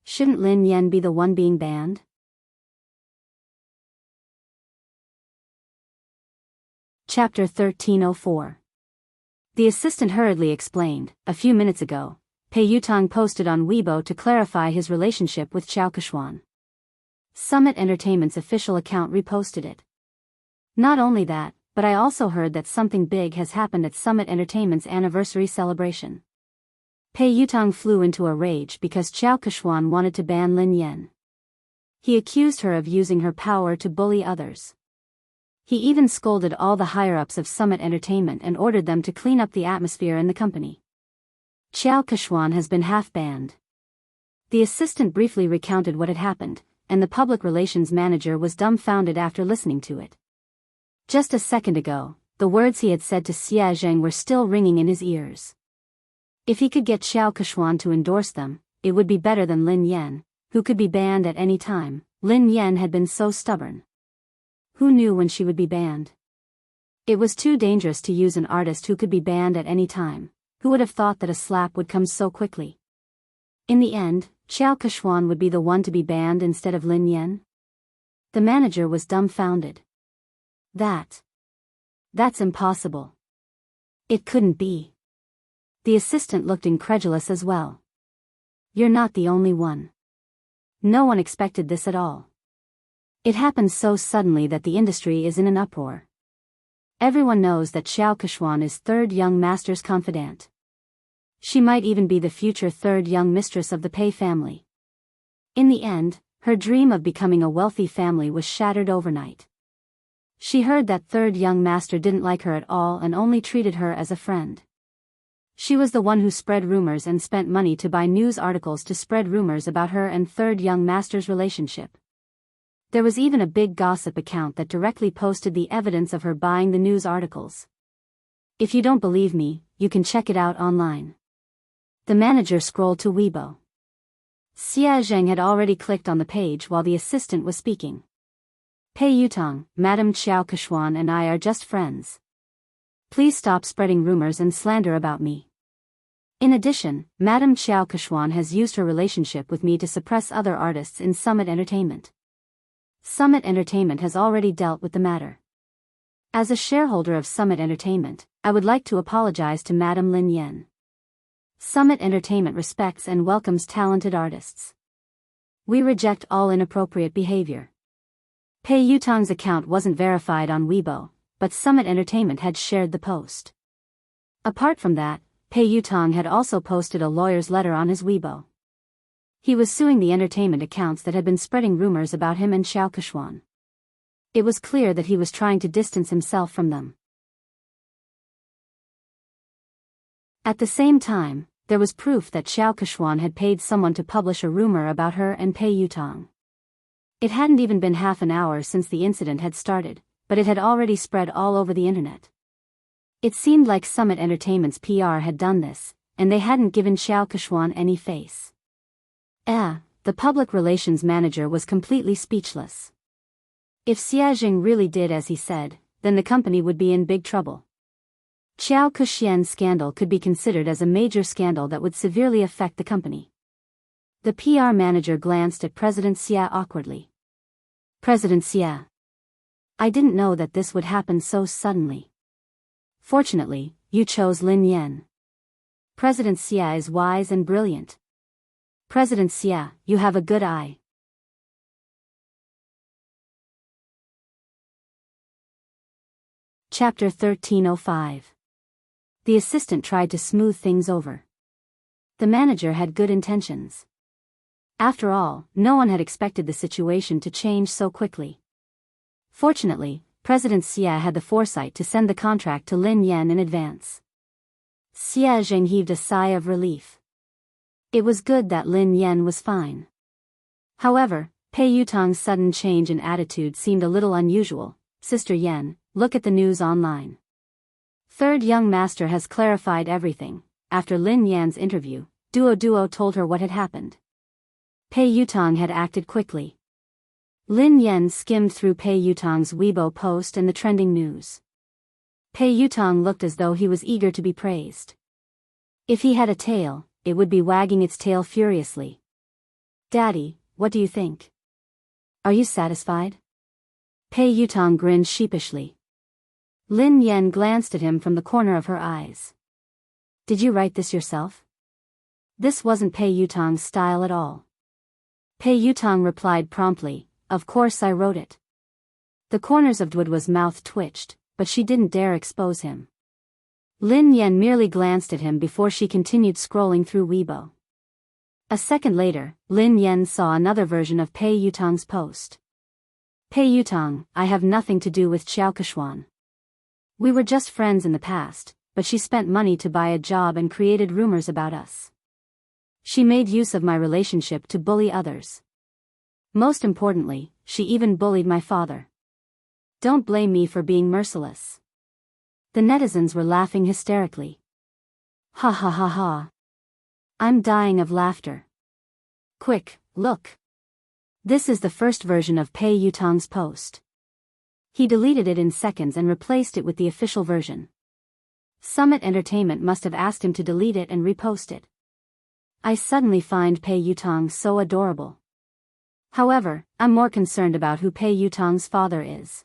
Shouldn't Lin Yan be the one being banned? Chapter 1304. The assistant hurriedly explained, A few minutes ago, Pei Yutang posted on Weibo to clarify his relationship with Qiao Keshuan. Summit Entertainment's official account reposted it. Not only that, but I also heard that something big has happened at Summit Entertainment's anniversary celebration. Pei Yutang flew into a rage because Qiao Keshuan wanted to ban Lin Yan. He accused her of using her power to bully others. He even scolded all the higher-ups of Summit Entertainment and ordered them to clean up the atmosphere in the company. Qiao Keshuan has been half-banned. The assistant briefly recounted what had happened, and the public relations manager was dumbfounded after listening to it. Just a second ago, the words he had said to Xia Zhang were still ringing in his ears. If he could get Qiao Keshuan to endorse them, it would be better than Lin Yan, who could be banned at any time. Lin Yan had been so stubborn. Who knew when she would be banned? It was too dangerous to use an artist who could be banned at any time. Who would have thought that a slap would come so quickly? In the end, Qiao Keshuan would be the one to be banned instead of Lin Yan? The manager was dumbfounded. That's impossible. It couldn't be. The assistant looked incredulous as well. You're not the only one. No one expected this at all. It happened so suddenly that the industry is in an uproar. Everyone knows that Qiao Keshuan is third young master's confidant. She might even be the future third young mistress of the Pei family. In the end, her dream of becoming a wealthy family was shattered overnight. She heard that third young master didn't like her at all and only treated her as a friend. She was the one who spread rumors and spent money to buy news articles to spread rumors about her and third young master's relationship. There was even a big gossip account that directly posted the evidence of her buying the news articles. If you don't believe me, you can check it out online. The manager scrolled to Weibo. Xia Zheng had already clicked on the page while the assistant was speaking. Pei Yutang, Madame Qiao Keshuan and I are just friends. Please stop spreading rumors and slander about me. In addition, Madame Xiao Keshuan has used her relationship with me to suppress other artists in Summit Entertainment. Summit Entertainment has already dealt with the matter. As a shareholder of Summit Entertainment, I would like to apologize to Madame Lin Yan. Summit Entertainment respects and welcomes talented artists. We reject all inappropriate behavior. Pei Yutong's account wasn't verified on Weibo, but Summit Entertainment had shared the post. Apart from that, Pei Yutong had also posted a lawyer's letter on his Weibo. He was suing the entertainment accounts that had been spreading rumors about him and Xiao Keshuan. It was clear that he was trying to distance himself from them. At the same time, there was proof that Xiao Keshuan had paid someone to publish a rumor about her and Pei Yutong. It hadn't even been half an hour since the incident had started, but it had already spread all over the internet. It seemed like Summit Entertainment's PR had done this, and they hadn't given Xiao Keshuan any face. The public relations manager was completely speechless. If Xia Jing really did as he said, then the company would be in big trouble. Xiao Kexian's scandal could be considered as a major scandal that would severely affect the company. The PR manager glanced at President Xia awkwardly. President Xia. I didn't know that this would happen so suddenly. Fortunately, you chose Lin Yan. President Xia is wise and brilliant. President Xia, you have a good eye. Chapter 1305. The assistant tried to smooth things over. The manager had good intentions. After all, no one had expected the situation to change so quickly. Fortunately, President Xia had the foresight to send the contract to Lin Yan in advance. Xia Jing heaved a sigh of relief. It was good that Lin Yan was fine. However, Pei Yutong's sudden change in attitude seemed a little unusual. Sister Yan, look at the news online. Third young master has clarified everything. After Lin Yan's interview, Duo told her what had happened. Pei Yutong had acted quickly. Lin Yan skimmed through Pei Yutong's Weibo post and the trending news. Pei Yutong looked as though he was eager to be praised. If he had a tail, it would be wagging its tail furiously. Daddy, what do you think? Are you satisfied? Pei Yutong grinned sheepishly. Lin Yan glanced at him from the corner of her eyes. Did you write this yourself? This wasn't Pei Yutong's style at all. Pei Yutong replied promptly, of course I wrote it. The corners of Duo's mouth twitched, but she didn't dare expose him. Lin Yan merely glanced at him before she continued scrolling through Weibo. A second later, Lin Yan saw another version of Pei Yutong's post. Pei Yutong, I have nothing to do with Xiao Keshuan. We were just friends in the past, but she spent money to buy a job and created rumors about us. She made use of my relationship to bully others. Most importantly, she even bullied my father. Don't blame me for being merciless. The netizens were laughing hysterically. Ha ha ha ha. I'm dying of laughter. Quick, look. This is the first version of Pei Yutong's post. He deleted it in seconds and replaced it with the official version. Summit Entertainment must have asked him to delete it and repost it. I suddenly find Pei Yutong so adorable. However, I'm more concerned about who Pei Yutong's father is.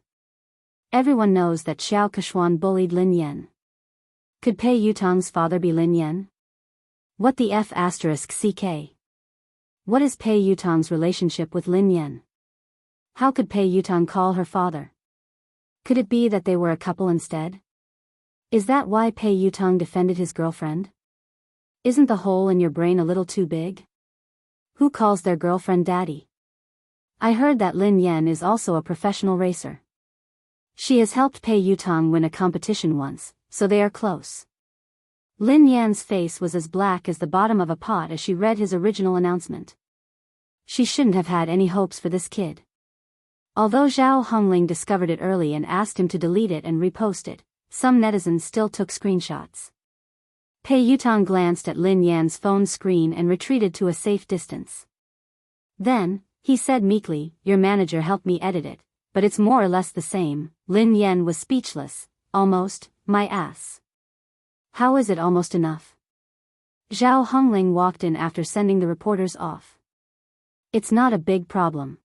Everyone knows that Xiao Keshuan bullied Lin Yan. Could Pei Yutong's father be Lin Yan? What the F***ck? What is Pei Yutong's relationship with Lin Yan? How could Pei Yutong call her father? Could it be that they were a couple instead? Is that why Pei Yutong defended his girlfriend? Isn't the hole in your brain a little too big? Who calls their girlfriend daddy? I heard that Lin Yan is also a professional racer. She has helped Pei Yutong win a competition once, so they are close. Lin Yan's face was as black as the bottom of a pot as she read his original announcement. She shouldn't have had any hopes for this kid. Although Zhao Hongling discovered it early and asked him to delete it and repost it, some netizens still took screenshots. Pei Yutong glanced at Lin Yan's phone screen and retreated to a safe distance. Then, he said meekly, your manager helped me edit it, but it's more or less the same. Lin Yan was speechless, almost, My ass. How is it almost enough? Zhao Hongling walked in after sending the reporters off. It's not a big problem.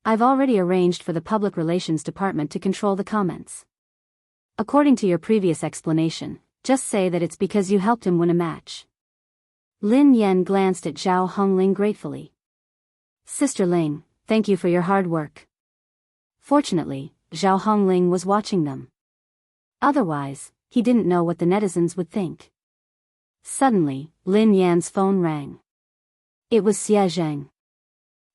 I've already arranged for the public relations department to control the comments. According to your previous explanation, just say that it's because you helped him win a match. Lin Yan glanced at Zhao Hongling gratefully. Sister Ling, thank you for your hard work. Fortunately, Zhao Hongling was watching them. Otherwise, he didn't know what the netizens would think. Suddenly, Lin Yan's phone rang. It was Xie Zheng.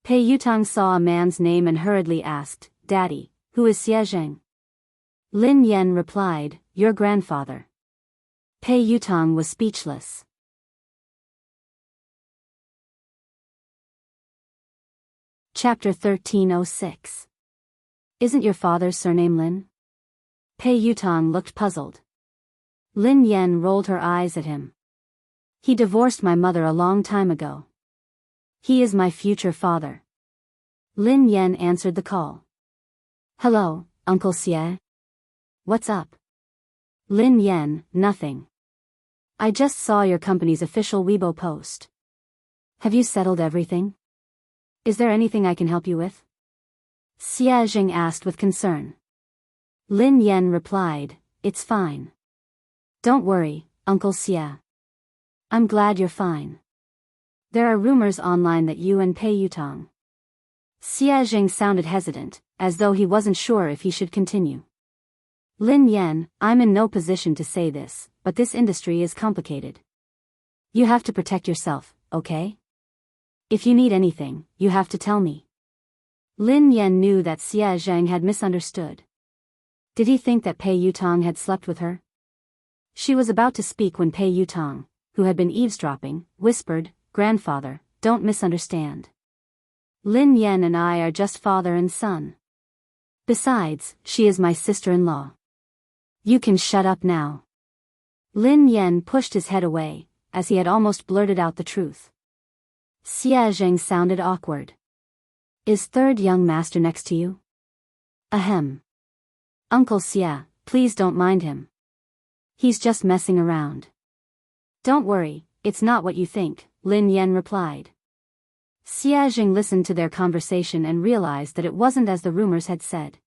Pei Yutang saw a man's name and hurriedly asked, Daddy, who is Xie Zheng? Lin Yan replied, your grandfather. Pei Yutang was speechless. Chapter 1306. Isn't your father's surname Lin? Pei Yutang looked puzzled. Lin Yan rolled her eyes at him. He divorced my mother a long time ago. He is my future father. Lin Yan answered the call. Hello, Uncle Xie. What's up? Lin Yan, nothing. I just saw your company's official Weibo post. Have you settled everything? Is there anything I can help you with? Xie Zheng asked with concern. Lin Yan replied, it's fine. Don't worry, Uncle Xie. I'm glad you're fine. There are rumors online that you and Pei Yutang. Xie Zheng sounded hesitant, as though he wasn't sure if he should continue. Lin Yan, I'm in no position to say this, but this industry is complicated. You have to protect yourself, okay? If you need anything, you have to tell me. Lin Yan knew that Xie Zheng had misunderstood. Did he think that Pei Yutang had slept with her? She was about to speak when Pei Yutang, who had been eavesdropping, whispered, Grandfather, don't misunderstand. Lin Yan and I are just father and son. Besides, she is my sister-in-law. You can shut up now. Lin Yan pushed his head away, as he had almost blurted out the truth. Xie Zheng sounded awkward. Is third young master next to you? Ahem. Uncle Xie, please don't mind him. He's just messing around. Don't worry, it's not what you think, Lin Yan replied. Xie Zheng listened to their conversation and realized that it wasn't as the rumors had said.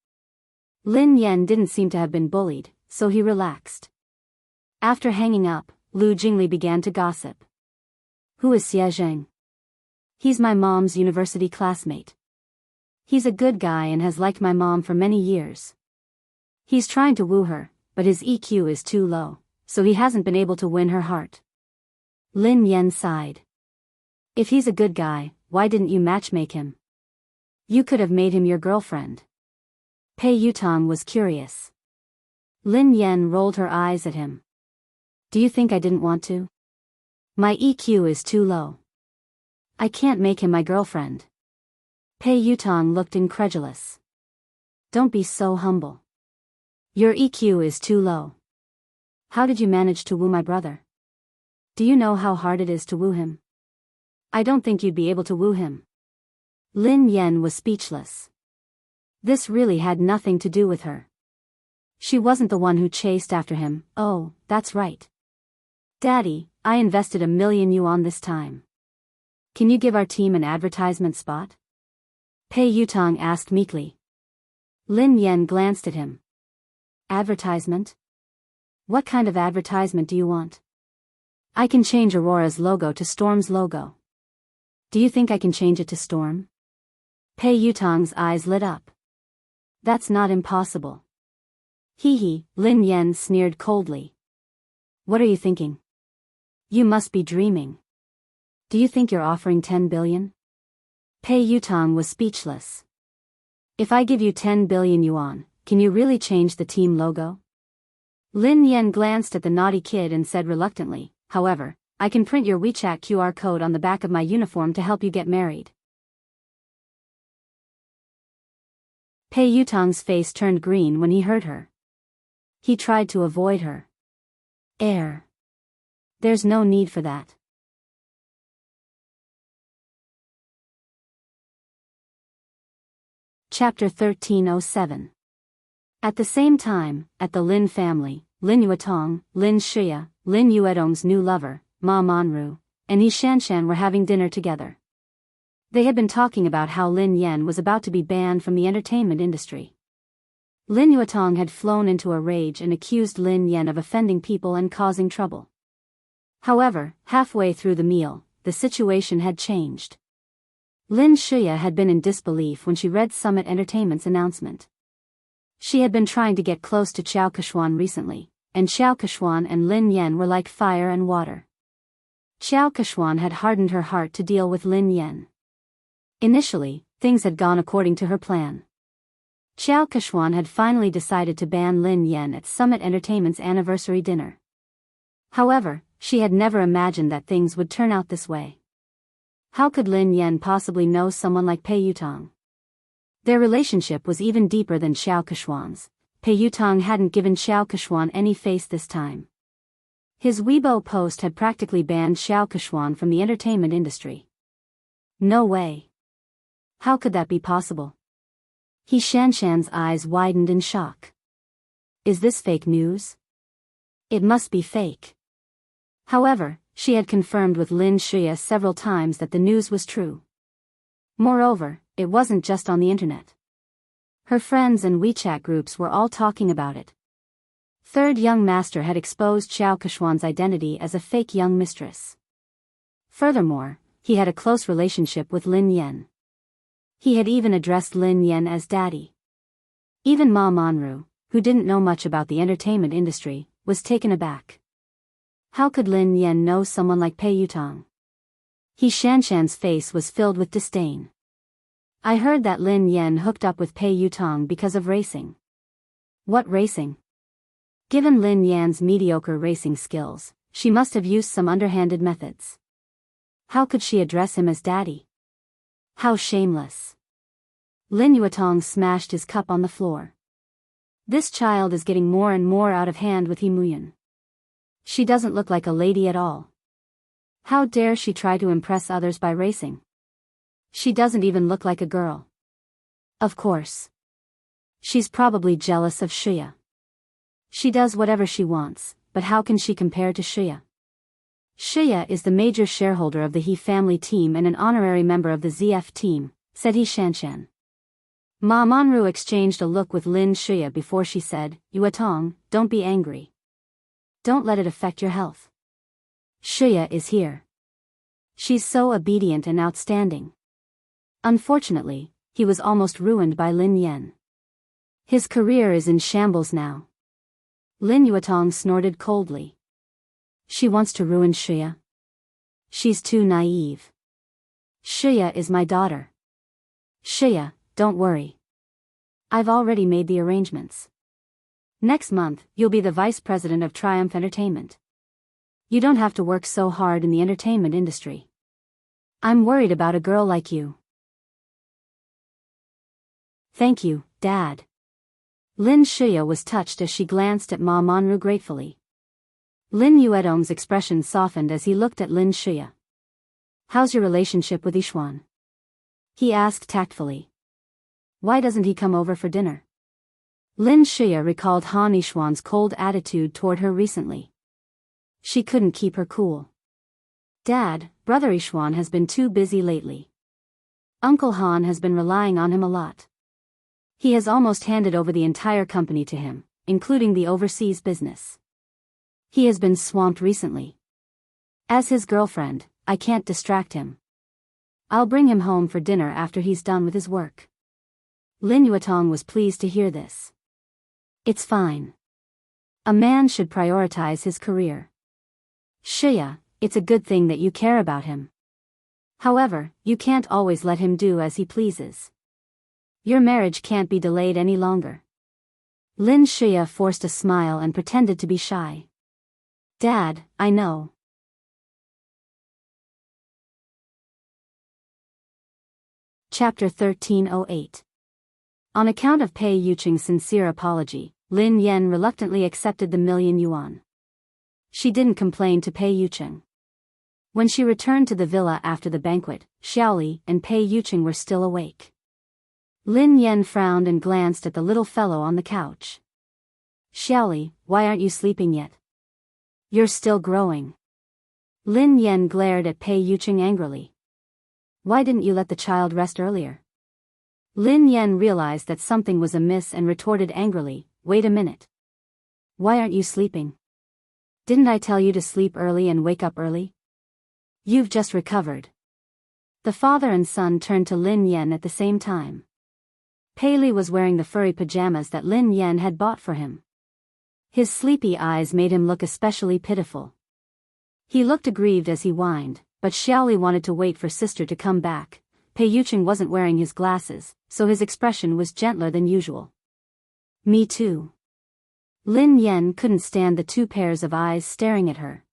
Lin Yan didn't seem to have been bullied, so he relaxed. After hanging up, Lu Jingli began to gossip. Who is Xie Zheng? He's my mom's university classmate. He's a good guy and has liked my mom for many years. He's trying to woo her, but his EQ is too low, so he hasn't been able to win her heart. Lin Yan sighed. If he's a good guy, why didn't you matchmake him? You could have made him your girlfriend. Pei Yutang was curious. Lin Yan rolled her eyes at him. Do you think I didn't want to? My EQ is too low. I can't make him my girlfriend. Pei Yutang looked incredulous. Don't be so humble. Your EQ is too low. How did you manage to woo my brother? Do you know how hard it is to woo him? I don't think you'd be able to woo him. Lin Yan was speechless. This really had nothing to do with her. She wasn't the one who chased after him. Oh, that's right. Daddy, I invested 1 million yuan this time. Can you give our team an advertisement spot? Pei Yutang asked meekly. Lin Yan glanced at him. Advertisement? What kind of advertisement do you want? I can change Aurora's logo to Storm's logo. Do you think I can change it to Storm? Pei Yutang's eyes lit up. That's not impossible. Hee hee, Lin Yan sneered coldly. What are you thinking? You must be dreaming. Do you think you're offering 10 billion? Pei Yutang was speechless. If I give you 10 billion yuan, can you really change the team logo? Lin Yan glanced at the naughty kid and said reluctantly, however, I can print your WeChat QR code on the back of my uniform to help you get married. Pei Yutang's face turned green when he heard her. He tried to avoid her. There's no need for that. Chapter 1307. At the same time, at the Lin family, Lin Yuetong, Lin Shia, Lin Yuedong's new lover, Ma Manru, and Yi Shanshan were having dinner together. They had been talking about how Lin Yen was about to be banned from the entertainment industry. Lin Yuetong had flown into a rage and accused Lin Yen of offending people and causing trouble. However, halfway through the meal, the situation had changed. Lin Shia had been in disbelief when she read Summit Entertainment's announcement. She had been trying to get close to Xiao Keshuan recently, and Xiao Keshuan and Lin Yen were like fire and water. Xiao Keshuan had hardened her heart to deal with Lin Yen. Initially, things had gone according to her plan. Xiao Keshuan had finally decided to ban Lin Yen at Summit Entertainment's anniversary dinner. However, she had never imagined that things would turn out this way. How could Lin Yen possibly know someone like Pei Yutong? Their relationship was even deeper than Xiao Keshuan's. Pei Yutong hadn't given Xiao Keshuan any face this time. His Weibo post had practically banned Xiao Keshuan from the entertainment industry. No way. How could that be possible? He Shanshan's eyes widened in shock. Is this fake news? It must be fake. However, she had confirmed with Lin Shia several times that the news was true. Moreover, it wasn't just on the internet. Her friends and WeChat groups were all talking about it. Third young master had exposed Xiao Keshuan's identity as a fake young mistress. Furthermore, he had a close relationship with Lin Yen. He had even addressed Lin Yen as daddy. Even Ma Manru, who didn't know much about the entertainment industry, was taken aback. How could Lin Yen know someone like Pei Yutong? He Shanshan's face was filled with disdain. I heard that Lin Yen hooked up with Pei Yutong because of racing. What racing? Given Lin Yan's mediocre racing skills, she must have used some underhanded methods. How could she address him as daddy? How shameless. Lin Yuetong smashed his cup on the floor. This child is getting more and more out of hand with Himuyan. She doesn't look like a lady at all. How dare she try to impress others by racing? She doesn't even look like a girl. Of course. She's probably jealous of Shia. She does whatever she wants, but how can she compare to Shia? Shia is the major shareholder of the He family team and an honorary member of the ZF team, said He Shanshan. Ma Manru exchanged a look with Lin Shia before she said, Yuetong, don't be angry. Don't let it affect your health. Shia is here. She's so obedient and outstanding. Unfortunately, he was almost ruined by Lin Yen. His career is in shambles now. Lin Yuetong snorted coldly. She wants to ruin Shia. She's too naive. Shia is my daughter. Shia, don't worry. I've already made the arrangements. Next month, you'll be the vice president of Triumph Entertainment. You don't have to work so hard in the entertainment industry. I'm worried about a girl like you. Thank you, Dad. Lin Shia was touched as she glanced at Ma Manru gratefully. Lin Yuedong's expression softened as he looked at Lin Shia. How's your relationship with Yishuan? He asked tactfully. Why doesn't he come over for dinner? Lin Shia recalled Han Yishuan's cold attitude toward her recently. She couldn't keep her cool. Dad, Brother Yishuan has been too busy lately. Uncle Han has been relying on him a lot. He has almost handed over the entire company to him, including the overseas business. He has been swamped recently. As his girlfriend, I can't distract him. I'll bring him home for dinner after he's done with his work. Lin Yuetong was pleased to hear this. It's fine. A man should prioritize his career. Shia, it's a good thing that you care about him. However, you can't always let him do as he pleases. Your marriage can't be delayed any longer. Lin Shia forced a smile and pretended to be shy. Dad, I know. Chapter 1308. On account of Pei Yucheng's sincere apology, Lin Yen reluctantly accepted the $1,000,000. She didn't complain to Pei Yucheng. When she returned to the villa after the banquet, Xiaoli and Pei Yucheng were still awake. Lin Yan frowned and glanced at the little fellow on the couch. Xiaoli, why aren't you sleeping yet? You're still growing. Lin Yan glared at Pei Yuqing angrily. Why didn't you let the child rest earlier? Lin Yan realized that something was amiss and retorted angrily, wait a minute. Why aren't you sleeping? Didn't I tell you to sleep early and wake up early? You've just recovered. The father and son turned to Lin Yan at the same time. Pei Li was wearing the furry pajamas that Lin Yan had bought for him. His sleepy eyes made him look especially pitiful. He looked aggrieved as he whined, but Xiaoli wanted to wait for sister to come back. Pei Yuqing wasn't wearing his glasses, so his expression was gentler than usual. Me too. Lin Yan couldn't stand the two pairs of eyes staring at her.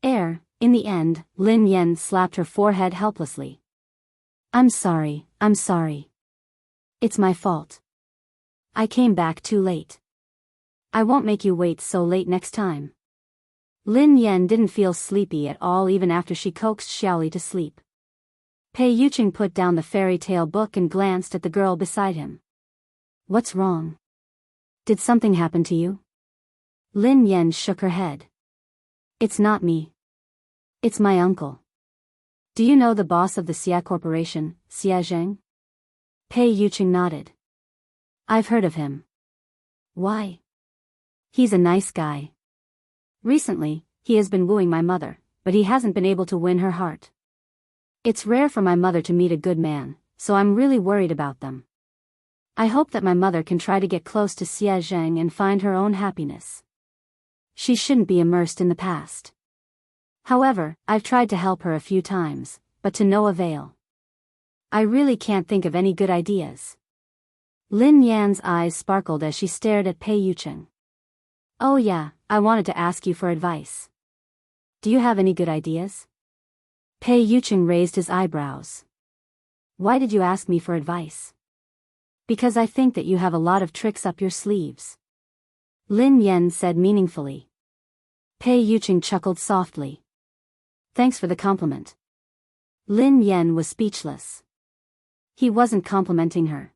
In the end, Lin Yan slapped her forehead helplessly. I'm sorry. It's my fault. I came back too late. I won't make you wait so late next time. Lin Yan didn't feel sleepy at all even after she coaxed Xiaoli to sleep. Pei Yuqing put down the fairy tale book and glanced at the girl beside him. What's wrong? Did something happen to you? Lin Yan shook her head. It's not me. It's my uncle. Do you know the boss of the Xia Corporation, Xia Zheng? Pei Yuqing nodded. I've heard of him. Why? He's a nice guy. Recently, he has been wooing my mother, but he hasn't been able to win her heart. It's rare for my mother to meet a good man, so I'm really worried about them. I hope that my mother can try to get close to Xia Zheng and find her own happiness. She shouldn't be immersed in the past. However, I've tried to help her a few times, but to no avail. I really can't think of any good ideas. Lin Yan's eyes sparkled as she stared at Pei Yuqing. Oh yeah, I wanted to ask you for advice. Do you have any good ideas? Pei Yuqing raised his eyebrows. Why did you ask me for advice? Because I think that you have a lot of tricks up your sleeves. Lin Yan said meaningfully. Pei Yuqing chuckled softly. Thanks for the compliment. Lin Yan was speechless. He wasn't complimenting her.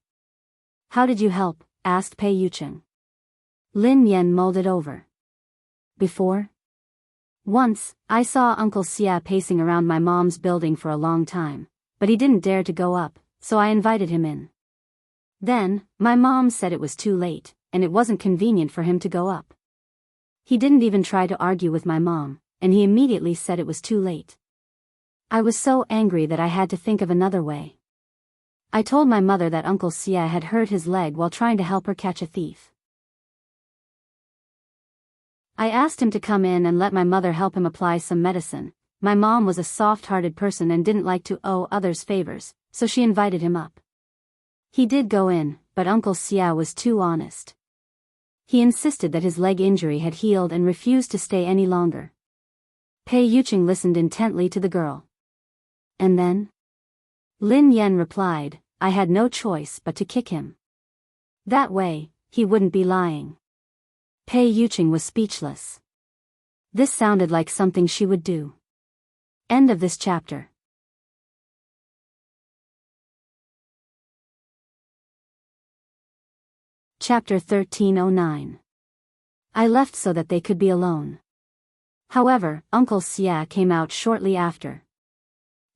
How did you help? Asked Pei Yuqing. Lin Yan mulled it over. Before? Once, I saw Uncle Xia pacing around my mom's building for a long time, but he didn't dare to go up, so I invited him in. Then, my mom said it was too late, and it wasn't convenient for him to go up. He didn't even try to argue with my mom, and he immediately said it was too late. I was so angry that I had to think of another way. I told my mother that Uncle Xia had hurt his leg while trying to help her catch a thief. I asked him to come in and let my mother help him apply some medicine. My mom was a soft-hearted person and didn't like to owe others favors, so she invited him up. He did go in, but Uncle Xia was too honest. He insisted that his leg injury had healed and refused to stay any longer. Pei Yuqing listened intently to the girl. And then? Lin Yan replied, I had no choice but to kick him. That way, he wouldn't be lying. Pei Yuqing was speechless. This sounded like something she would do. End of this chapter. Chapter 1309. I left so that they could be alone. However, Uncle Xia came out shortly after.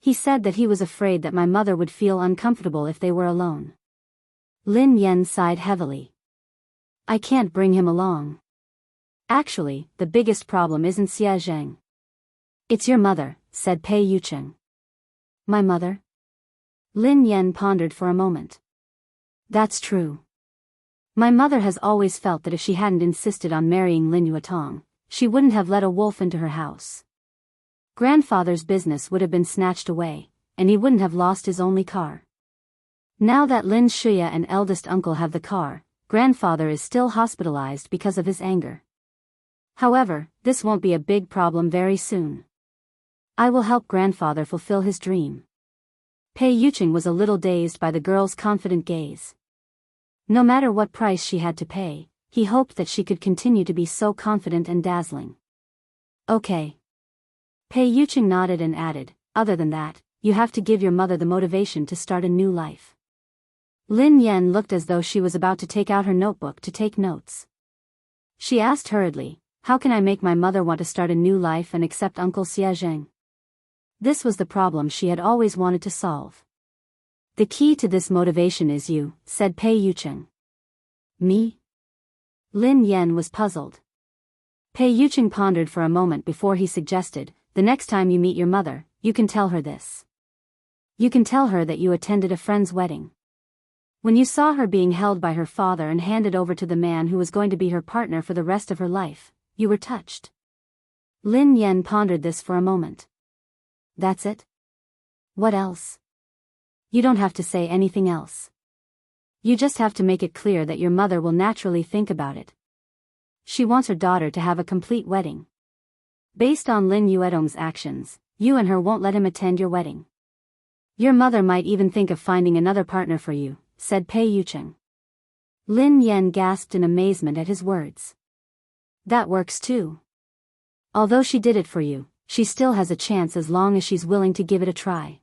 He said that he was afraid that my mother would feel uncomfortable if they were alone. Lin Yan sighed heavily. I can't bring him along. Actually, the biggest problem isn't Xia Zheng. It's your mother, said Pei Yuqing. My mother? Lin Yan pondered for a moment. That's true. My mother has always felt that if she hadn't insisted on marrying Lin Yuetong, she wouldn't have let a wolf into her house. Grandfather's business would have been snatched away, and he wouldn't have lost his only car. Now that Lin Shuya and eldest uncle have the car, grandfather is still hospitalized because of his anger. However, this won't be a big problem very soon. I will help grandfather fulfill his dream. Pei Yuqing was a little dazed by the girl's confident gaze. No matter what price she had to pay, he hoped that she could continue to be so confident and dazzling. Okay. Pei Yuqing nodded and added, other than that, you have to give your mother the motivation to start a new life. Lin Yan looked as though she was about to take out her notebook to take notes. She asked hurriedly, "How can I make my mother want to start a new life and accept Uncle Xia Zheng?" This was the problem she had always wanted to solve. "The key to this motivation is you," said Pei Yucheng. "Me?" Lin Yan was puzzled. Pei Yucheng pondered for a moment before he suggested, "The next time you meet your mother, you can tell her this. You can tell her that you attended a friend's wedding. When you saw her being held by her father and handed over to the man who was going to be her partner for the rest of her life, you were touched." Lin Yan pondered this for a moment. "That's it? What else?" "You don't have to say anything else. You just have to make it clear that your mother will naturally think about it. She wants her daughter to have a complete wedding. Based on Lin Yuedong's actions, you and her won't let him attend your wedding. Your mother might even think of finding another partner for you," said Pei Yucheng. Lin Yan gasped in amazement at his words. "That works too. Although she did it for you, she still has a chance as long as she's willing to give it a try.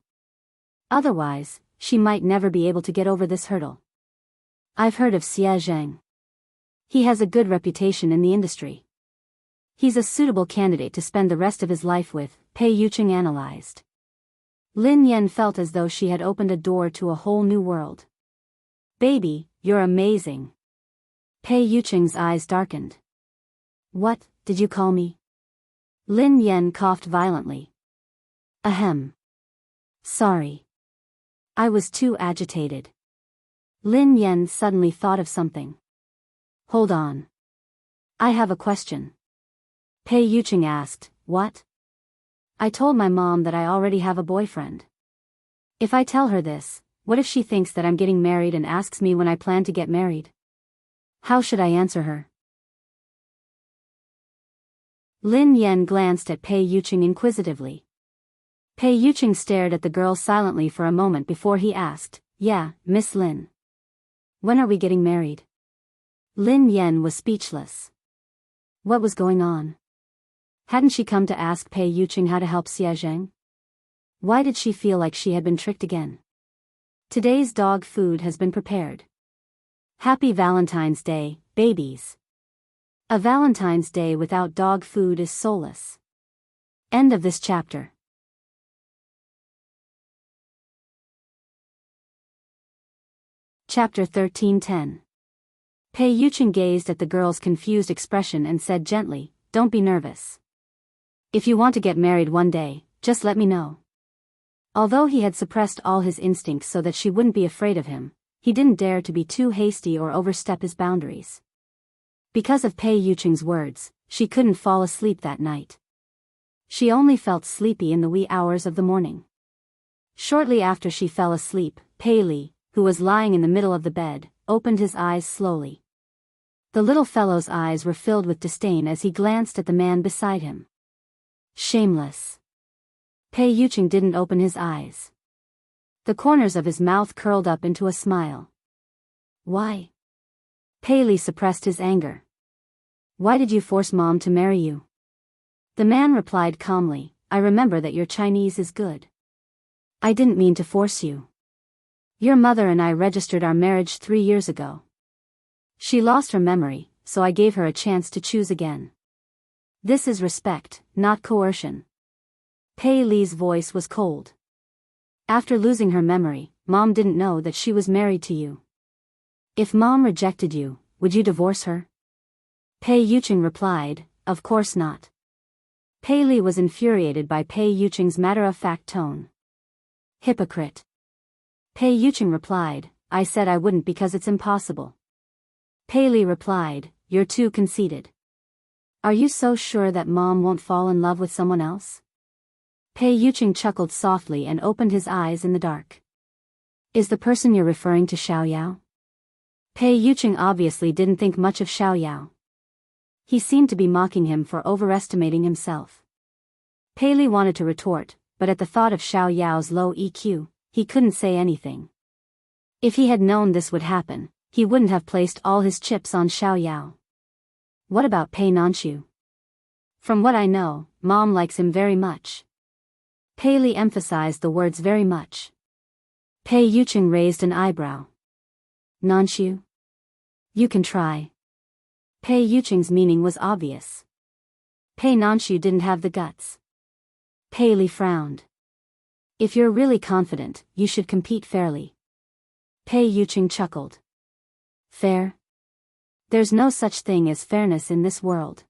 Otherwise, she might never be able to get over this hurdle. I've heard of Xia Zheng. He has a good reputation in the industry. He's a suitable candidate to spend the rest of his life with," Pei Yucheng analyzed. Lin Yan felt as though she had opened a door to a whole new world. "Baby, you're amazing." Pei Yucheng's eyes darkened. "What, did you call me?" Lin Yan coughed violently. "Ahem. Sorry. I was too agitated." Lin Yan suddenly thought of something. "Hold on. I have a question." Pei Yucheng asked, "What?" "I told my mom that I already have a boyfriend. If I tell her this, what if she thinks that I'm getting married and asks me when I plan to get married? How should I answer her?" Lin Yan glanced at Pei Yucheng inquisitively. Pei Yucheng stared at the girl silently for a moment before he asked, "Yeah, Miss Lin. When are we getting married?" Lin Yan was speechless. What was going on? Hadn't she come to ask Pei Yucheng how to help Xia Zheng? Why did she feel like she had been tricked again? Today's dog food has been prepared. Happy Valentine's Day, babies. A Valentine's Day without dog food is soulless. End of this chapter. Chapter 13:10. Pei Yucheng gazed at the girl's confused expression and said gently, "Don't be nervous. If you want to get married one day, just let me know." Although he had suppressed all his instincts so that she wouldn't be afraid of him, he didn't dare to be too hasty or overstep his boundaries. Because of Pei Yucheng's words, she couldn't fall asleep that night. She only felt sleepy in the wee hours of the morning. Shortly after she fell asleep, Pei Li, who was lying in the middle of the bed, opened his eyes slowly. The little fellow's eyes were filled with disdain as he glanced at the man beside him. Shameless. Pei Yucheng didn't open his eyes. The corners of his mouth curled up into a smile. "Why?" Pei Li suppressed his anger. "Why did you force Mom to marry you?" The man replied calmly, "I remember that your Chinese is good. I didn't mean to force you. Your mother and I registered our marriage 3 years ago. She lost her memory, so I gave her a chance to choose again. This is respect, not coercion." Pei Li's voice was cold. "After losing her memory, Mom didn't know that she was married to you. If Mom rejected you, would you divorce her?" Pei Yucheng replied, "Of course not." Pei Li was infuriated by Pei Yucheng's matter-of-fact tone. "Hypocrite." Pei Yucheng replied, "I said I wouldn't because it's impossible." Pei Li replied, "You're too conceited. Are you so sure that Mom won't fall in love with someone else?" Pei Yucheng chuckled softly and opened his eyes in the dark. "Is the person you're referring to Xiao Yao?" Pei Yucheng obviously didn't think much of Xiao Yao. He seemed to be mocking him for overestimating himself. Pei Li wanted to retort, but at the thought of Xiao Yao's low EQ, he couldn't say anything. If he had known this would happen, he wouldn't have placed all his chips on Xiao Yao. What about Pei Nanxiu? From what I know, Mom likes him very much. Pei Li emphasized the words very much. Pei Yucheng raised an eyebrow. Nanshu? You can try. Pei Yuqing's meaning was obvious. Pei Nanshu didn't have the guts. Pei Li frowned. If you're really confident, you should compete fairly. Pei Yuqing chuckled. Fair? There's no such thing as fairness in this world.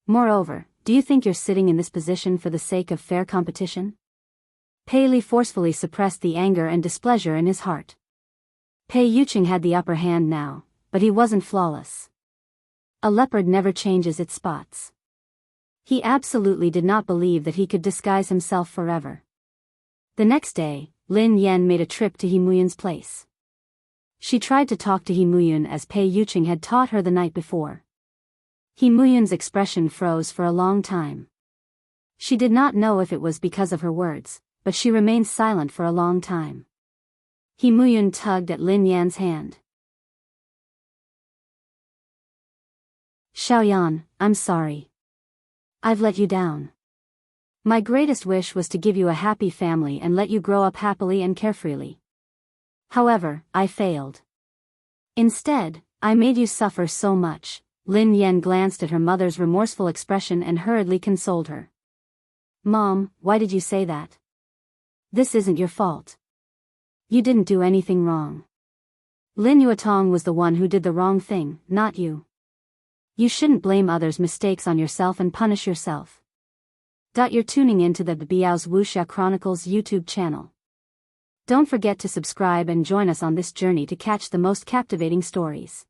Moreover, do you think you're sitting in this position for the sake of fair competition? Pei Li forcefully suppressed the anger and displeasure in his heart. Pei Yuqing had the upper hand now, but he wasn't flawless. A leopard never changes its spots. He absolutely did not believe that he could disguise himself forever. The next day, Lin Yan made a trip to He Muyun's place. She tried to talk to He Muyun as Pei Yuqing had taught her the night before. He Muyun's expression froze for a long time. She did not know if it was because of her words, but she remained silent for a long time. He Muyun tugged at Lin Yan's hand. Xiaoyan, I'm sorry. I've let you down. My greatest wish was to give you a happy family and let you grow up happily and carefreely. However, I failed. Instead, I made you suffer so much. Lin Yan glanced at her mother's remorseful expression and hurriedly consoled her. Mom, why did you say that? This isn't your fault. You didn't do anything wrong. Lin Yuetong was the one who did the wrong thing, not you. You shouldn't blame others' mistakes on yourself and punish yourself. You're tuning in to the Biyao's Wuxia Chronicles YouTube channel. Don't forget to subscribe and join us on this journey to catch the most captivating stories.